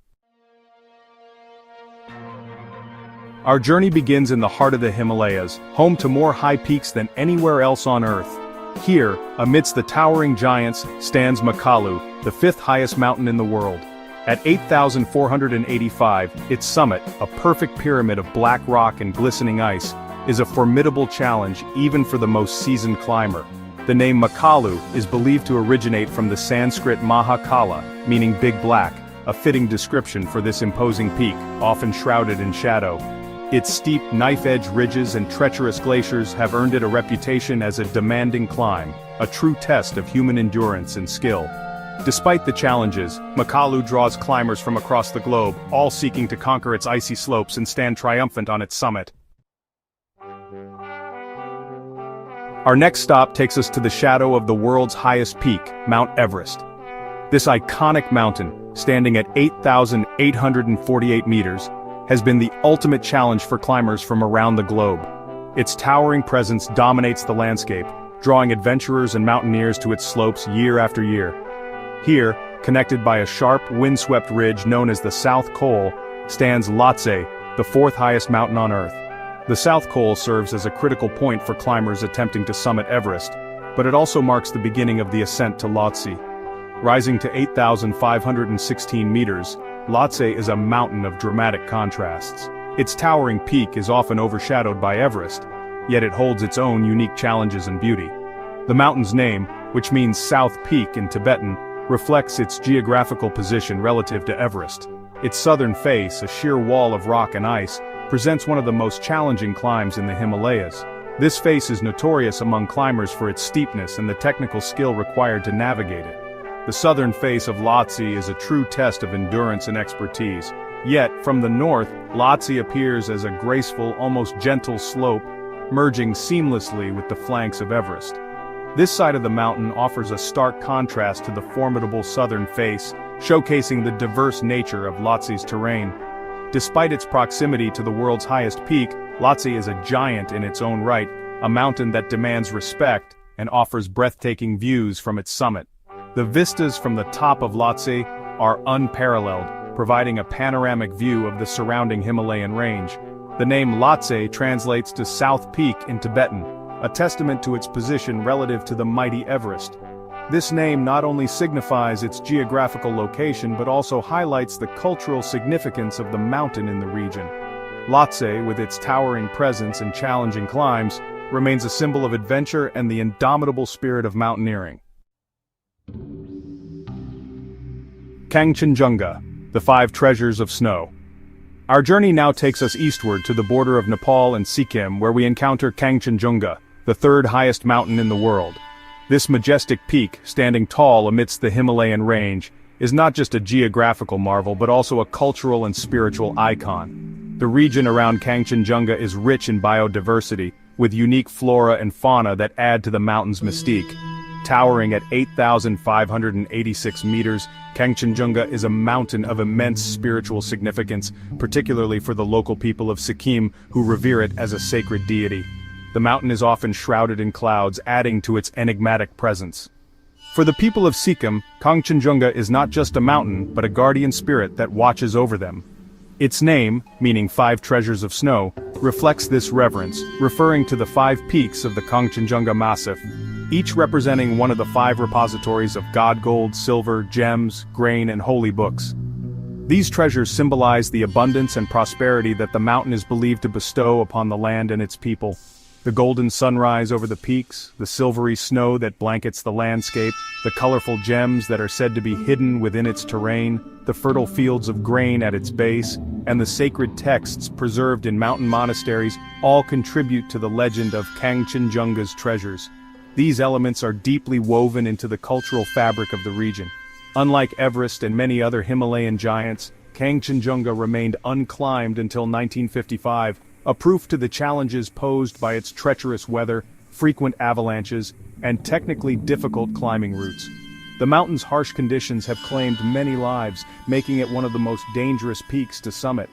Our journey begins in the heart of the Himalayas, home to more high peaks than anywhere else on Earth. Here, amidst the towering giants, stands Makalu, the 5th highest mountain in the world. At 8,485, its summit, a perfect pyramid of black rock and glistening ice, is a formidable challenge even for the most seasoned climber. The name Makalu is believed to originate from the Sanskrit Mahakala, meaning Big Black, a fitting description for this imposing peak, often shrouded in shadow. Its steep, knife-edge ridges and treacherous glaciers have earned it a reputation as a demanding climb, a true test of human endurance and skill. Despite the challenges, Makalu draws climbers from across the globe, all seeking to conquer its icy slopes and stand triumphant on its summit. Our next stop takes us to the shadow of the world's highest peak, Mount Everest. This iconic mountain, standing at 8,848 meters, has been the ultimate challenge for climbers from around the globe. Its towering presence dominates the landscape, drawing adventurers and mountaineers to its slopes year after year. Here, connected by a sharp, windswept ridge known as the South Col, stands Lhotse, the 4th highest mountain on Earth. The South Col serves as a critical point for climbers attempting to summit Everest, but it also marks the beginning of the ascent to Lhotse. Rising to 8,516 meters, Lhotse is a mountain of dramatic contrasts. Its towering peak is often overshadowed by Everest, yet it holds its own unique challenges and beauty. The mountain's name, which means South Peak in Tibetan, reflects its geographical position relative to Everest. Its southern face, a sheer wall of rock and ice, presents one of the most challenging climbs in the Himalayas. This face is notorious among climbers for its steepness and the technical skill required to navigate it. The southern face of Lhotse is a true test of endurance and expertise. Yet, from the north, Lhotse appears as a graceful, almost gentle slope, merging seamlessly with the flanks of Everest. This side of the mountain offers a stark contrast to the formidable southern face, showcasing the diverse nature of Lhotse's terrain. Despite its proximity to the world's highest peak, Lhotse is a giant in its own right, a mountain that demands respect and offers breathtaking views from its summit. The vistas from the top of Lhotse are unparalleled, providing a panoramic view of the surrounding Himalayan range. The name Lhotse translates to South Peak in Tibetan, a testament to its position relative to the mighty Everest. This name not only signifies its geographical location but also highlights the cultural significance of the mountain in the region. Lhotse, with its towering presence and challenging climbs, remains a symbol of adventure and the indomitable spirit of mountaineering. Kangchenjunga, the Five Treasures of Snow. Our journey now takes us eastward to the border of Nepal and Sikkim, where we encounter Kangchenjunga, the third highest mountain in the world. This majestic peak, standing tall amidst the Himalayan range, is not just a geographical marvel but also a cultural and spiritual icon. The region around Kangchenjunga is rich in biodiversity, with unique flora and fauna that add to the mountain's mystique. Towering at 8,586 meters, Kangchenjunga is a mountain of immense spiritual significance, particularly for the local people of Sikkim who revere it as a sacred deity. The mountain is often shrouded in clouds, adding to its enigmatic presence. For the people of Sikkim, Kangchenjunga is not just a mountain, but a guardian spirit that watches over them. Its name, meaning Five Treasures of Snow, reflects this reverence, referring to the 5 peaks of the Kangchenjunga Massif, each representing one of the 5 repositories of god gold, silver, gems, grain, and holy books. These treasures symbolize the abundance and prosperity that the mountain is believed to bestow upon the land and its people. The golden sunrise over the peaks, the silvery snow that blankets the landscape, the colorful gems that are said to be hidden within its terrain, the fertile fields of grain at its base, and the sacred texts preserved in mountain monasteries all contribute to the legend of Kangchenjunga's treasures. These elements are deeply woven into the cultural fabric of the region. Unlike Everest and many other Himalayan giants, Kangchenjunga remained unclimbed until 1955, a proof to the challenges posed by its treacherous weather, frequent avalanches, and technically difficult climbing routes. The mountain's harsh conditions have claimed many lives, making it one of the most dangerous peaks to summit.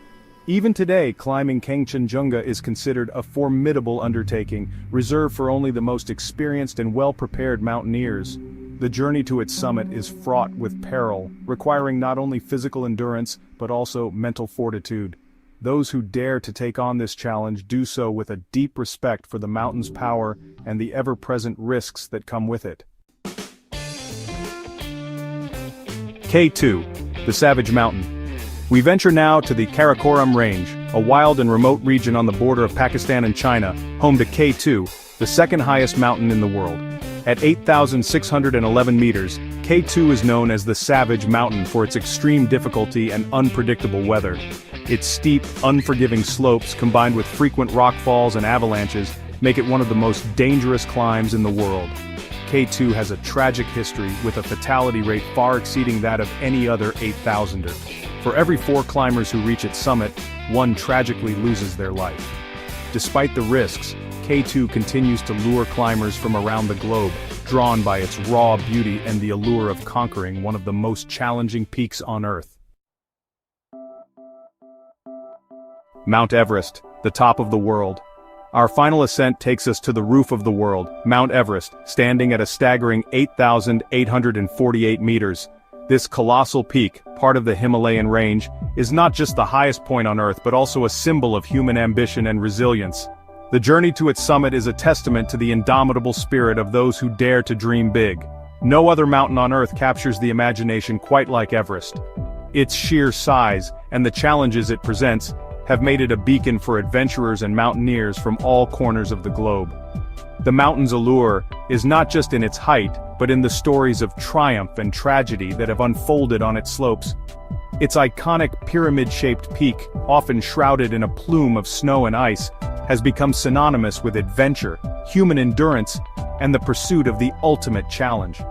Even today, climbing Kangchenjunga is considered a formidable undertaking, reserved for only the most experienced and well-prepared mountaineers. The journey to its summit is fraught with peril, requiring not only physical endurance, but also mental fortitude. Those who dare to take on this challenge do so with a deep respect for the mountain's power and the ever-present risks that come with it. K2, the Savage Mountain. We venture now to the Karakoram Range, a wild and remote region on the border of Pakistan and China, home to K2, the second highest mountain in the world. At 8,611 meters, K2 is known as the Savage Mountain for its extreme difficulty and unpredictable weather. Its steep, unforgiving slopes combined with frequent rockfalls and avalanches make it one of the most dangerous climbs in the world. K2 has a tragic history with a fatality rate far exceeding that of any other 8,000er. For every 4 climbers who reach its summit, 1 tragically loses their life. Despite the risks, K2 continues to lure climbers from around the globe, drawn by its raw beauty and the allure of conquering one of the most challenging peaks on Earth. Mount Everest, the top of the world. Our final ascent takes us to the roof of the world, Mount Everest, standing at a staggering 8,848 meters. This colossal peak, part of the Himalayan range, is not just the highest point on Earth but also a symbol of human ambition and resilience. The journey to its summit is a testament to the indomitable spirit of those who dare to dream big. No other mountain on Earth captures the imagination quite like Everest. Its sheer size, and the challenges it presents, have made it a beacon for adventurers and mountaineers from all corners of the globe. The mountain's allure is not just in its height, but in the stories of triumph and tragedy that have unfolded on its slopes. Its iconic pyramid-shaped peak, often shrouded in a plume of snow and ice, has become synonymous with adventure, human endurance, and the pursuit of the ultimate challenge.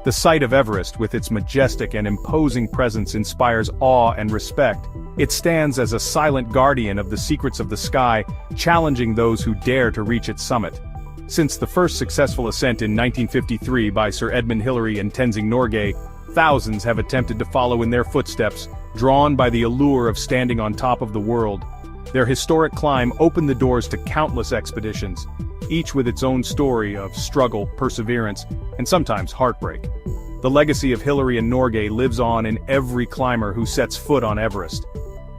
The sight of Everest, with its majestic and imposing presence, inspires awe and respect. It stands as a silent guardian of the secrets of the sky, challenging those who dare to reach its summit. Since the first successful ascent in 1953 by Sir Edmund Hillary and Tenzing Norgay, thousands have attempted to follow in their footsteps, drawn by the allure of standing on top of the world. Their historic climb opened the doors to countless expeditions, each with its own story of struggle, perseverance, and sometimes heartbreak. The legacy of Hillary and Norgay lives on in every climber who sets foot on Everest.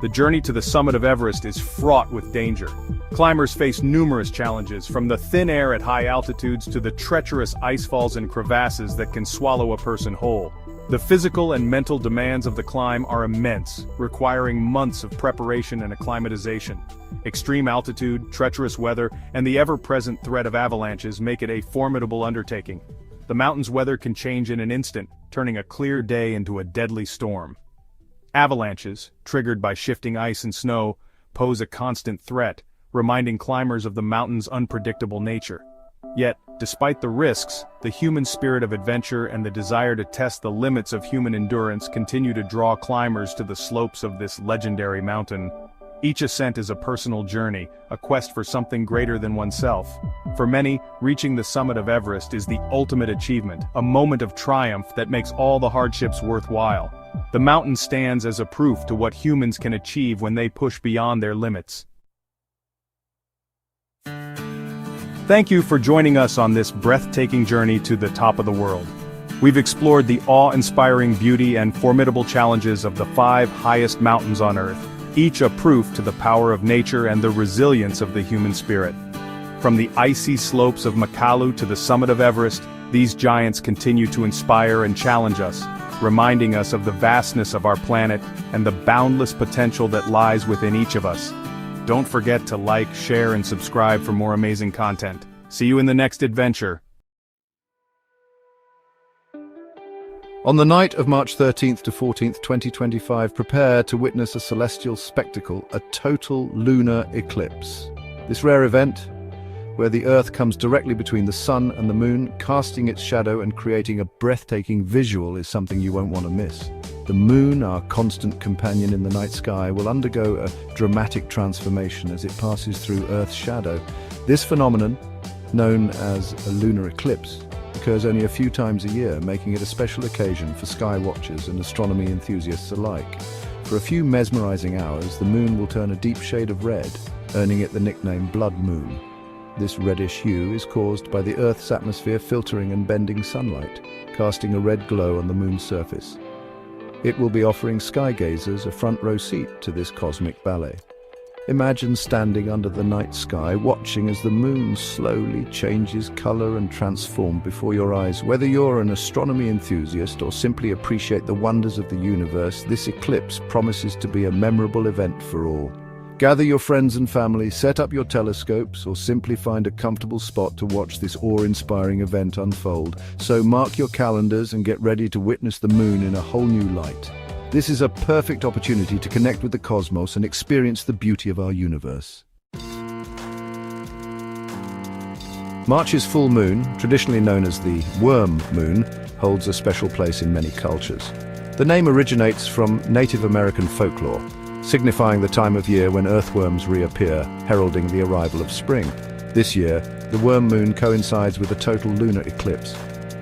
The journey to the summit of Everest is fraught with danger. Climbers face numerous challenges, from the thin air at high altitudes to the treacherous icefalls and crevasses that can swallow a person whole. The physical and mental demands of the climb are immense, requiring months of preparation and acclimatization. Extreme altitude, treacherous weather, and the ever-present threat of avalanches make it a formidable undertaking. The mountain's weather can change in an instant, turning a clear day into a deadly storm. Avalanches, triggered by shifting ice and snow, pose a constant threat, reminding climbers of the mountain's unpredictable nature. Yet, despite the risks, the human spirit of adventure and the desire to test the limits of human endurance continue to draw climbers to the slopes of this legendary mountain. Each ascent is a personal journey, a quest for something greater than oneself. For many, reaching the summit of Everest is the ultimate achievement, a moment of triumph that makes all the hardships worthwhile. The mountain stands as a proof to what humans can achieve when they push beyond their limits. Thank you for joining us on this breathtaking journey to the top of the world. We've explored the awe-inspiring beauty and formidable challenges of the 5 highest mountains on Earth, each a proof to the power of nature and the resilience of the human spirit. From the icy slopes of Makalu to the summit of Everest, these giants continue to inspire and challenge us, reminding us of the vastness of our planet and the boundless potential that lies within each of us. Don't forget to like, share, and subscribe for more amazing content. See you in the next adventure. On the night of March 13th to 14th, 2025, prepare to witness a celestial spectacle, a total lunar eclipse. This rare event, where the Earth comes directly between the Sun and the Moon, casting its shadow and creating a breathtaking visual, is something you won't want to miss. The Moon, our constant companion in the night sky, will undergo a dramatic transformation as it passes through Earth's shadow. This phenomenon, known as a lunar eclipse, occurs only a few times a year, making it a special occasion for sky watchers and astronomy enthusiasts alike. For a few mesmerizing hours, the Moon will turn a deep shade of red, earning it the nickname Blood Moon. This reddish hue is caused by the Earth's atmosphere filtering and bending sunlight, casting a red glow on the Moon's surface. It will be offering sky gazers a front row seat to this cosmic ballet. Imagine standing under the night sky, watching as the Moon slowly changes color and transforms before your eyes. Whether you're an astronomy enthusiast or simply appreciate the wonders of the universe, this eclipse promises to be a memorable event for all. Gather your friends and family, set up your telescopes, or simply find a comfortable spot to watch this awe-inspiring event unfold. So mark your calendars and get ready to witness the Moon in a whole new light. This is a perfect opportunity to connect with the cosmos and experience the beauty of our universe. March's full moon, traditionally known as the worm moon, holds a special place in many cultures. The name originates from Native American folklore, signifying the time of year when earthworms reappear, heralding the arrival of spring. This year, the worm moon coincides with a total lunar eclipse,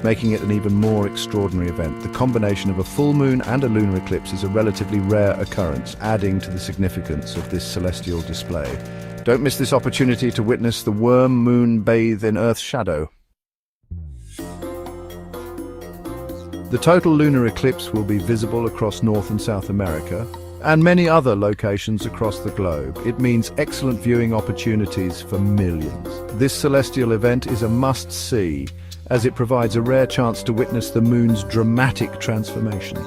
making it an even more extraordinary event. The combination of a full moon and a lunar eclipse is a relatively rare occurrence, adding to the significance of this celestial display. Don't miss this opportunity to witness the worm moon bathe in Earth's shadow. The total lunar eclipse will be visible across North and South America, and many other locations across the globe. It means excellent viewing opportunities for millions. This celestial event is a must-see, as it provides a rare chance to witness the Moon's dramatic transformation.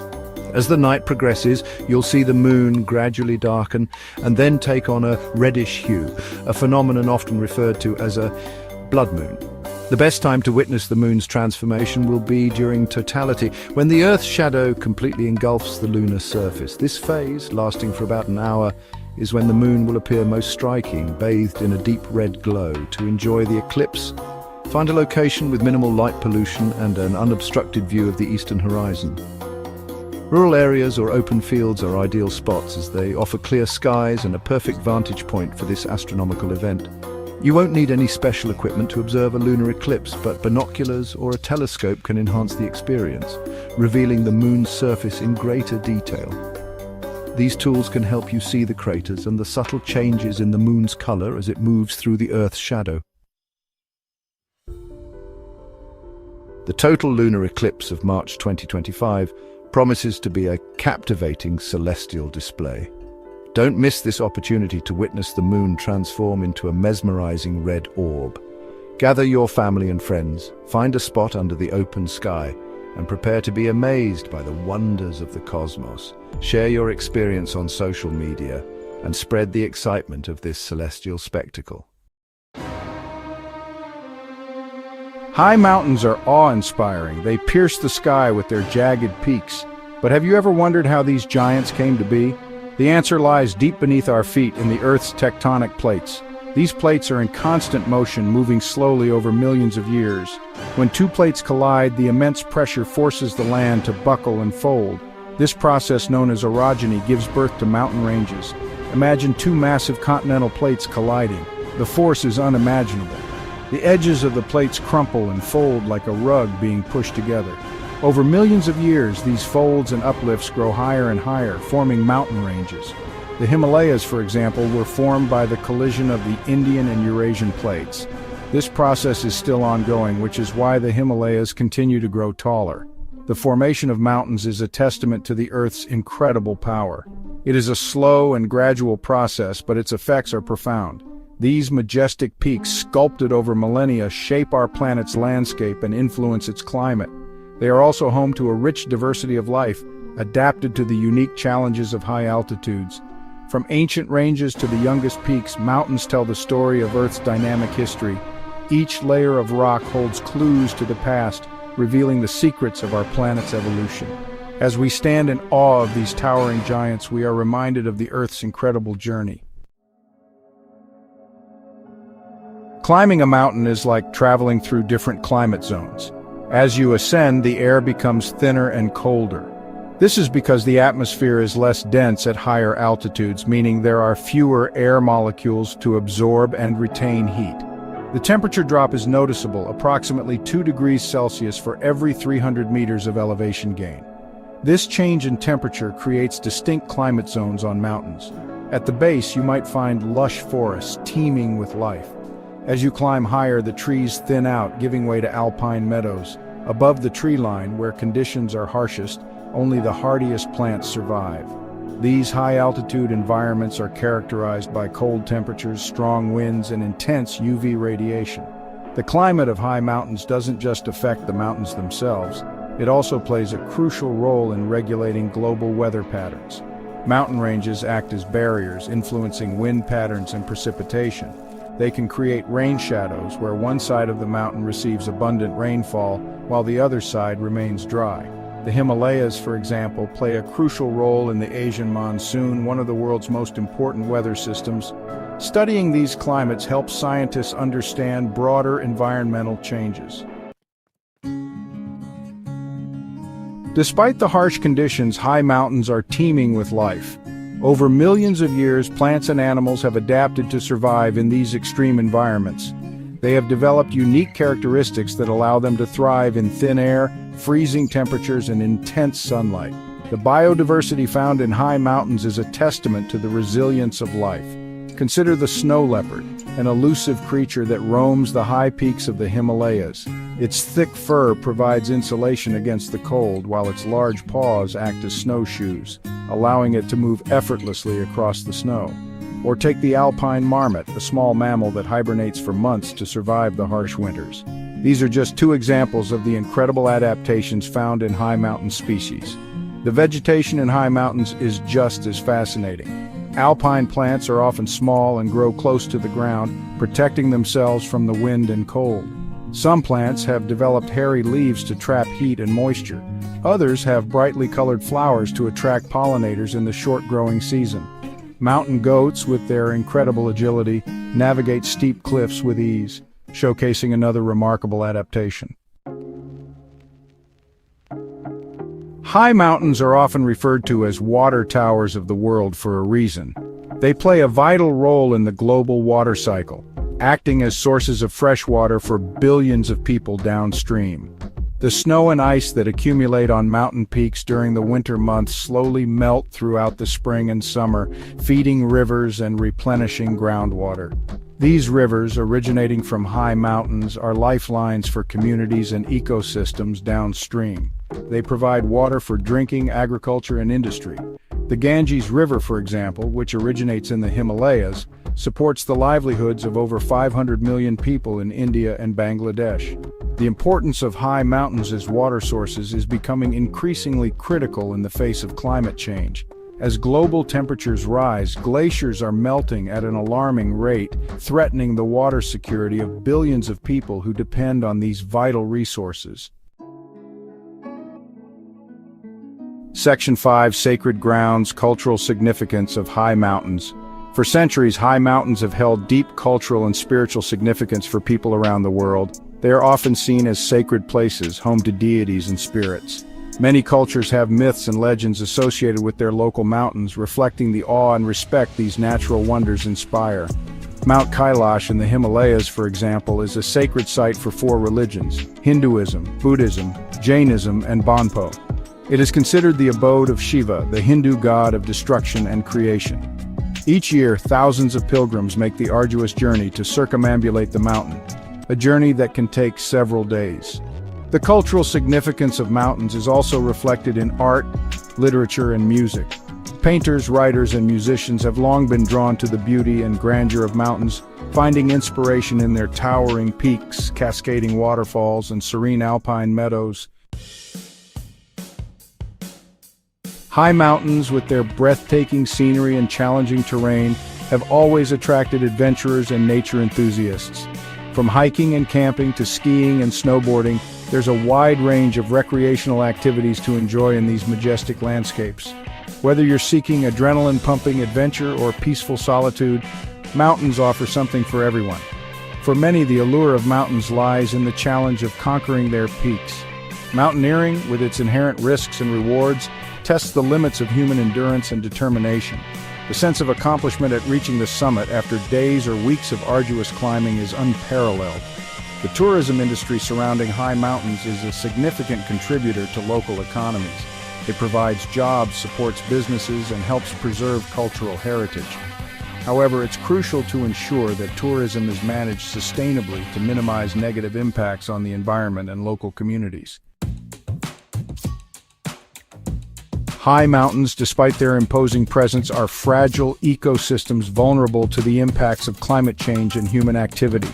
As the night progresses, you'll see the Moon gradually darken and then take on a reddish hue, a phenomenon often referred to as a blood moon. The best time to witness the moon's transformation will be during totality, when the Earth's shadow completely engulfs the lunar surface. This phase, lasting for about an hour, is when the moon will appear most striking, bathed in a deep red glow. To enjoy the eclipse, find a location with minimal light pollution and an unobstructed view of the eastern horizon. Rural areas or open fields are ideal spots as they offer clear skies and a perfect vantage point for this astronomical event. You won't need any special equipment to observe a lunar eclipse, but binoculars or a telescope can enhance the experience, revealing the moon's surface in greater detail. These tools can help you see the craters and the subtle changes in the moon's color as it moves through the Earth's shadow. The total lunar eclipse of March 2025 promises to be a captivating celestial display. Don't miss this opportunity to witness the moon transform into a mesmerizing red orb. Gather your family and friends, find a spot under the open sky, and prepare to be amazed by the wonders of the cosmos. Share your experience on social media and spread the excitement of this celestial spectacle. High mountains are awe-inspiring. They pierce the sky with their jagged peaks. But have you ever wondered how these giants came to be? The answer lies deep beneath our feet in the Earth's tectonic plates. These plates are in constant motion, moving slowly over millions of years. When two plates collide, the immense pressure forces the land to buckle and fold. This process, known as orogeny, gives birth to mountain ranges. Imagine two massive continental plates colliding. The force is unimaginable. The edges of the plates crumple and fold like a rug being pushed together. Over millions of years, these folds and uplifts grow higher and higher, forming mountain ranges. The Himalayas, for example, were formed by the collision of the Indian and Eurasian plates. This process is still ongoing, which is why the Himalayas continue to grow taller. The formation of mountains is a testament to the Earth's incredible power. It is a slow and gradual process, but its effects are profound. These majestic peaks, sculpted over millennia, shape our planet's landscape and influence its climate. They are also home to a rich diversity of life, adapted to the unique challenges of high altitudes. From ancient ranges to the youngest peaks, mountains tell the story of Earth's dynamic history. Each layer of rock holds clues to the past, revealing the secrets of our planet's evolution. As we stand in awe of these towering giants, we are reminded of the Earth's incredible journey. Climbing a mountain is like traveling through different climate zones. As you ascend, the air becomes thinner and colder. This is because the atmosphere is less dense at higher altitudes, meaning there are fewer air molecules to absorb and retain heat. The temperature drop is noticeable, approximately 2 degrees Celsius for every 300 meters of elevation gain. This change in temperature creates distinct climate zones on mountains. At the base, you might find lush forests teeming with life. As you climb higher, the trees thin out, giving way to alpine meadows. Above the tree line, where conditions are harshest, only the hardiest plants survive. These high-altitude environments are characterized by cold temperatures, strong winds, and intense UV radiation. The climate of high mountains doesn't just affect the mountains themselves, it also plays a crucial role in regulating global weather patterns. Mountain ranges act as barriers, influencing wind patterns and precipitation. They can create rain shadows where one side of the mountain receives abundant rainfall while the other side remains dry. The Himalayas, for example, play a crucial role in the Asian monsoon, one of the world's most important weather systems. Studying these climates helps scientists understand broader environmental changes. Despite the harsh conditions, high mountains are teeming with life. Over millions of years, plants and animals have adapted to survive in these extreme environments. They have developed unique characteristics that allow them to thrive in thin air, freezing temperatures, and intense sunlight. The biodiversity found in high mountains is a testament to the resilience of life. Consider the snow leopard, an elusive creature that roams the high peaks of the Himalayas. Its thick fur provides insulation against the cold, while its large paws act as snowshoes, allowing it to move effortlessly across the snow. Or take the alpine marmot, a small mammal that hibernates for months to survive the harsh winters. These are just two examples of the incredible adaptations found in high mountain species. The vegetation in high mountains is just as fascinating. Alpine plants are often small and grow close to the ground, protecting themselves from the wind and cold. Some plants have developed hairy leaves to trap heat and moisture. Others have brightly colored flowers to attract pollinators in the short growing season. Mountain goats, with their incredible agility, navigate steep cliffs with ease, showcasing another remarkable adaptation. High mountains are often referred to as water towers of the world for a reason. They play a vital role in the global water cycle, acting as sources of fresh water for billions of people downstream. The snow and ice that accumulate on mountain peaks during the winter months slowly melt throughout the spring and summer, feeding rivers and replenishing groundwater. These rivers, originating from high mountains, are lifelines for communities and ecosystems downstream. They provide water for drinking, agriculture, and industry. The Ganges River, for example, which originates in the Himalayas, supports the livelihoods of over 500 million people in India and Bangladesh. The importance of high mountains as water sources is becoming increasingly critical in the face of climate change. As global temperatures rise, glaciers are melting at an alarming rate, threatening the water security of billions of people who depend on these vital resources. Section 5: Sacred Grounds, Cultural Significance of High Mountains. For centuries, high mountains have held deep cultural and spiritual significance for people around the world. They are often seen as sacred places, home to deities and spirits. Many cultures have myths and legends associated with their local mountains, reflecting the awe and respect these natural wonders inspire. Mount Kailash in the Himalayas, for example, is a sacred site for 4 religions: Hinduism, Buddhism, Jainism, and Bonpo. It is considered the abode of Shiva, the Hindu god of destruction and creation. Each year, thousands of pilgrims make the arduous journey to circumambulate the mountain, a journey that can take several days. The cultural significance of mountains is also reflected in art, literature, and music. Painters, writers, and musicians have long been drawn to the beauty and grandeur of mountains, finding inspiration in their towering peaks, cascading waterfalls, and serene alpine meadows. High mountains, with their breathtaking scenery and challenging terrain, have always attracted adventurers and nature enthusiasts. From hiking and camping to skiing and snowboarding, there's a wide range of recreational activities to enjoy in these majestic landscapes. Whether you're seeking adrenaline-pumping adventure or peaceful solitude, mountains offer something for everyone. For many, the allure of mountains lies in the challenge of conquering their peaks. Mountaineering, with its inherent risks and rewards, tests the limits of human endurance and determination. The sense of accomplishment at reaching the summit after days or weeks of arduous climbing is unparalleled. The tourism industry surrounding high mountains is a significant contributor to local economies. It provides jobs, supports businesses, and helps preserve cultural heritage. However, it's crucial to ensure that tourism is managed sustainably to minimize negative impacts on the environment and local communities. High mountains, despite their imposing presence, are fragile ecosystems vulnerable to the impacts of climate change and human activity.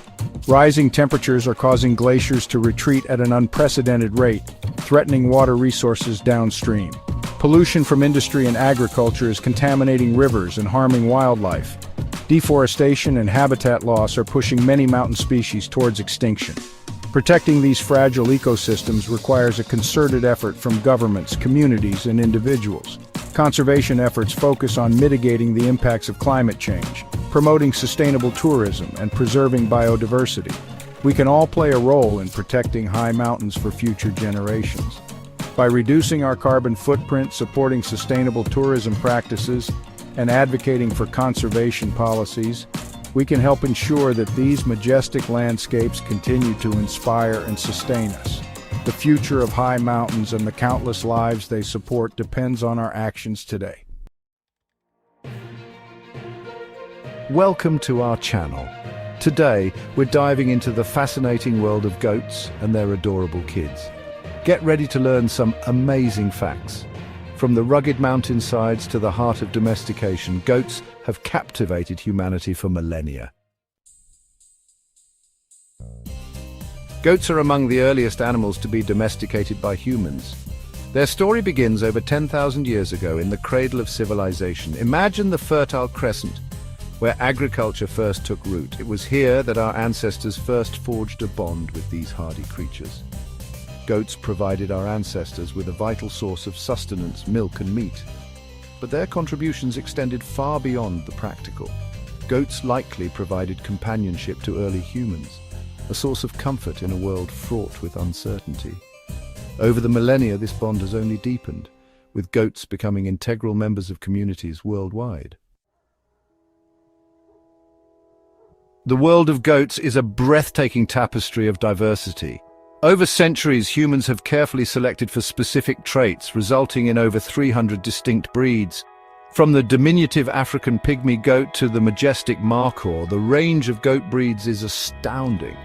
Rising temperatures are causing glaciers to retreat at an unprecedented rate, threatening water resources downstream. Pollution from industry and agriculture is contaminating rivers and harming wildlife. Deforestation and habitat loss are pushing many mountain species towards extinction. Protecting these fragile ecosystems requires a concerted effort from governments, communities, and individuals. Conservation efforts focus on mitigating the impacts of climate change, promoting sustainable tourism, and preserving biodiversity. We can all play a role in protecting high mountains for future generations. By reducing our carbon footprint, supporting sustainable tourism practices, and advocating for conservation policies, we can help ensure that these majestic landscapes continue to inspire and sustain us. The future of high mountains and the countless lives they support depends on our actions today. Welcome to our channel. Today, we're diving into the fascinating world of goats and their adorable kids. Get ready to learn some amazing facts. From the rugged mountainsides to the heart of domestication, goats have captivated humanity for millennia. Goats are among the earliest animals to be domesticated by humans. Their story begins over 10,000 years ago in the cradle of civilization. Imagine the Fertile Crescent, where agriculture first took root. It was here that our ancestors first forged a bond with these hardy creatures. Goats provided our ancestors with a vital source of sustenance, milk and meat. But their contributions extended far beyond the practical. Goats likely provided companionship to early humans, a source of comfort in a world fraught with uncertainty. Over the millennia, this bond has only deepened, with goats becoming integral members of communities worldwide. The world of goats is a breathtaking tapestry of diversity. Over centuries, humans have carefully selected for specific traits, resulting in over 300 distinct breeds. From the diminutive African pygmy goat to the majestic markhor, the range of goat breeds is astounding.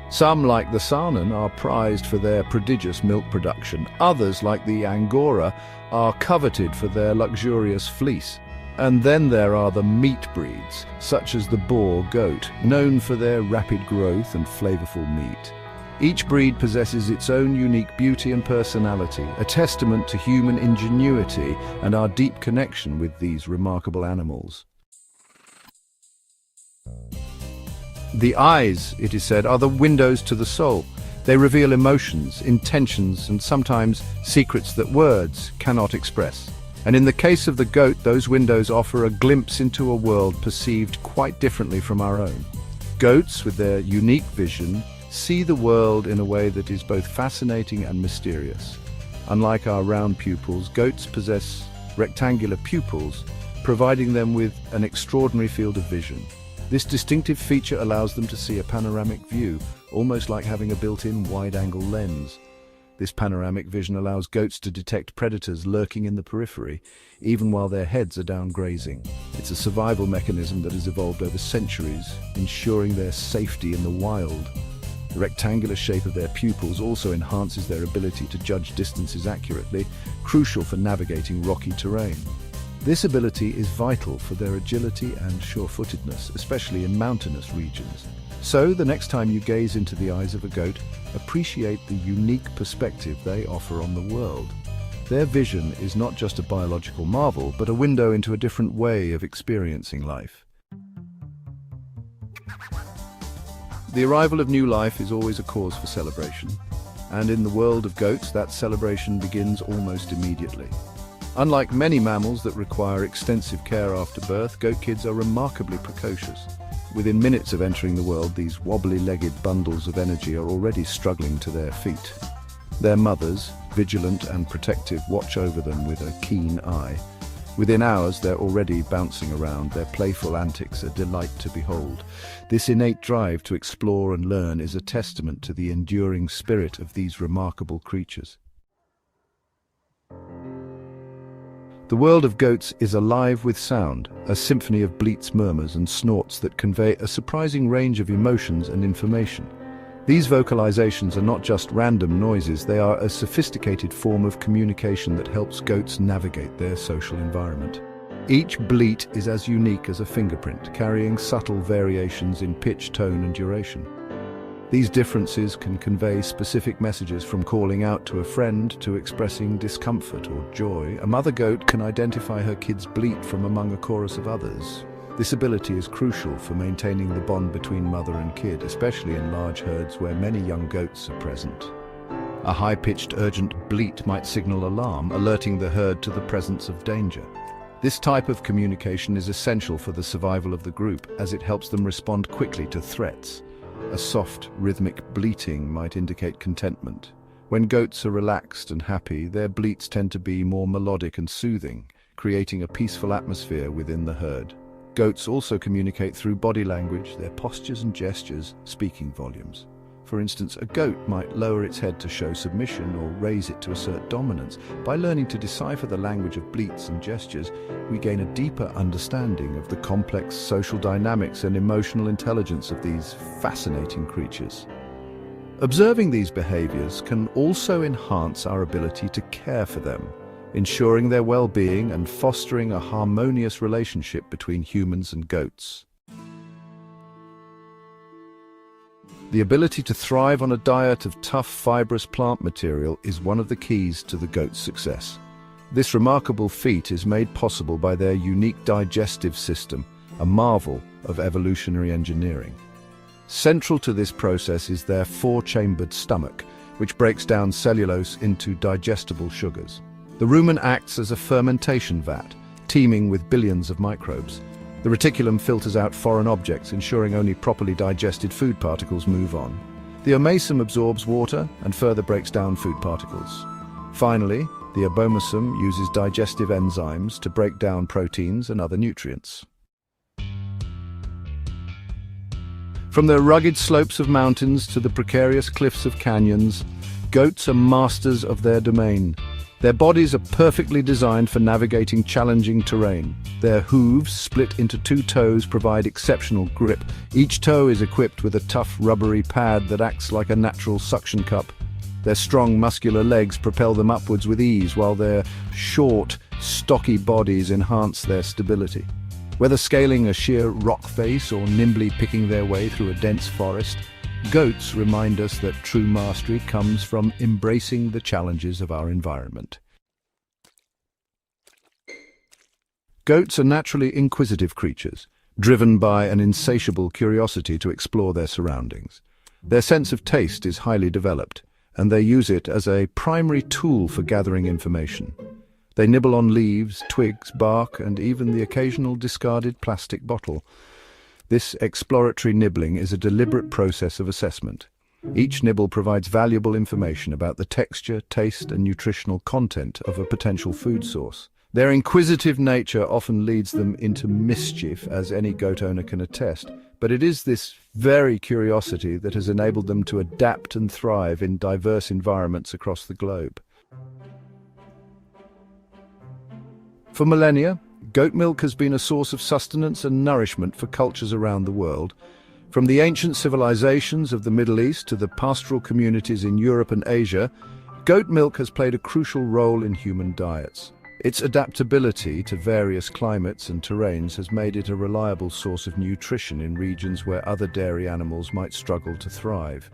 Some, like the Saanen, are prized for their prodigious milk production. Others, like the Angora, are coveted for their luxurious fleece. And then there are the meat breeds, such as the Boer goat, known for their rapid growth and flavorful meat. Each breed possesses its own unique beauty and personality, a testament to human ingenuity and our deep connection with these remarkable animals. The eyes, it is said, are the windows to the soul. They reveal emotions, intentions, and sometimes secrets that words cannot express. And in the case of the goat, those windows offer a glimpse into a world perceived quite differently from our own. Goats, with their unique vision, see the world in a way that is both fascinating and mysterious. Unlike our round pupils, goats possess rectangular pupils, providing them with an extraordinary field of vision. This distinctive feature allows them to see a panoramic view, almost like having a built-in wide-angle lens. This panoramic vision allows goats to detect predators lurking in the periphery, even while their heads are down grazing. It's a survival mechanism that has evolved over centuries, ensuring their safety in the wild. The rectangular shape of their pupils also enhances their ability to judge distances accurately, crucial for navigating rocky terrain. This ability is vital for their agility and sure-footedness, especially in mountainous regions. So, the next time you gaze into the eyes of a goat, appreciate the unique perspective they offer on the world. Their vision is not just a biological marvel, but a window into a different way of experiencing life. The arrival of new life is always a cause for celebration, and in the world of goats, that celebration begins almost immediately. Unlike many mammals that require extensive care after birth, goat kids are remarkably precocious. Within minutes of entering the world, these wobbly-legged bundles of energy are already struggling to their feet. Their mothers, vigilant and protective, watch over them with a keen eye. Within hours, they're already bouncing around, their playful antics a delight to behold. This innate drive to explore and learn is a testament to the enduring spirit of these remarkable creatures. The world of goats is alive with sound, a symphony of bleats, murmurs, and snorts that convey a surprising range of emotions and information. These vocalizations are not just random noises, they are a sophisticated form of communication that helps goats navigate their social environment. Each bleat is as unique as a fingerprint, carrying subtle variations in pitch, tone, and duration. These differences can convey specific messages, from calling out to a friend to expressing discomfort or joy. A mother goat can identify her kid's bleat from among a chorus of others. This ability is crucial for maintaining the bond between mother and kid, especially in large herds where many young goats are present. A high-pitched, urgent bleat might signal alarm, alerting the herd to the presence of danger. This type of communication is essential for the survival of the group, as it helps them respond quickly to threats. A soft, rhythmic bleating might indicate contentment. When goats are relaxed and happy, their bleats tend to be more melodic and soothing, creating a peaceful atmosphere within the herd. Goats also communicate through body language, their postures and gestures, speaking volumes. For instance, a goat might lower its head to show submission or raise it to assert dominance. By learning to decipher the language of bleats and gestures, we gain a deeper understanding of the complex social dynamics and emotional intelligence of these fascinating creatures. Observing these behaviors can also enhance our ability to care for them, ensuring their well-being and fostering a harmonious relationship between humans and goats. The ability to thrive on a diet of tough, fibrous plant material is one of the keys to the goat's success. This remarkable feat is made possible by their unique digestive system, a marvel of evolutionary engineering. Central to this process is their four-chambered stomach, which breaks down cellulose into digestible sugars. The rumen acts as a fermentation vat, teeming with billions of microbes. The reticulum filters out foreign objects, ensuring only properly digested food particles move on. The omasum absorbs water and further breaks down food particles. Finally, the abomasum uses digestive enzymes to break down proteins and other nutrients. From the rugged slopes of mountains to the precarious cliffs of canyons, goats are masters of their domain. Their bodies are perfectly designed for navigating challenging terrain. Their hooves, split into two toes, provide exceptional grip. Each toe is equipped with a tough, rubbery pad that acts like a natural suction cup. Their strong, muscular legs propel them upwards with ease, while their short, stocky bodies enhance their stability. Whether scaling a sheer rock face or nimbly picking their way through a dense forest, goats remind us that true mastery comes from embracing the challenges of our environment. Goats are naturally inquisitive creatures, driven by an insatiable curiosity to explore their surroundings. Their sense of taste is highly developed, and they use it as a primary tool for gathering information. They nibble on leaves, twigs, bark, and even the occasional discarded plastic bottle. This exploratory nibbling is a deliberate process of assessment. Each nibble provides valuable information about the texture, taste, and nutritional content of a potential food source. Their inquisitive nature often leads them into mischief, as any goat owner can attest, but it is this very curiosity that has enabled them to adapt and thrive in diverse environments across the globe. For millennia, goat milk has been a source of sustenance and nourishment for cultures around the world. From the ancient civilizations of the Middle East to the pastoral communities in Europe and Asia, goat milk has played a crucial role in human diets. Its adaptability to various climates and terrains has made it a reliable source of nutrition in regions where other dairy animals might struggle to thrive.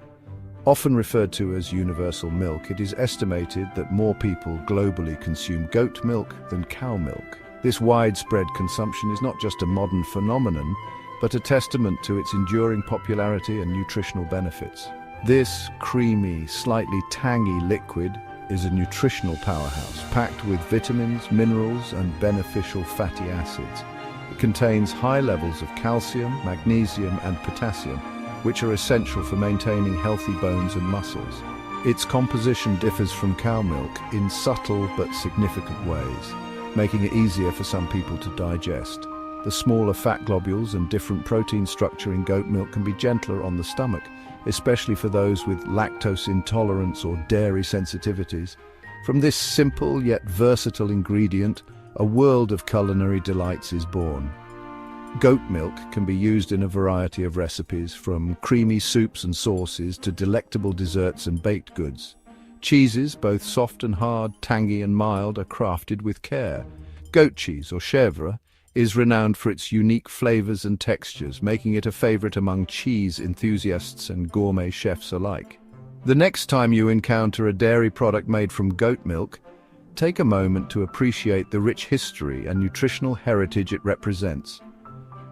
Often referred to as universal milk, it is estimated that more people globally consume goat milk than cow milk. This widespread consumption is not just a modern phenomenon, but a testament to its enduring popularity and nutritional benefits. This creamy, slightly tangy liquid is a nutritional powerhouse, packed with vitamins, minerals, and beneficial fatty acids. It contains high levels of calcium, magnesium, and potassium, which are essential for maintaining healthy bones and muscles. Its composition differs from cow milk in subtle but significant ways, making it easier for some people to digest. The smaller fat globules and different protein structure in goat milk can be gentler on the stomach, especially for those with lactose intolerance or dairy sensitivities. From this simple yet versatile ingredient, a world of culinary delights is born. Goat milk can be used in a variety of recipes, from creamy soups and sauces to delectable desserts and baked goods. Cheeses, both soft and hard, tangy and mild, are crafted with care. Goat cheese, or chèvre, is renowned for its unique flavors and textures, making it a favorite among cheese enthusiasts and gourmet chefs alike. The next time you encounter a dairy product made from goat milk, take a moment to appreciate the rich history and nutritional heritage it represents.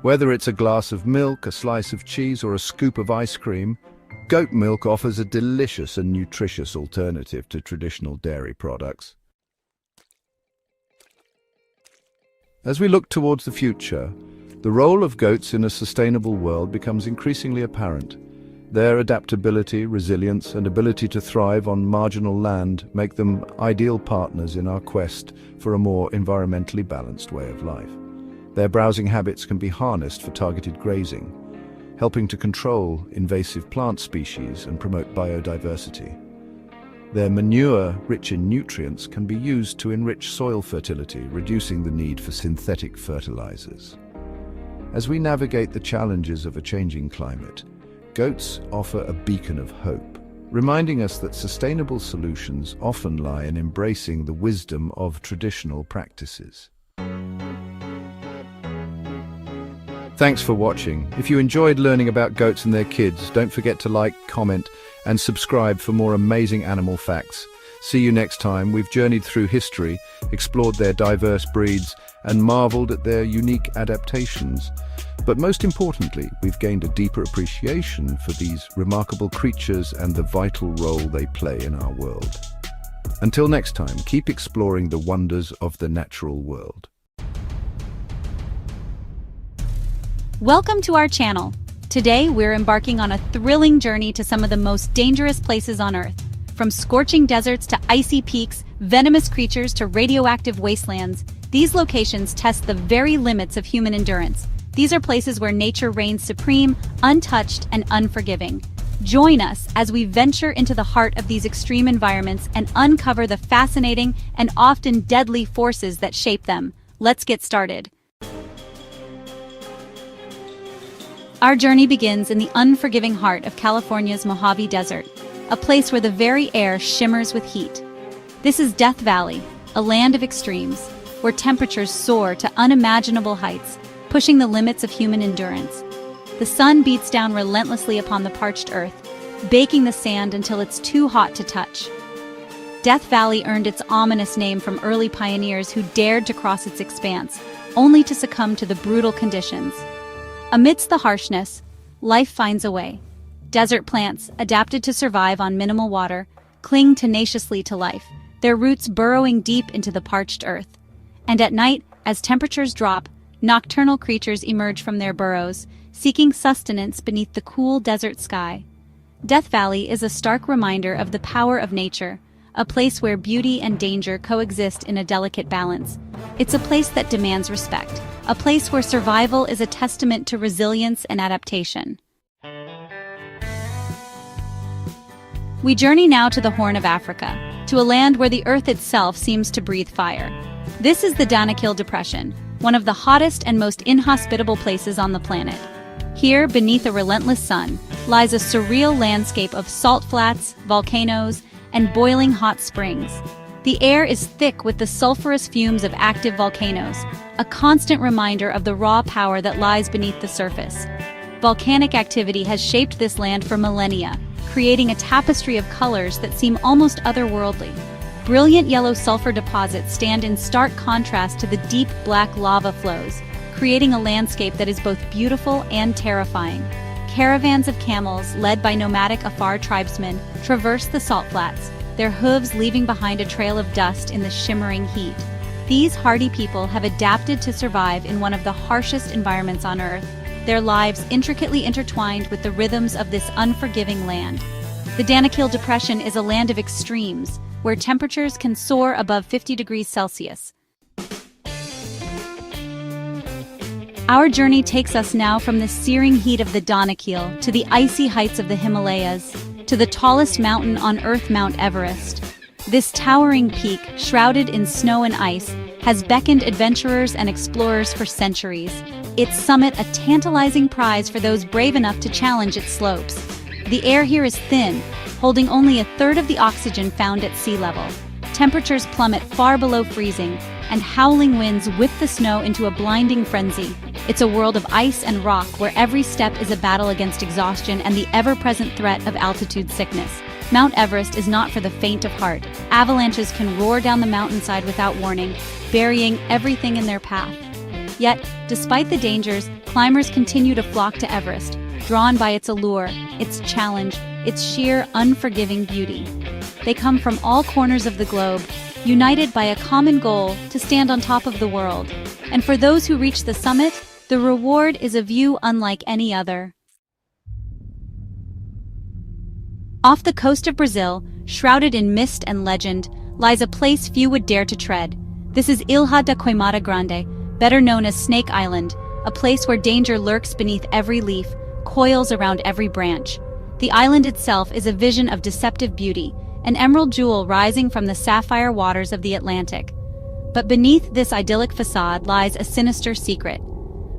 Whether it's a glass of milk, a slice of cheese, or a scoop of ice cream, goat milk offers a delicious and nutritious alternative to traditional dairy products. As we look towards the future, the role of goats in a sustainable world becomes increasingly apparent. Their adaptability, resilience, and ability to thrive on marginal land make them ideal partners in our quest for a more environmentally balanced way of life. Their browsing habits can be harnessed for targeted grazing, helping to control invasive plant species and promote biodiversity. Their manure, rich in nutrients, can be used to enrich soil fertility, reducing the need for synthetic fertilizers. As we navigate the challenges of a changing climate, goats offer a beacon of hope, reminding us that sustainable solutions often lie in embracing the wisdom of traditional practices. Thanks for watching. If you enjoyed learning about goats and their kids, don't forget to like, comment, and subscribe for more amazing animal facts. See you next time. We've journeyed through history, explored their diverse breeds, and marveled at their unique adaptations. But most importantly, we've gained a deeper appreciation for these remarkable creatures and the vital role they play in our world. Until next time, keep exploring the wonders of the natural world. Welcome to our channel. Today, we're embarking on a thrilling journey to some of the most dangerous places on Earth. From scorching deserts to icy peaks, venomous creatures to radioactive wastelands, these locations test the very limits of human endurance. These are places where nature reigns supreme, untouched, and unforgiving. Join us as we venture into the heart of these extreme environments and uncover the fascinating and often deadly forces that shape them. Let's get started. Our journey begins in the unforgiving heart of California's Mojave Desert, a place where the very air shimmers with heat. This is Death Valley, a land of extremes, where temperatures soar to unimaginable heights, pushing the limits of human endurance. The sun beats down relentlessly upon the parched earth, baking the sand until it's too hot to touch. Death Valley earned its ominous name from early pioneers who dared to cross its expanse, only to succumb to the brutal conditions. Amidst the harshness, life finds a way. Desert plants, adapted to survive on minimal water, cling tenaciously to life, their roots burrowing deep into the parched earth. And at night, as temperatures drop, nocturnal creatures emerge from their burrows, seeking sustenance beneath the cool desert sky. Death Valley is a stark reminder of the power of nature, a place where beauty and danger coexist in a delicate balance. It's a place that demands respect, a place where survival is a testament to resilience and adaptation. We journey now to the Horn of Africa, to a land where the earth itself seems to breathe fire. This is the Danakil Depression, one of the hottest and most inhospitable places on the planet. Here, beneath a relentless sun, lies a surreal landscape of salt flats, volcanoes, and boiling hot springs. The air is thick with the sulfurous fumes of active volcanoes, a constant reminder of the raw power that lies beneath the surface. Volcanic activity has shaped this land for millennia, creating a tapestry of colors that seem almost otherworldly. Brilliant yellow sulfur deposits stand in stark contrast to the deep black lava flows, creating a landscape that is both beautiful and terrifying. Caravans of camels, led by nomadic Afar tribesmen, traverse the salt flats, their hooves leaving behind a trail of dust in the shimmering heat. These hardy people have adapted to survive in one of the harshest environments on Earth, their lives intricately intertwined with the rhythms of this unforgiving land. The Danakil Depression is a land of extremes, where temperatures can soar above 50 degrees Celsius. Our journey takes us now from the searing heat of the Danakil to the icy heights of the Himalayas, to the tallest mountain on Earth, Mount Everest. This towering peak, shrouded in snow and ice, has beckoned adventurers and explorers for centuries, its summit a tantalizing prize for those brave enough to challenge its slopes. The air here is thin, holding only a third of the oxygen found at sea level. Temperatures plummet far below freezing, and howling winds whip the snow into a blinding frenzy. It's a world of ice and rock where every step is a battle against exhaustion and the ever-present threat of altitude sickness. Mount Everest is not for the faint of heart. Avalanches can roar down the mountainside without warning, burying everything in their path. Yet, despite the dangers, climbers continue to flock to Everest, drawn by its allure, its challenge, its sheer, unforgiving beauty. They come from all corners of the globe, united by a common goal to stand on top of the world. And for those who reach the summit, the reward is a view unlike any other. Off the coast of Brazil, shrouded in mist and legend, lies a place few would dare to tread. This is Ilha da Queimada Grande, better known as Snake Island, a place where danger lurks beneath every leaf, coils around every branch. The island itself is a vision of deceptive beauty, an emerald jewel rising from the sapphire waters of the Atlantic. But beneath this idyllic facade lies a sinister secret.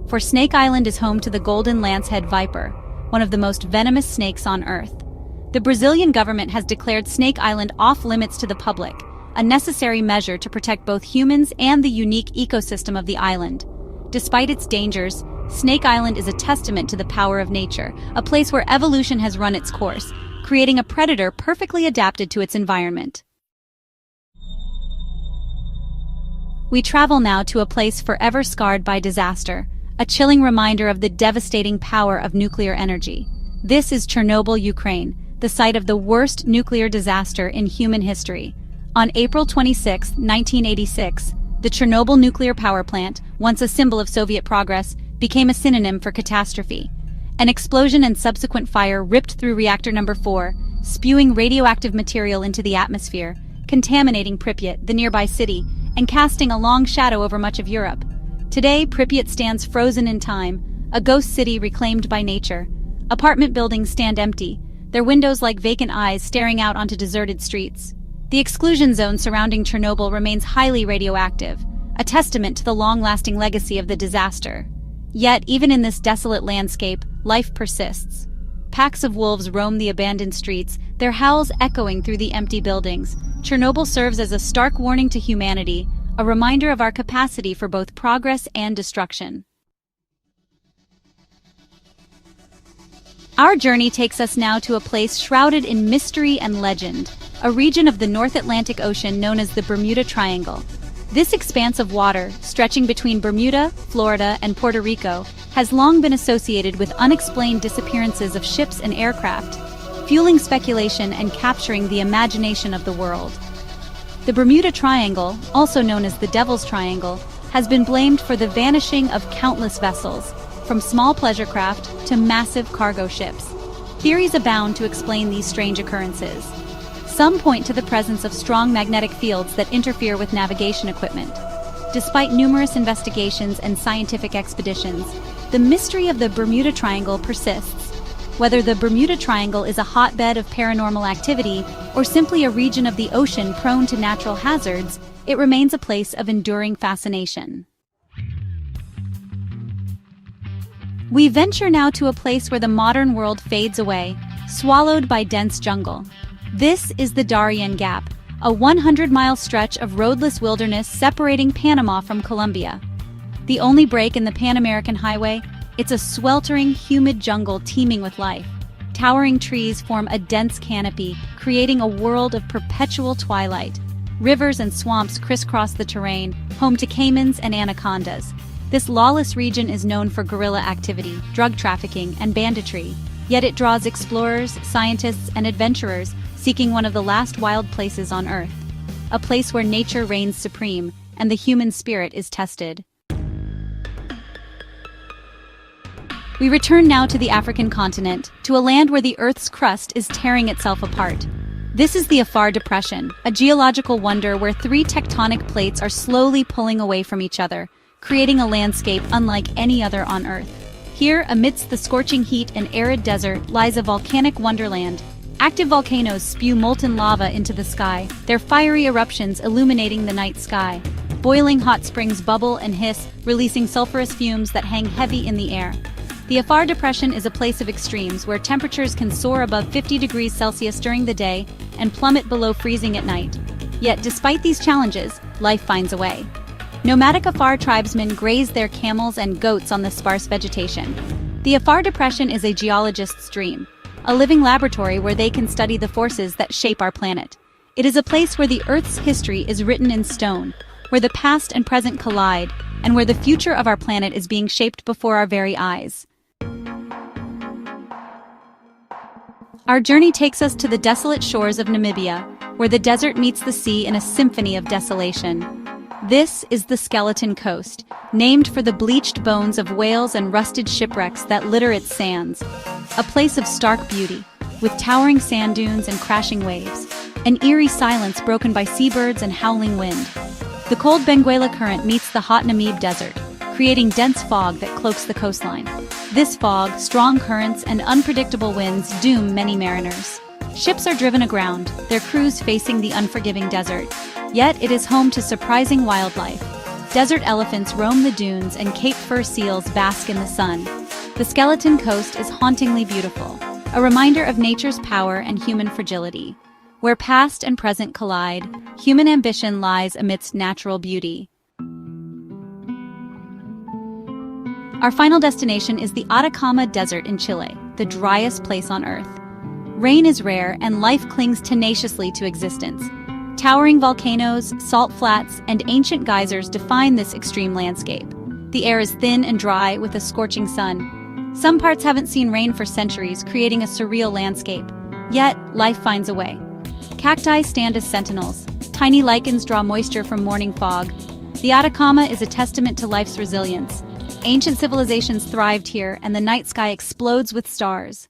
For Snake Island is home to the golden lancehead viper, one of the most venomous snakes on Earth. The Brazilian government has declared Snake Island off-limits to the public, a necessary measure to protect both humans and the unique ecosystem of the island. Despite its dangers, Snake Island is a testament to the power of nature, a place where evolution has run its course, creating a predator perfectly adapted to its environment. we travel now to a place forever scarred by disaster, a chilling reminder of the devastating power of nuclear energy. This is Chernobyl, Ukraine, the site of the worst nuclear disaster in human history. On April 26, 1986, the Chernobyl nuclear power plant, once a symbol of Soviet progress, became a synonym for catastrophe. An explosion and subsequent fire ripped through reactor number 4, spewing radioactive material into the atmosphere, contaminating Pripyat, the nearby city, and casting a long shadow over much of Europe. Today, Pripyat stands frozen in time, a ghost city reclaimed by nature. Apartment buildings stand empty, their windows like vacant eyes staring out onto deserted streets. The exclusion zone surrounding Chernobyl remains highly radioactive, a testament to the long-lasting legacy of the disaster. Yet, even in this desolate landscape, life persists. Packs of wolves roam the abandoned streets, their howls echoing through the empty buildings. Chernobyl serves as a stark warning to humanity, a reminder of our capacity for both progress and destruction. Our journey takes us now to a place shrouded in mystery and legend, a region of the North Atlantic Ocean known as the Bermuda Triangle. This expanse of water, stretching between Bermuda, Florida, and Puerto Rico, has long been associated with unexplained disappearances of ships and aircraft, fueling speculation and capturing the imagination of the world. The Bermuda Triangle, also known as the Devil's Triangle, has been blamed for the vanishing of countless vessels, from small pleasure craft to massive cargo ships. Theories abound to explain these strange occurrences. Some point to the presence of strong magnetic fields that interfere with navigation equipment. Despite numerous investigations and scientific expeditions, the mystery of the Bermuda Triangle persists. Whether the Bermuda Triangle is a hotbed of paranormal activity or simply a region of the ocean prone to natural hazards, it remains a place of enduring fascination. We venture now to a place where the modern world fades away, swallowed by dense jungle. This is the Darien Gap, a 100-mile stretch of roadless wilderness separating Panama from Colombia. The only break in the Pan-American Highway, it's a sweltering, humid jungle teeming with life. Towering trees form a dense canopy, creating a world of perpetual twilight. Rivers and swamps crisscross the terrain, home to caimans and anacondas. This lawless region is known for guerrilla activity, drug trafficking, and banditry. Yet it draws explorers, scientists, and adventurers seeking one of the last wild places on Earth. A place where nature reigns supreme and the human spirit is tested. We return now to the African continent, to a land where the Earth's crust is tearing itself apart. This is the Afar Depression, a geological wonder where 3 tectonic plates are slowly pulling away from each other, creating a landscape unlike any other on Earth. Here, amidst the scorching heat and arid desert, lies a volcanic wonderland. Active volcanoes spew molten lava into the sky, their fiery eruptions illuminating the night sky. Boiling hot springs bubble and hiss, releasing sulfurous fumes that hang heavy in the air. The Afar Depression is a place of extremes where temperatures can soar above 50 degrees Celsius during the day and plummet below freezing at night. Yet, despite these challenges, life finds a way. Nomadic Afar tribesmen graze their camels and goats on the sparse vegetation. The Afar Depression is a geologist's dream, a living laboratory where they can study the forces that shape our planet. It is a place where the Earth's history is written in stone, where the past and present collide, and where the future of our planet is being shaped before our very eyes. Our journey takes us to the desolate shores of Namibia, where the desert meets the sea in a symphony of desolation. This is the Skeleton Coast, named for the bleached bones of whales and rusted shipwrecks that litter its sands. A place of stark beauty, with towering sand dunes and crashing waves. An eerie silence broken by seabirds and howling wind. The cold Benguela Current meets the hot Namib Desert, creating dense fog that cloaks the coastline. This fog, strong currents, and unpredictable winds doom many mariners. Ships are driven aground, their crews facing the unforgiving desert. Yet it is home to surprising wildlife. Desert elephants roam the dunes and Cape fur seals bask in the sun. The Skeleton Coast is hauntingly beautiful, a reminder of nature's power and human fragility. Where past and present collide, human ambition lies amidst natural beauty. Our final destination is the Atacama Desert in Chile, the driest place on Earth. Rain is rare and life clings tenaciously to existence. Towering volcanoes, salt flats, and ancient geysers define this extreme landscape. The air is thin and dry with a scorching sun. Some parts haven't seen rain for centuries, creating a surreal landscape. Yet, life finds a way. Cacti stand as sentinels. Tiny lichens draw moisture from morning fog. The Atacama is a testament to life's resilience. Ancient civilizations thrived here, and the night sky explodes with stars.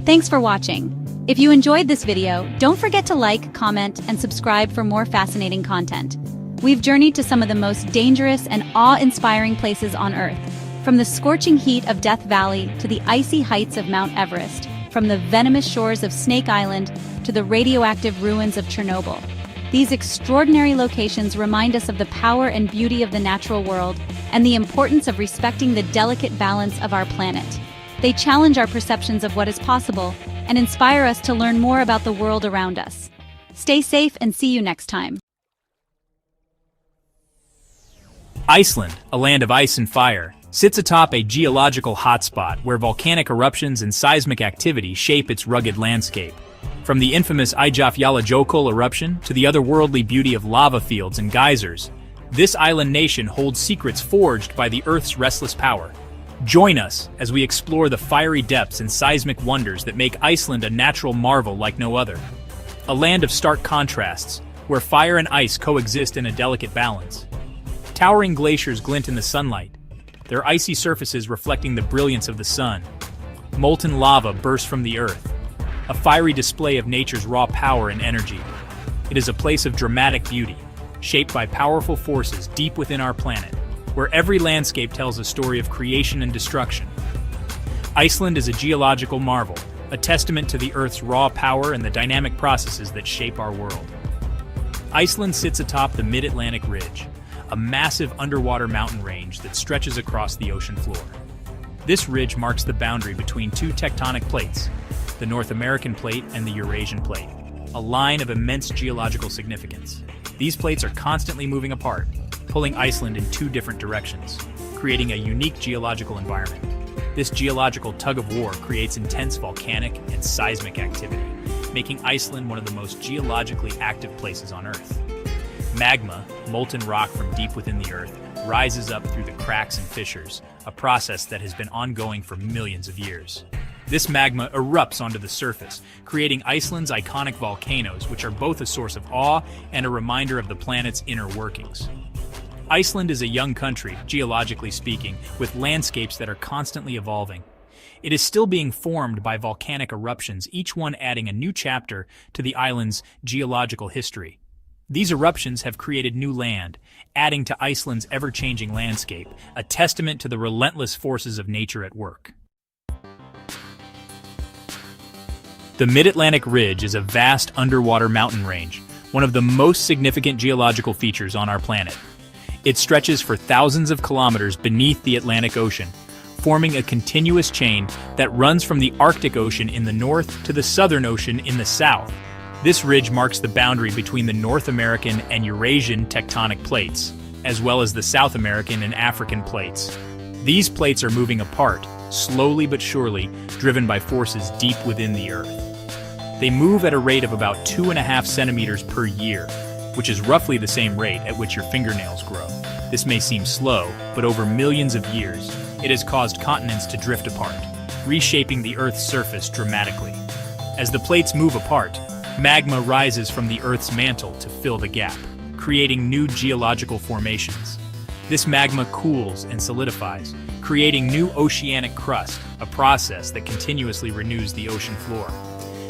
Thanks for watching. If you enjoyed this video, don't forget to like, comment, and subscribe for more fascinating content. We've journeyed to some of the most dangerous and awe-inspiring places on Earth, from the scorching heat of Death Valley to the icy heights of Mount Everest, from the venomous shores of Snake Island to the radioactive ruins of Chernobyl. These extraordinary locations remind us of the power and beauty of the natural world and the importance of respecting the delicate balance of our planet. They challenge our perceptions of what is possible and inspire us to learn more about the world around us. Stay safe and see you next time. Iceland, a land of ice and fire, sits atop a geological hotspot where volcanic eruptions and seismic activity shape its rugged landscape. From the infamous Eyjafjallajökull eruption to the otherworldly beauty of lava fields and geysers, this island nation holds secrets forged by the Earth's restless power. Join us as we explore the fiery depths and seismic wonders that make Iceland a natural marvel like no other. A land of stark contrasts, where fire and ice coexist in a delicate balance. Towering glaciers glint in the sunlight, their icy surfaces reflecting the brilliance of the sun. Molten lava bursts from the earth, a fiery display of nature's raw power and energy. It is a place of dramatic beauty, shaped by powerful forces deep within our planet, where every landscape tells a story of creation and destruction. Iceland is a geological marvel, a testament to the Earth's raw power and the dynamic processes that shape our world. Iceland sits atop the Mid-Atlantic Ridge, a massive underwater mountain range that stretches across the ocean floor. This ridge marks the boundary between two tectonic plates, the North American Plate and the Eurasian Plate, a line of immense geological significance. These plates are constantly moving apart, pulling Iceland in two different directions, creating a unique geological environment. This geological tug-of-war creates intense volcanic and seismic activity, making Iceland one of the most geologically active places on Earth. Magma, molten rock from deep within the Earth, rises up through the cracks and fissures, a process that has been ongoing for millions of years. This magma erupts onto the surface, creating Iceland's iconic volcanoes, which are both a source of awe and a reminder of the planet's inner workings. Iceland is a young country, geologically speaking, with landscapes that are constantly evolving. It is still being formed by volcanic eruptions, each one adding a new chapter to the island's geological history. These eruptions have created new land, adding to Iceland's ever-changing landscape, a testament to the relentless forces of nature at work. The Mid-Atlantic Ridge is a vast underwater mountain range, one of the most significant geological features on our planet. It stretches for thousands of kilometers beneath the Atlantic Ocean, forming a continuous chain that runs from the Arctic Ocean in the north to the Southern Ocean in the south. This ridge marks the boundary between the North American and Eurasian tectonic plates, as well as the South American and African plates. These plates are moving apart, slowly but surely, driven by forces deep within the Earth. They move at a rate of about 2.5 centimeters per year, which is roughly the same rate at which your fingernails grow. This may seem slow, but over millions of years, it has caused continents to drift apart, reshaping the Earth's surface dramatically. As the plates move apart, magma rises from the Earth's mantle to fill the gap, creating new geological formations. This magma cools and solidifies, creating new oceanic crust, a process that continuously renews the ocean floor.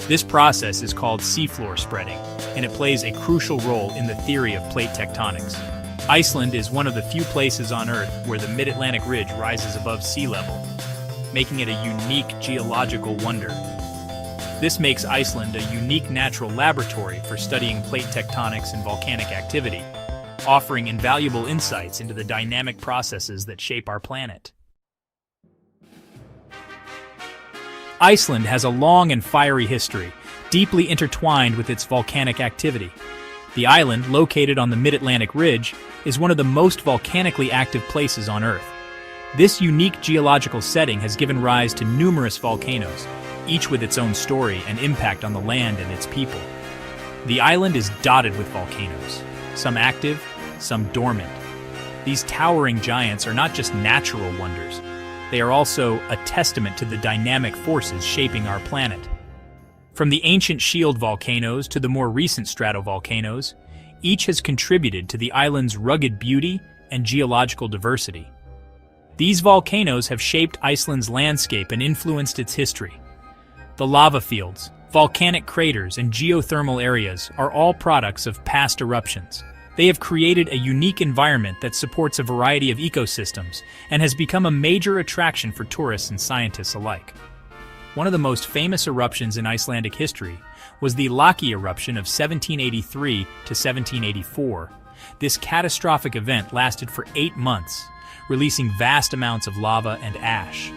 This process is called seafloor spreading, and it plays a crucial role in the theory of plate tectonics. Iceland is one of the few places on Earth where the Mid-Atlantic Ridge rises above sea level, making it a unique geological wonder. This makes Iceland a unique natural laboratory for studying plate tectonics and volcanic activity, offering invaluable insights into the dynamic processes that shape our planet. Iceland has a long and fiery history, deeply intertwined with its volcanic activity. The island, located on the Mid-Atlantic Ridge, is one of the most volcanically active places on Earth. This unique geological setting has given rise to numerous volcanoes, each with its own story and impact on the land and its people. The island is dotted with volcanoes, some active, some dormant. These towering giants are not just natural wonders, they are also a testament to the dynamic forces shaping our planet. From the ancient shield volcanoes to the more recent stratovolcanoes, each has contributed to the island's rugged beauty and geological diversity. These volcanoes have shaped Iceland's landscape and influenced its history. The lava fields, volcanic craters, and geothermal areas are all products of past eruptions. They have created a unique environment that supports a variety of ecosystems and has become a major attraction for tourists and scientists alike. One of the most famous eruptions in Icelandic history was the Laki eruption of 1783 to 1784. This catastrophic event lasted for 8 months, releasing vast amounts of lava and ash.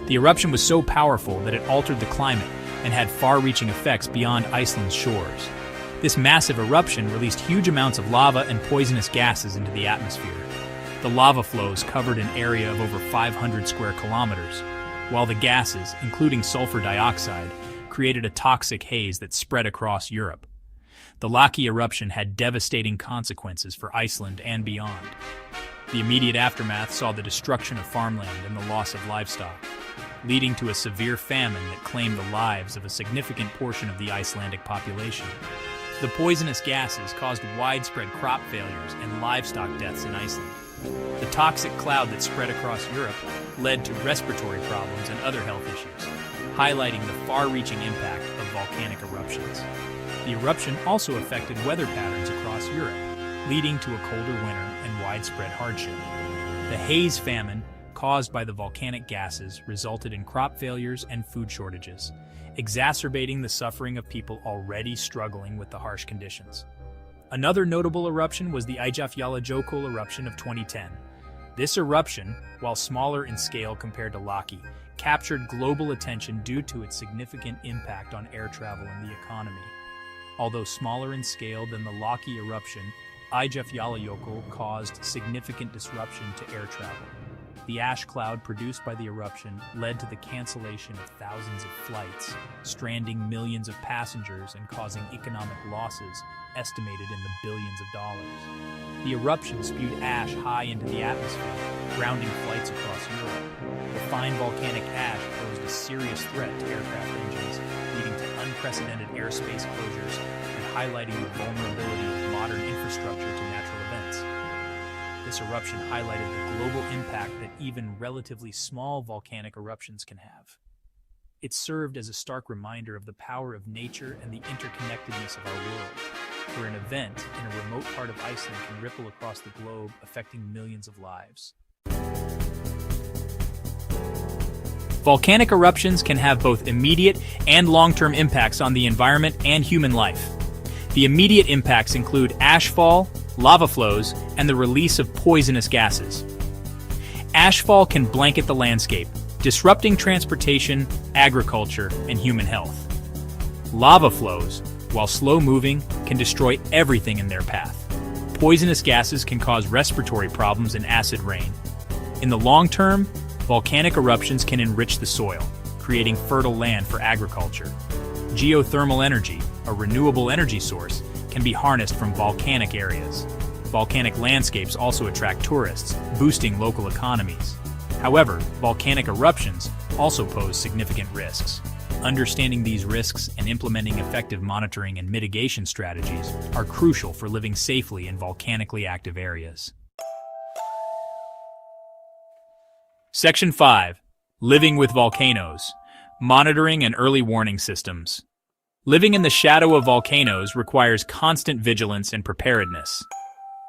The eruption was so powerful that it altered the climate and had far-reaching effects beyond Iceland's shores. This massive eruption released huge amounts of lava and poisonous gases into the atmosphere. The lava flows covered an area of over 500 square kilometers, while the gases, including sulfur dioxide, created a toxic haze that spread across Europe. The Laki eruption had devastating consequences for Iceland and beyond. The immediate aftermath saw the destruction of farmland and the loss of livestock, leading to a severe famine that claimed the lives of a significant portion of the Icelandic population. The poisonous gases caused widespread crop failures and livestock deaths in Iceland. The toxic cloud that spread across Europe led to respiratory problems and other health issues, highlighting the far-reaching impact of volcanic eruptions. The eruption also affected weather patterns across Europe, leading to a colder winter and widespread hardship. The haze famine caused by the volcanic gases resulted in crop failures and food shortages, exacerbating the suffering of people already struggling with the harsh conditions. Another notable eruption was the Eyjafjallajökull eruption of 2010. This eruption, while smaller in scale compared to Laki, captured global attention due to its significant impact on air travel and the economy. Although smaller in scale than the Laki eruption, Eyjafjallajökull caused significant disruption to air travel. The ash cloud produced by the eruption led to the cancellation of thousands of flights, stranding millions of passengers and causing economic losses estimated in the billions of dollars. The eruption spewed ash high into the atmosphere, grounding flights across Europe. The fine volcanic ash posed a serious threat to aircraft engines, leading to unprecedented airspace closures and highlighting the vulnerability of modern infrastructure to natural events. This eruption highlighted the global impact that even relatively small volcanic eruptions can have. It served as a stark reminder of the power of nature and the interconnectedness of our world, where an event in a remote part of Iceland can ripple across the globe, affecting millions of lives. Volcanic eruptions can have both immediate and long-term impacts on the environment and human life. The immediate impacts include ashfall, lava flows, and the release of poisonous gases. Ashfall can blanket the landscape, disrupting transportation, agriculture, and human health. Lava flows, while slow-moving, can destroy everything in their path. Poisonous gases can cause respiratory problems and acid rain. In the long term, volcanic eruptions can enrich the soil, creating fertile land for agriculture. Geothermal energy, a renewable energy source, can be harnessed from volcanic areas. Volcanic landscapes also attract tourists, boosting local economies. However, volcanic eruptions also pose significant risks. Understanding these risks and implementing effective monitoring and mitigation strategies are crucial for living safely in volcanically active areas. Section 5. Living with volcanoes. Monitoring and early warning systems. Living in the shadow of volcanoes requires constant vigilance and preparedness.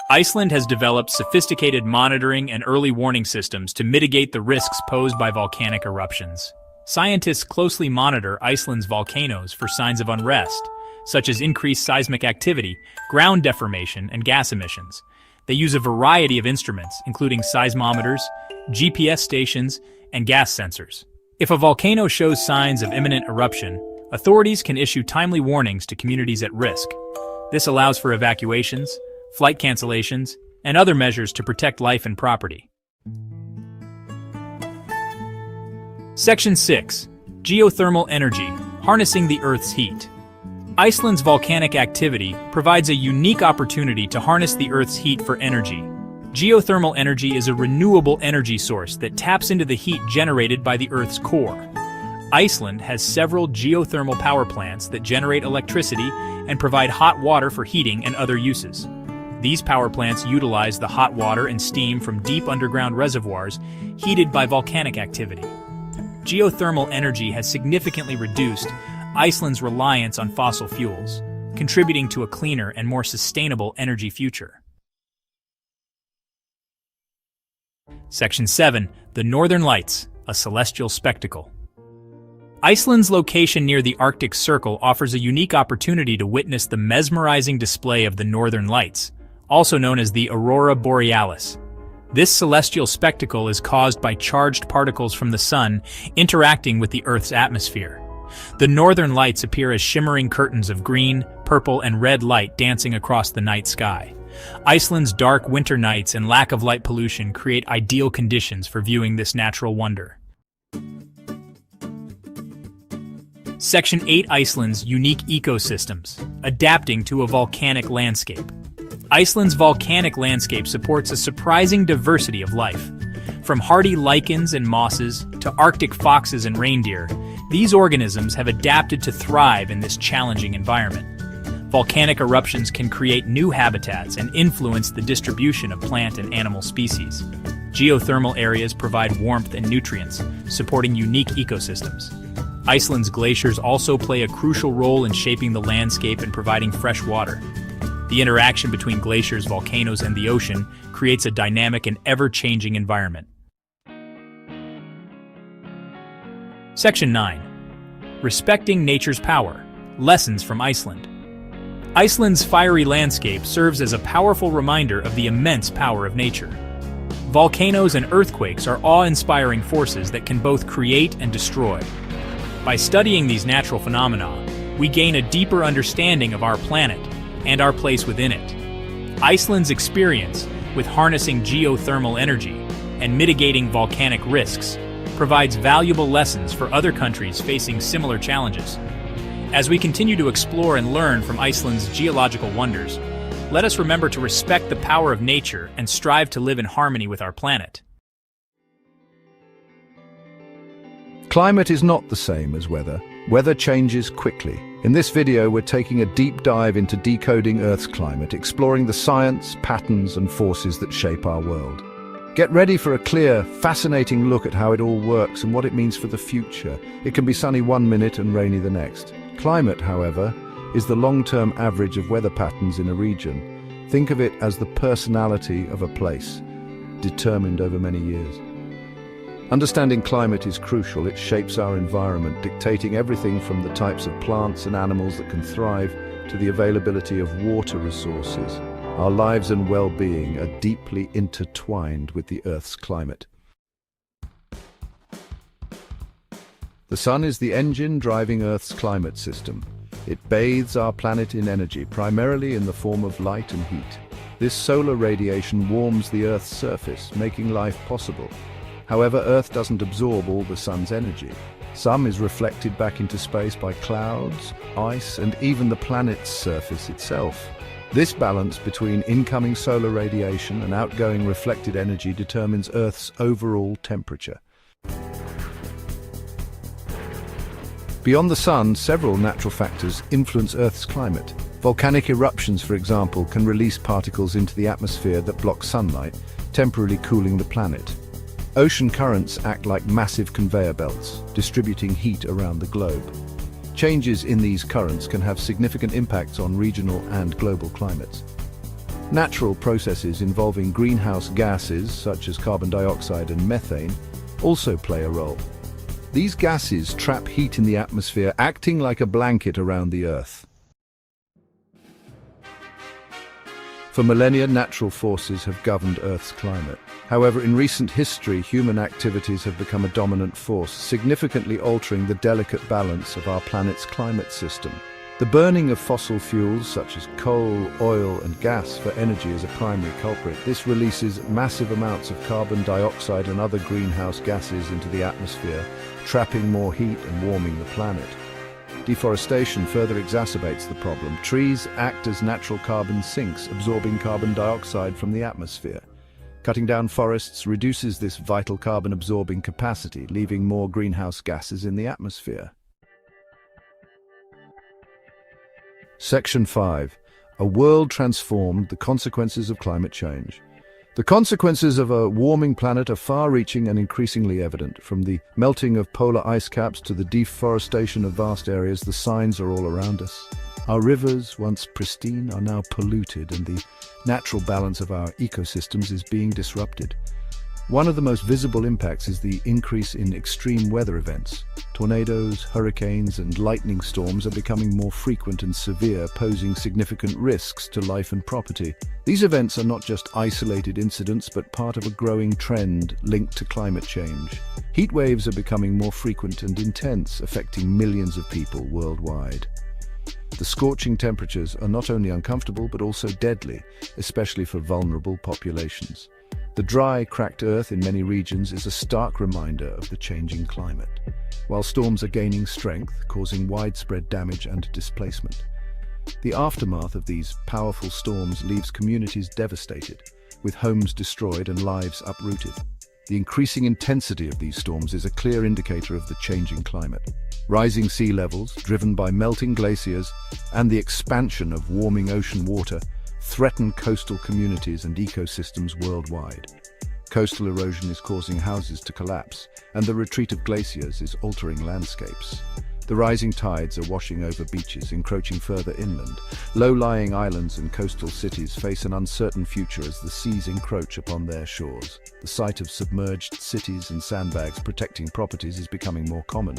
Iceland has developed sophisticated monitoring and early warning systems to mitigate the risks posed by volcanic eruptions. Scientists closely monitor Iceland's volcanoes for signs of unrest, such as increased seismic activity, ground deformation, and gas emissions. They use a variety of instruments, including seismometers, GPS stations, and gas sensors. If a volcano shows signs of imminent eruption, authorities can issue timely warnings to communities at risk. This allows for evacuations, flight cancellations, and other measures to protect life and property. Section 6. Geothermal energy, harnessing the Earth's heat. Iceland's volcanic activity provides a unique opportunity to harness the Earth's heat for energy. Geothermal energy is a renewable energy source that taps into the heat generated by the Earth's core. Iceland has several geothermal power plants that generate electricity and provide hot water for heating and other uses. These power plants utilize the hot water and steam from deep underground reservoirs heated by volcanic activity. Geothermal energy has significantly reduced Iceland's reliance on fossil fuels, contributing to a cleaner and more sustainable energy future. Section 7. The Northern Lights, a celestial spectacle. Iceland's location near the Arctic Circle offers a unique opportunity to witness the mesmerizing display of the Northern Lights, also known as the Aurora Borealis. This celestial spectacle is caused by charged particles from the sun interacting with the Earth's atmosphere. The Northern Lights appear as shimmering curtains of green, purple, and red light dancing across the night sky. Iceland's dark winter nights and lack of light pollution create ideal conditions for viewing this natural wonder. Section 8. Iceland's unique ecosystems, adapting to a volcanic landscape. Iceland's volcanic landscape supports a surprising diversity of life. From hardy lichens and mosses to Arctic foxes and reindeer, these organisms have adapted to thrive in this challenging environment. Volcanic eruptions can create new habitats and influence the distribution of plant and animal species. Geothermal areas provide warmth and nutrients, supporting unique ecosystems. Iceland's glaciers also play a crucial role in shaping the landscape and providing fresh water. The interaction between glaciers, volcanoes, and the ocean creates a dynamic and ever-changing environment. Section 9. Respecting nature's power. Lessons from Iceland. Iceland's fiery landscape serves as a powerful reminder of the immense power of nature. Volcanoes and earthquakes are awe-inspiring forces that can both create and destroy. By studying these natural phenomena, we gain a deeper understanding of our planet and our place within it. Iceland's experience with harnessing geothermal energy and mitigating volcanic risks provides valuable lessons for other countries facing similar challenges. As we continue to explore and learn from Iceland's geological wonders, let us remember to respect the power of nature and strive to live in harmony with our planet. Climate is not the same as weather. Weather changes quickly. In this video, we're taking a deep dive into decoding Earth's climate, exploring the science, patterns, and forces that shape our world. Get ready for a clear, fascinating look at how it all works and what it means for the future. It can be sunny one minute and rainy the next. Climate, however, is the long-term average of weather patterns in a region. Think of it as the personality of a place, determined over many years. Understanding climate is crucial. It shapes our environment, dictating everything from the types of plants and animals that can thrive to the availability of water resources. Our lives and well-being are deeply intertwined with the Earth's climate. The sun is the engine driving Earth's climate system. It bathes our planet in energy, primarily in the form of light and heat. This solar radiation warms the Earth's surface, making life possible. However, Earth doesn't absorb all the sun's energy. Some is reflected back into space by clouds, ice, and even the planet's surface itself. This balance between incoming solar radiation and outgoing reflected energy determines Earth's overall temperature. Beyond the sun, several natural factors influence Earth's climate. Volcanic eruptions, for example, can release particles into the atmosphere that block sunlight, temporarily cooling the planet. Ocean currents act like massive conveyor belts, distributing heat around the globe. Changes in these currents can have significant impacts on regional and global climates. Natural processes involving greenhouse gases, such as carbon dioxide and methane, also play a role. These gases trap heat in the atmosphere, acting like a blanket around the Earth. For millennia, natural forces have governed Earth's climate. However, in recent history, human activities have become a dominant force, significantly altering the delicate balance of our planet's climate system. The The burning of fossil fuels such as coal, oil and gas for energy is a primary culprit. This releases massive amounts of carbon dioxide and other greenhouse gases into the atmosphere, trapping more heat and warming the planet. Deforestation further exacerbates the problem. Trees act as natural carbon sinks, absorbing carbon dioxide from the atmosphere. Cutting down forests reduces this vital carbon-absorbing capacity, leaving more greenhouse gases in the atmosphere. Section 5. A world transformed, the consequences of climate change. The consequences of a warming planet are far-reaching and increasingly evident. From the melting of polar ice caps to the deforestation of vast areas, the signs are all around us. Our rivers, once pristine, are now polluted, and the natural balance of our ecosystems is being disrupted. One of the most visible impacts is the increase in extreme weather events. Tornadoes, hurricanes, and lightning storms are becoming more frequent and severe, posing significant risks to life and property. These events are not just isolated incidents, but part of a growing trend linked to climate change. Heat waves are becoming more frequent and intense, affecting millions of people worldwide. The scorching temperatures are not only uncomfortable, but also deadly, especially for vulnerable populations. The dry, cracked earth in many regions is a stark reminder of the changing climate, while storms are gaining strength, causing widespread damage and displacement. The aftermath of these powerful storms leaves communities devastated, with homes destroyed and lives uprooted. The increasing intensity of these storms is a clear indicator of the changing climate. Rising sea levels, driven by melting glaciers, and the expansion of warming ocean water, threaten coastal communities and ecosystems worldwide. Coastal erosion is causing houses to collapse, and the retreat of glaciers is altering landscapes. The rising tides are washing over beaches, encroaching further inland. Low-lying islands and coastal cities face an uncertain future as the seas encroach upon their shores. The sight of submerged cities and sandbags protecting properties is becoming more common.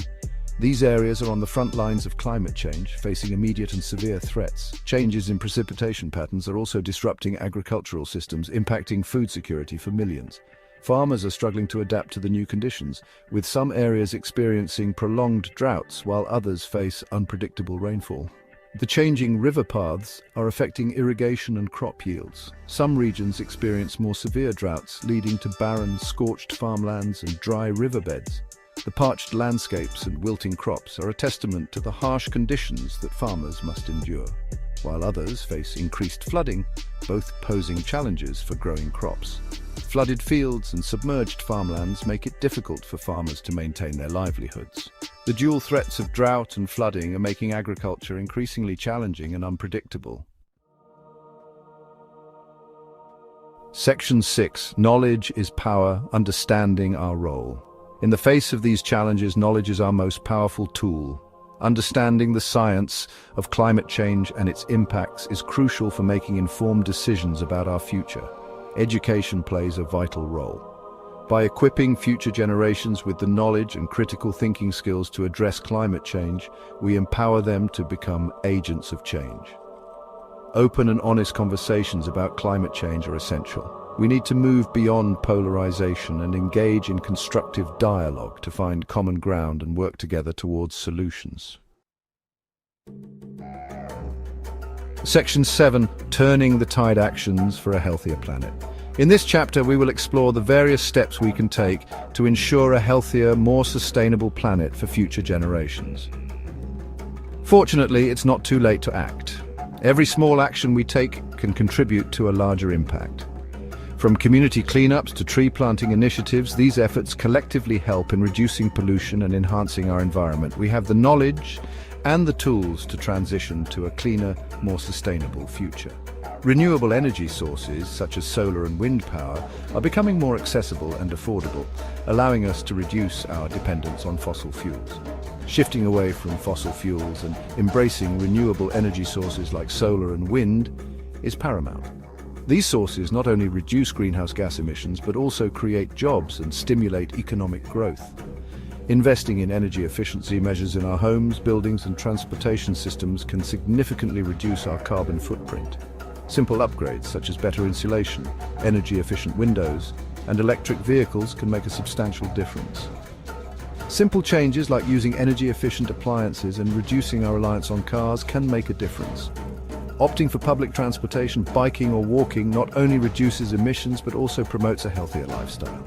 These areas are on the front lines of climate change, facing immediate and severe threats. Changes in precipitation patterns are also disrupting agricultural systems, impacting food security for millions. Farmers are struggling to adapt to the new conditions, with some areas experiencing prolonged droughts while others face unpredictable rainfall. The changing river paths are affecting irrigation and crop yields. Some regions experience more severe droughts, leading to barren, scorched farmlands and dry riverbeds. The parched landscapes and wilting crops are a testament to the harsh conditions that farmers must endure, while others face increased flooding, both posing challenges for growing crops. Flooded fields and submerged farmlands make it difficult for farmers to maintain their livelihoods. The dual threats of drought and flooding are making agriculture increasingly challenging and unpredictable. Section 6. Knowledge is power, understanding our role. In the face of these challenges, knowledge is our most powerful tool. Understanding the science of climate change and its impacts is crucial for making informed decisions about our future. Education plays a vital role. By equipping future generations with the knowledge and critical thinking skills to address climate change, we empower them to become agents of change. Open and honest conversations about climate change are essential. We need to move beyond polarization and engage in constructive dialogue to find common ground and work together towards solutions. Section 7. Turning the tide actions for a healthier planet. In this chapter, we will explore the various steps we can take to ensure a healthier, more sustainable planet for future generations. Fortunately, it's not too late to act. Every small action we take can contribute to a larger impact. From community cleanups to tree planting initiatives, these efforts collectively help in reducing pollution and enhancing our environment. We have the knowledge and the tools to transition to a cleaner, more sustainable future. Renewable energy sources, such as solar and wind power, are becoming more accessible and affordable, allowing us to reduce our dependence on fossil fuels. Shifting away from fossil fuels and embracing renewable energy sources like solar and wind is paramount. These sources not only reduce greenhouse gas emissions, but also create jobs and stimulate economic growth. Investing in energy efficiency measures in our homes, buildings, and transportation systems can significantly reduce our carbon footprint. Simple upgrades such as better insulation, energy-efficient windows, and electric vehicles can make a substantial difference. Simple changes like using energy-efficient appliances and reducing our reliance on cars can make a difference. Opting for public transportation, biking or walking not only reduces emissions but also promotes a healthier lifestyle.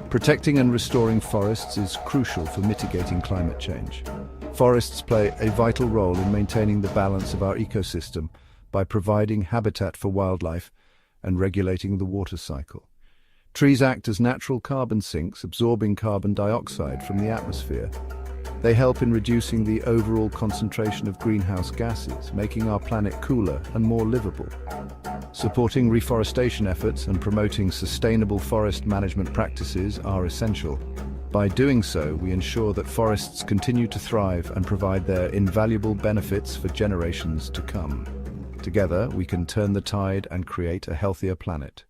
Protecting and restoring forests is crucial for mitigating climate change. Forests play a vital role in maintaining the balance of our ecosystem by providing habitat for wildlife and regulating the water cycle. Trees act as natural carbon sinks, absorbing carbon dioxide from the atmosphere. They help in reducing the overall concentration of greenhouse gases, making our planet cooler and more livable. Supporting reforestation efforts and promoting sustainable forest management practices are essential. By doing so, we ensure that forests continue to thrive and provide their invaluable benefits for generations to come. Together, we can turn the tide and create a healthier planet.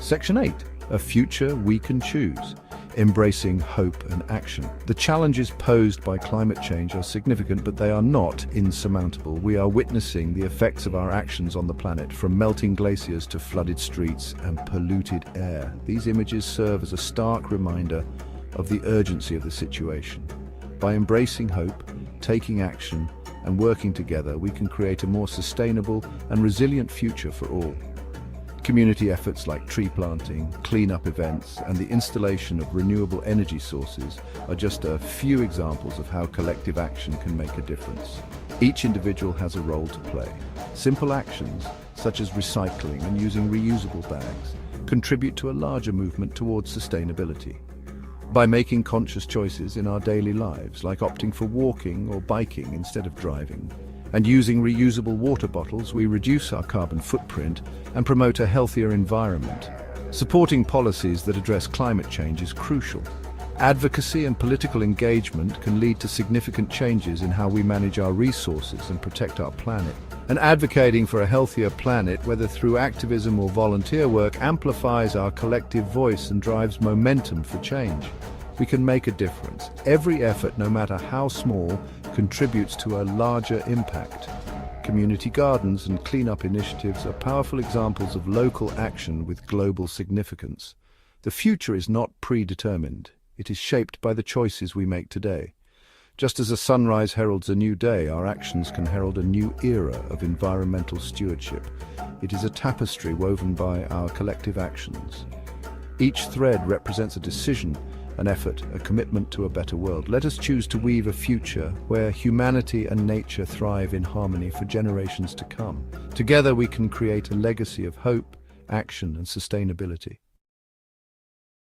Section 8. A future we can choose. Embracing hope and action. The challenges posed by climate change are significant, but they are not insurmountable. We are witnessing the effects of our actions on the planet, from melting glaciers to flooded streets and polluted air. These images serve as a stark reminder of the urgency of the situation. By embracing hope, taking action, and working together, we can create a more sustainable and resilient future for all. Community efforts like tree planting, clean-up events, and the installation of renewable energy sources are just a few examples of how collective action can make a difference. Each individual has a role to play. Simple actions, such as recycling and using reusable bags, contribute to a larger movement towards sustainability. By making conscious choices in our daily lives, like opting for walking or biking instead of driving, and using reusable water bottles, we reduce our carbon footprint and promote a healthier environment. Supporting policies that address climate change is crucial. Advocacy and political engagement can lead to significant changes in how we manage our resources and protect our planet. And advocating for a healthier planet, whether through activism or volunteer work, amplifies our collective voice and drives momentum for change. We can make a difference. Every effort, no matter how small, contributes to a larger impact. Community gardens and cleanup initiatives are powerful examples of local action with global significance. The future is not predetermined. It is shaped by the choices we make today. Just as a sunrise heralds a new day, our actions can herald a new era of environmental stewardship. It is a tapestry woven by our collective actions. Each thread represents a decision, an effort, a commitment to a better world. Let us choose to weave a future where humanity and nature thrive in harmony for generations to come. Together we can create a legacy of hope, action, and sustainability.